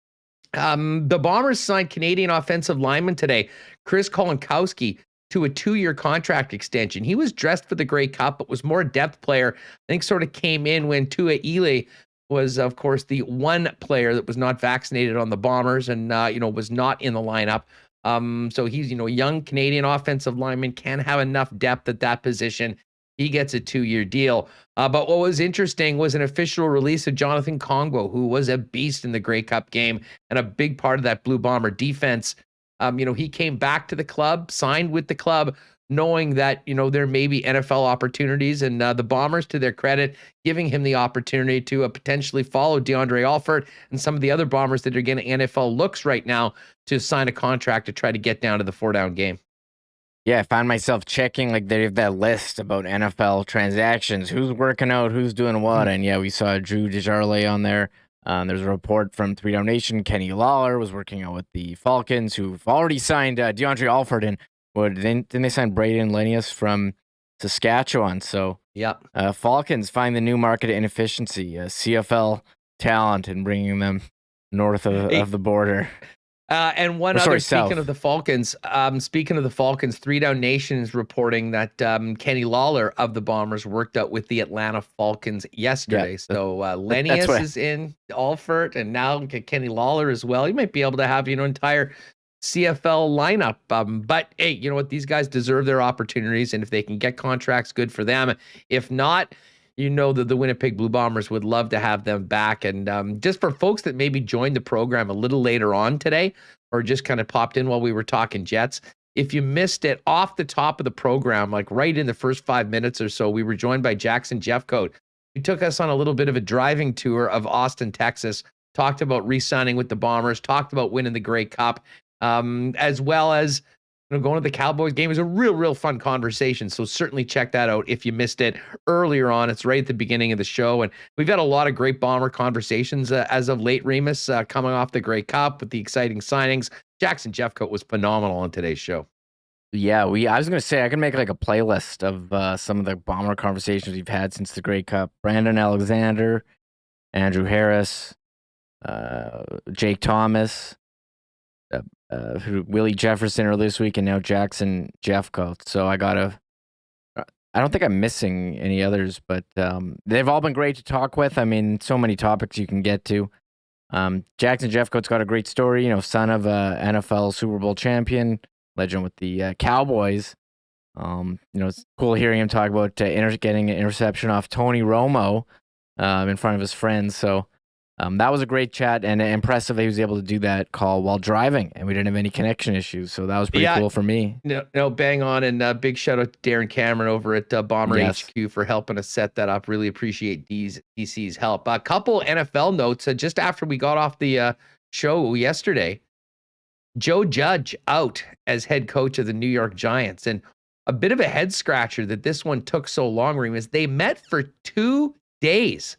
The Bombers signed Canadian offensive lineman today, Chris Kolinkowski, to a 2-year contract extension. He was dressed for the Grey Cup, but was more a depth player. I think sort of came in when Tua Ely was, of course, the one player that was not vaccinated on the Bombers and, was not in the lineup. So he's, a young Canadian offensive lineman, can have enough depth at that position. He gets a 2-year deal. But what was interesting was an official release of Jonathan Kongwo, who was a beast in the Grey Cup game and a big part of that Blue Bomber defense. He came back to the club, signed with the club, knowing that, there may be NFL opportunities, and the Bombers, to their credit, giving him the opportunity to potentially follow DeAndre Alford and some of the other Bombers that are getting NFL looks right now to sign a contract to try to get down to the 4-down game. Yeah, I found myself checking, they have that list about NFL transactions, who's working out, who's doing what. And yeah, we saw Drew Desjardins on there. There's a report from 3Down Nation. Kenny Lawler was working out with the Falcons, who've already signed DeAndre Alford, and didn't they sign Braden Lenius from Saskatchewan? So yeah, Falcons find the new market of inefficiency, CFL talent, and bringing them north of the border. And speaking of the Falcons, 3Down Nation is reporting that Kenny Lawler of the Bombers worked out with the Atlanta Falcons yesterday. Yeah, so Lenius is in, Alford, and now Kenny Lawler as well. You might be able to have, entire CFL lineup. But hey, you know what? These guys deserve their opportunities, and if they can get contracts, good for them. If not, that the Winnipeg Blue Bombers would love to have them back. And just for folks that maybe joined the program a little later on today, or just kind of popped in while we were talking Jets, if you missed it, off the top of the program, like right in the first 5 minutes or so, we were joined by Jackson Jeffcoat. He took us on a little bit of a driving tour of Austin, Texas, talked about re-signing with the Bombers, talked about winning the Grey Cup, as well as going to the Cowboys game. Is a real fun conversation. So certainly check that out if you missed it earlier on. It's right at the beginning of the show. And we've had a lot of great Bomber conversations as of late, Remis, coming off the Grey Cup with the exciting signings. Jackson Jeffcoat was phenomenal on today's show. Yeah, I was going to say, I can make a playlist of some of the Bomber conversations we've had since the Grey Cup. Brandon Alexander, Andrew Harris, Jake Thomas, Willie Jefferson earlier this week, and now Jackson Jeffcoat. So I don't think I'm missing any others, but they've all been great to talk with. I mean, so many topics you can get to. Jackson Jeffcoat's got a great story, son of a NFL Super Bowl champion, legend with the Cowboys. It's cool hearing him talk about getting an interception off Tony Romo in front of his friends. So that was a great chat, and impressive that he was able to do that call while driving, and we didn't have any connection issues. So that was pretty cool for me. No, bang on, and big shout out to Darren Cameron over at Bomber HQ for helping us set that up. Really appreciate DC's help. A couple NFL notes just after we got off the show yesterday. Joe Judge out as head coach of the New York Giants, and a bit of a head scratcher that this one took so long, Remis. They met for 2 days.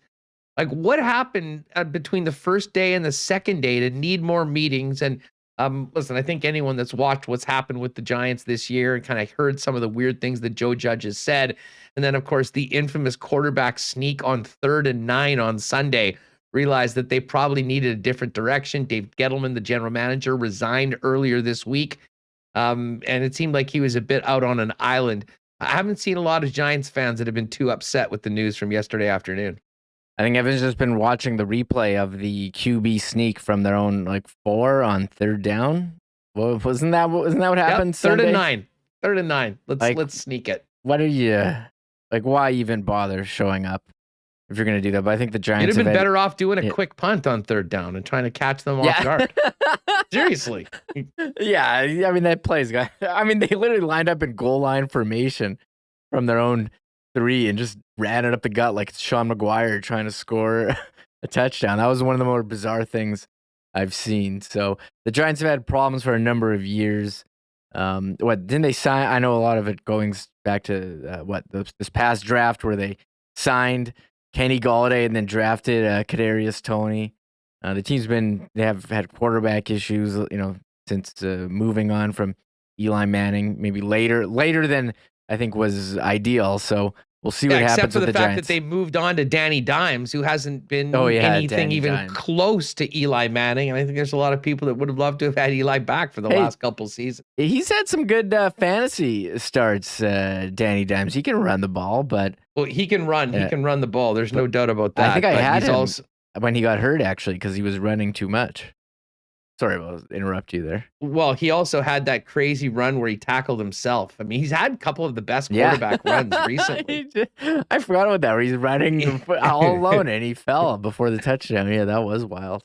Like, what happened between the first day and the second day to need more meetings? And listen, I think anyone that's watched what's happened with the Giants this year and kind of heard some of the weird things that Joe Judge has said, and then, of course, the infamous quarterback sneak on 3rd and 9 on Sunday, realized that they probably needed a different direction. Dave Gettleman, the general manager, resigned earlier this week, and it seemed like he was a bit out on an island. I haven't seen a lot of Giants fans that have been too upset with the news from yesterday afternoon. I think Evan's just been watching the replay of the QB sneak from their own 4 on 3rd down. Well, wasn't that what happened? Yep, 3rd and 9. 3rd and 9. Let's sneak it. What are you why even bother showing up if you're going to do that? But I think the Giants you'd have been better off doing a quick punt on 3rd down and trying to catch them off guard. Seriously. Yeah, I mean that plays guy. I mean they literally lined up in goal line formation from their own 3 and just ran it up the gut like Sean McGuire trying to score a touchdown. That was one of the more bizarre things I've seen. So the Giants have had problems for a number of years. What didn't they sign? I know a lot of it going back to this past draft where they signed Kenny Galladay and then drafted Kadarius Toney. The team's they have had quarterback issues, since moving on from Eli Manning, maybe later than I think was ideal. So we'll see what happens except for with the the fact Giants. that they moved on to Danny Dimes, who hasn't been anything Danny even Dimes. close to Eli Manning. And I think there's a lot of people that would have loved to have had Eli back for the last couple seasons. He's had some good fantasy starts, Danny Dimes. He can run the ball, but he can run. He can run the ball. There's no doubt about that. I think I had him also, when he got hurt, actually, because he was running too much. Sorry, I'll interrupt you there. Well, he also had that crazy run where he tackled himself. I mean, he's had a couple of the best quarterback runs recently. I forgot about that, where he's running all alone and he fell before the touchdown. Yeah, that was wild.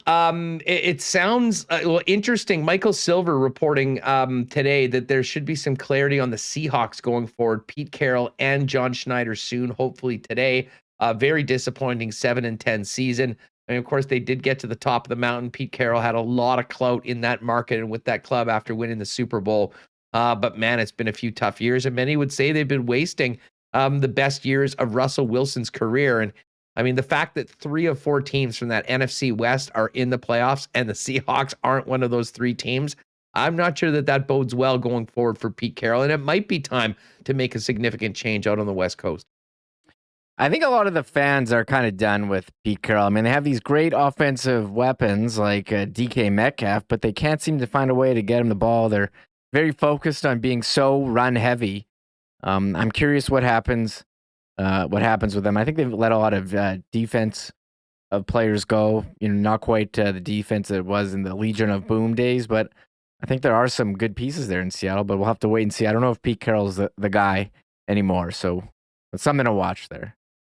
It sounds interesting. Michael Silver reporting today that there should be some clarity on the Seahawks going forward. Pete Carroll and John Schneider soon, hopefully today. Very disappointing 7-10 season. And of course, they did get to the top of the mountain. Pete Carroll had a lot of clout in that market and with that club after winning the Super Bowl. But man, it's been a few tough years, and many would say they've been wasting the best years of Russell Wilson's career. And I mean, the fact that 3 of 4 teams from that NFC West are in the playoffs and the Seahawks aren't one of those 3 teams, I'm not sure that bodes well going forward for Pete Carroll. And it might be time to make a significant change out on the West Coast. I think a lot of the fans are kind of done with Pete Carroll. I mean, they have these great offensive weapons like DK Metcalf, but they can't seem to find a way to get him the ball. They're very focused on being so run heavy. I'm curious what happens with them. I think they've let a lot of defense of players go. Not quite the defense that it was in the Legion of Boom days, but I think there are some good pieces there in Seattle. But we'll have to wait and see. I don't know if Pete Carroll's the guy anymore, so it's something to watch there.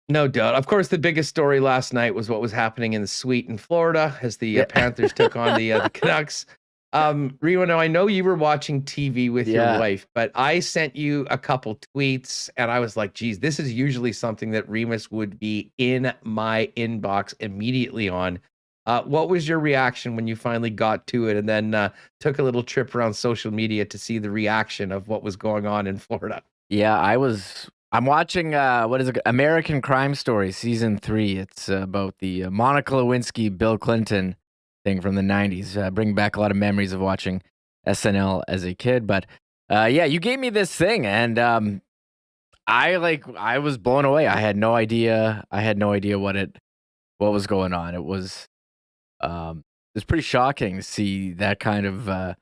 No doubt. Of course, the biggest story last night was what was happening in the suite in Florida as the Panthers took on the Canucks. Reno, I know you were watching TV with your wife, but I sent you a couple tweets and I was like, geez, this is usually something that Remis would be in my inbox immediately on. What was your reaction when you finally got to it and then took a little trip around social media to see the reaction of what was going on in Florida? Yeah, I'm watching, American Crime Story, Season 3. It's about the Monica Lewinsky, Bill Clinton thing from the 90s. Bring back a lot of memories of watching SNL as a kid. But you gave me this thing, and I was blown away. I had no idea what was going on. It was pretty shocking to see that kind of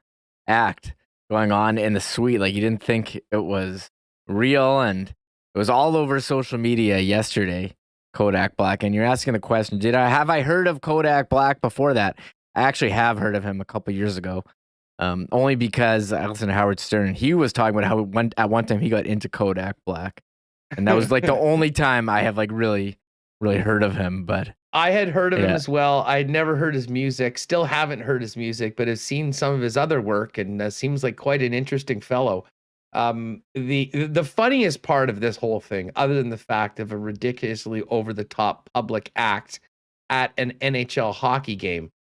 act going on in the suite. Like, you didn't think it was real, and it was all over social media yesterday, Kodak Black. And you're asking the question, have I heard of Kodak Black before that? I actually have heard of him a couple years ago, only because I listened to Howard Stern. He was talking about how at one time he got into Kodak Black. And that was like the only time I have like really, really heard of him. But I had heard of him as well. I had never heard his music, still haven't heard his music, but have seen some of his other work, and seems like quite an interesting fellow. The funniest part of this whole thing, other than the fact of a ridiculously over the top public act at an NHL hockey game,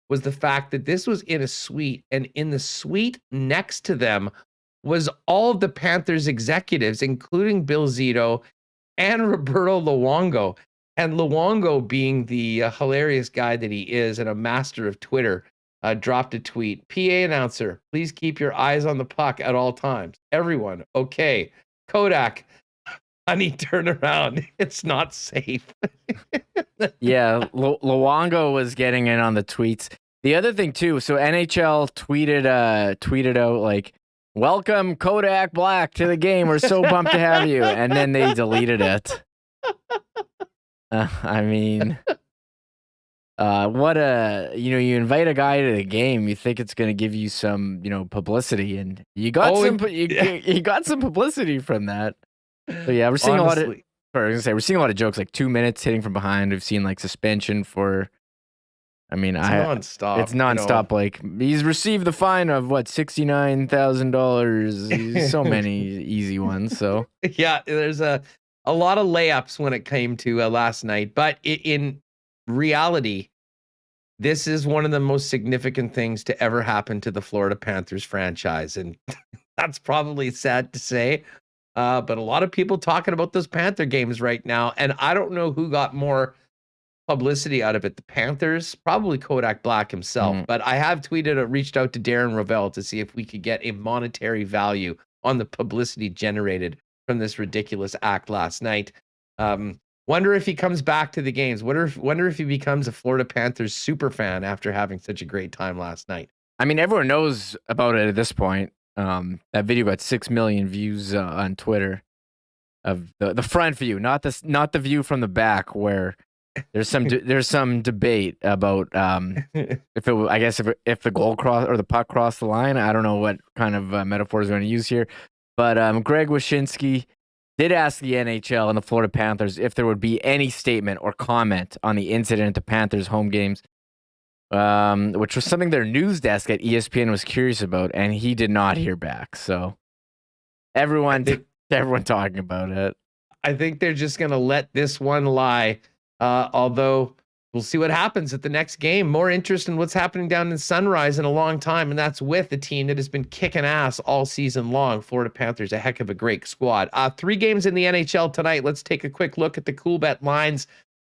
was the fact that this was in a suite, and in the suite next to them was all of the Panthers executives, including Bill Zito and Roberto Luongo. And Luongo, being the hilarious guy that he is and a master of Twitter, dropped a tweet. PA announcer, please keep your eyes on the puck at all times. Everyone, okay. Kodak, honey, turn around. It's not safe. Yeah, Luongo was getting in on the tweets. The other thing too, so NHL tweeted out like, "Welcome Kodak Black to the game. We're so pumped to have you," and then they deleted it. I mean, what you invite a guy to the game, you think it's going to give you some, publicity, and you got you got some publicity from that. So yeah, we're seeing we're seeing a lot of jokes like 2 minutes hitting from behind. We've seen like suspension for. I mean, it's nonstop. It's nonstop. Like he's received the fine of what $69,000. So many easy ones. So yeah, there's a lot of layups when it came to last night, but in reality, this is one of the most significant things to ever happen to the Florida Panthers franchise, and that's probably sad to say. But a lot of people talking about those Panther games right now, and I don't know who got more publicity out of it. The Panthers, probably Kodak Black himself. But I have reached out to Darren Ravel to see if we could get a monetary value on the publicity generated from this ridiculous act last night. Wonder if he comes back to the games. Wonder if he becomes a Florida Panthers super fan after having such a great time last night. I mean, everyone knows about it at this point. That video got 6 million views on Twitter of the front view, not the view from the back where there's some debate about if the goal crossed or the puck crossed the line. I don't know what kind of metaphors we're going to use here, but Greg Wyshynski did ask the NHL and the Florida Panthers if there would be any statement or comment on the incident at the Panthers home games, which was something their news desk at ESPN was curious about, and he did not hear back. So everyone talking about it. I think they're just going to let this one lie. Although we'll see what happens at the next game. More interest in what's happening down in Sunrise in a long time, and that's with a team that has been kicking ass all season long. Florida Panthers, a heck of a great squad. 3 games in the NHL tonight. Let's take a quick look at the Coolbet lines.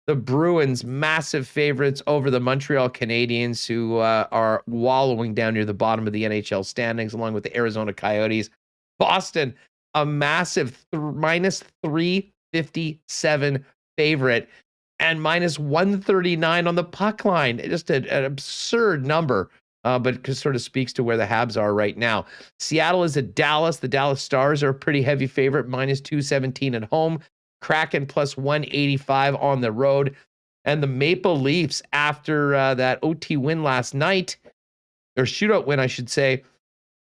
The Bruins, massive favorites over the Montreal Canadiens, who are wallowing down near the bottom of the NHL standings, along with the Arizona Coyotes. Boston, a massive minus 357 favorite, and minus 139 on the puck line. Just an absurd number, but it just sort of speaks to where the Habs are right now. Seattle is at Dallas. The Dallas Stars are a pretty heavy favorite, minus 217 at home. Kraken plus 185 on the road. And the Maple Leafs, after that OT win last night, or shootout win, I should say,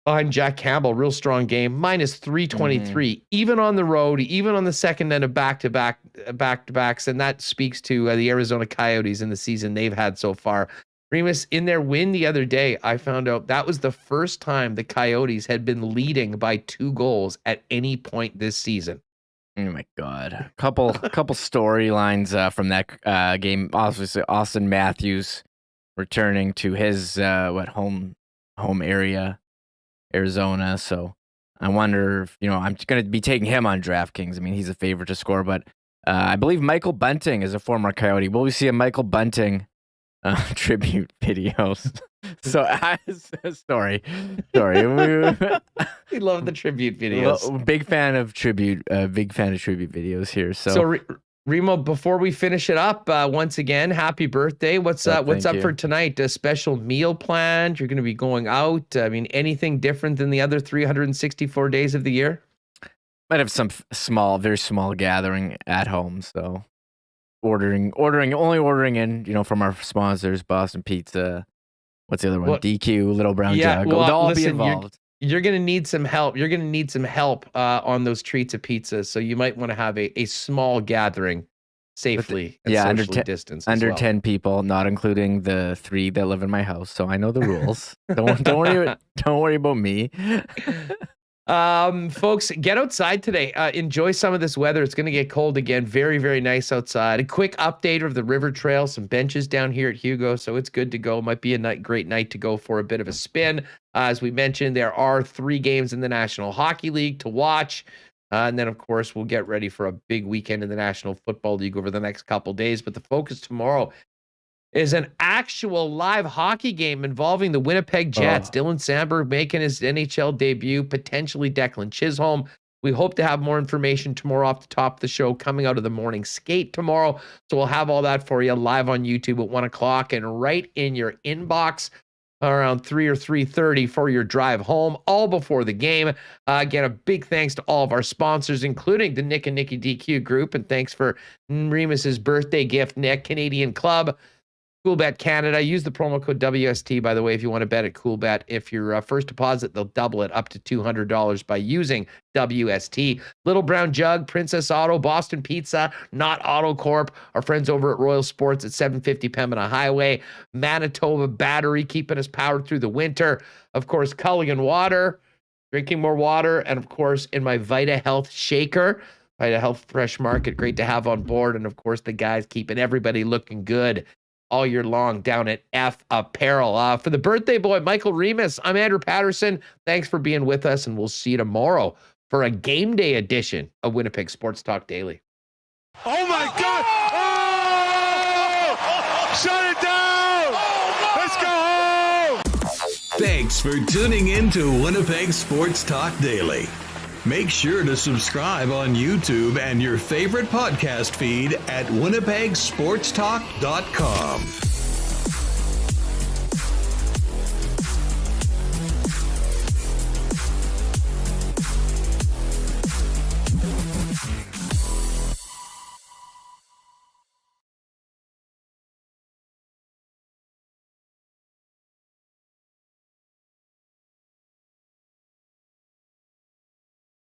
behind Jack Campbell, real strong game, minus 323, even on the road, even on the second end of back-to-backs, and that speaks to the Arizona Coyotes in the season they've had so far. Remis, in their win the other day, I found out that was the first time the Coyotes had been leading by 2 goals at any point this season. Oh my God! A couple storylines from that game. Obviously, Austin Matthews returning to his home area, Arizona. So I wonder if I'm going to be taking him on DraftKings. I mean, he's a favorite to score, but I believe Michael Bunting is a former Coyote. Will we see a Michael Bunting tribute videos? So sorry. We love the tribute videos. Big fan of tribute videos here. So Remo, before we finish it up, once again, happy birthday. What's up for tonight? A special meal planned? You're going to be going out? I mean, anything different than the other 364 days of the year? Might have some very small gathering at home. So only ordering in, from our sponsors, Boston Pizza. What's the other one? DQ, Little Brown Jug. They'll all be involved. You're going to need some help. You're going to need some help on those treats of pizza. So you might want to have a small gathering safely and socially distanced. Under 10 people, not including the 3 that live in my house. So I know the rules. Don't worry about me. Folks, get outside today. Enjoy some of this weather. It's going to get cold again. Very, very nice outside. A quick update of the river trail. Some benches down here at Hugo, so it's good to go. Might be a great night to go for a bit of a spin. As we mentioned, there are 3 games in the National Hockey League to watch. And then, of course, we'll get ready for a big weekend in the National Football League over the next couple days. But the focus tomorrow is an actual live hockey game involving the Winnipeg Jets. Dylan Sandberg making his NHL debut, potentially Declan Chisholm. We hope to have more information tomorrow off the top of the show coming out of the morning skate tomorrow. So we'll have all that for you live on YouTube at 1 o'clock and right in your inbox around 3 or 3:30 for your drive home, all before the game. Again, a big thanks to all of our sponsors, including the Nick and Nikki DQ Group. And thanks for Remis's birthday gift, Nick. Canadian Club, Coolbet Canada. Use the promo code WST, by the way, if you want to bet at Coolbet. If your first deposit, they'll double it up to $200 by using WST. Little Brown Jug, Princess Auto, Boston Pizza, Not Auto Corp, our friends over at Royal Sports at 750 Pembina Highway, Manitoba Battery, keeping us powered through the winter. Of course, Culligan Water, drinking more water, and of course, in my Vita Health Shaker, Vita Health Fresh Market, great to have on board. And of course, the guys keeping everybody looking good all year long down at F Apparel. For the birthday boy, Michael Remis, I'm Andrew Paterson. Thanks for being with us, and we'll see you tomorrow for a game day edition of Winnipeg Sports Talk Daily. Oh my God! Oh! Shut it down! Let's go home! Thanks for tuning in to Winnipeg Sports Talk Daily. Make sure to subscribe on YouTube and your favorite podcast feed at winnipegsportstalk.com.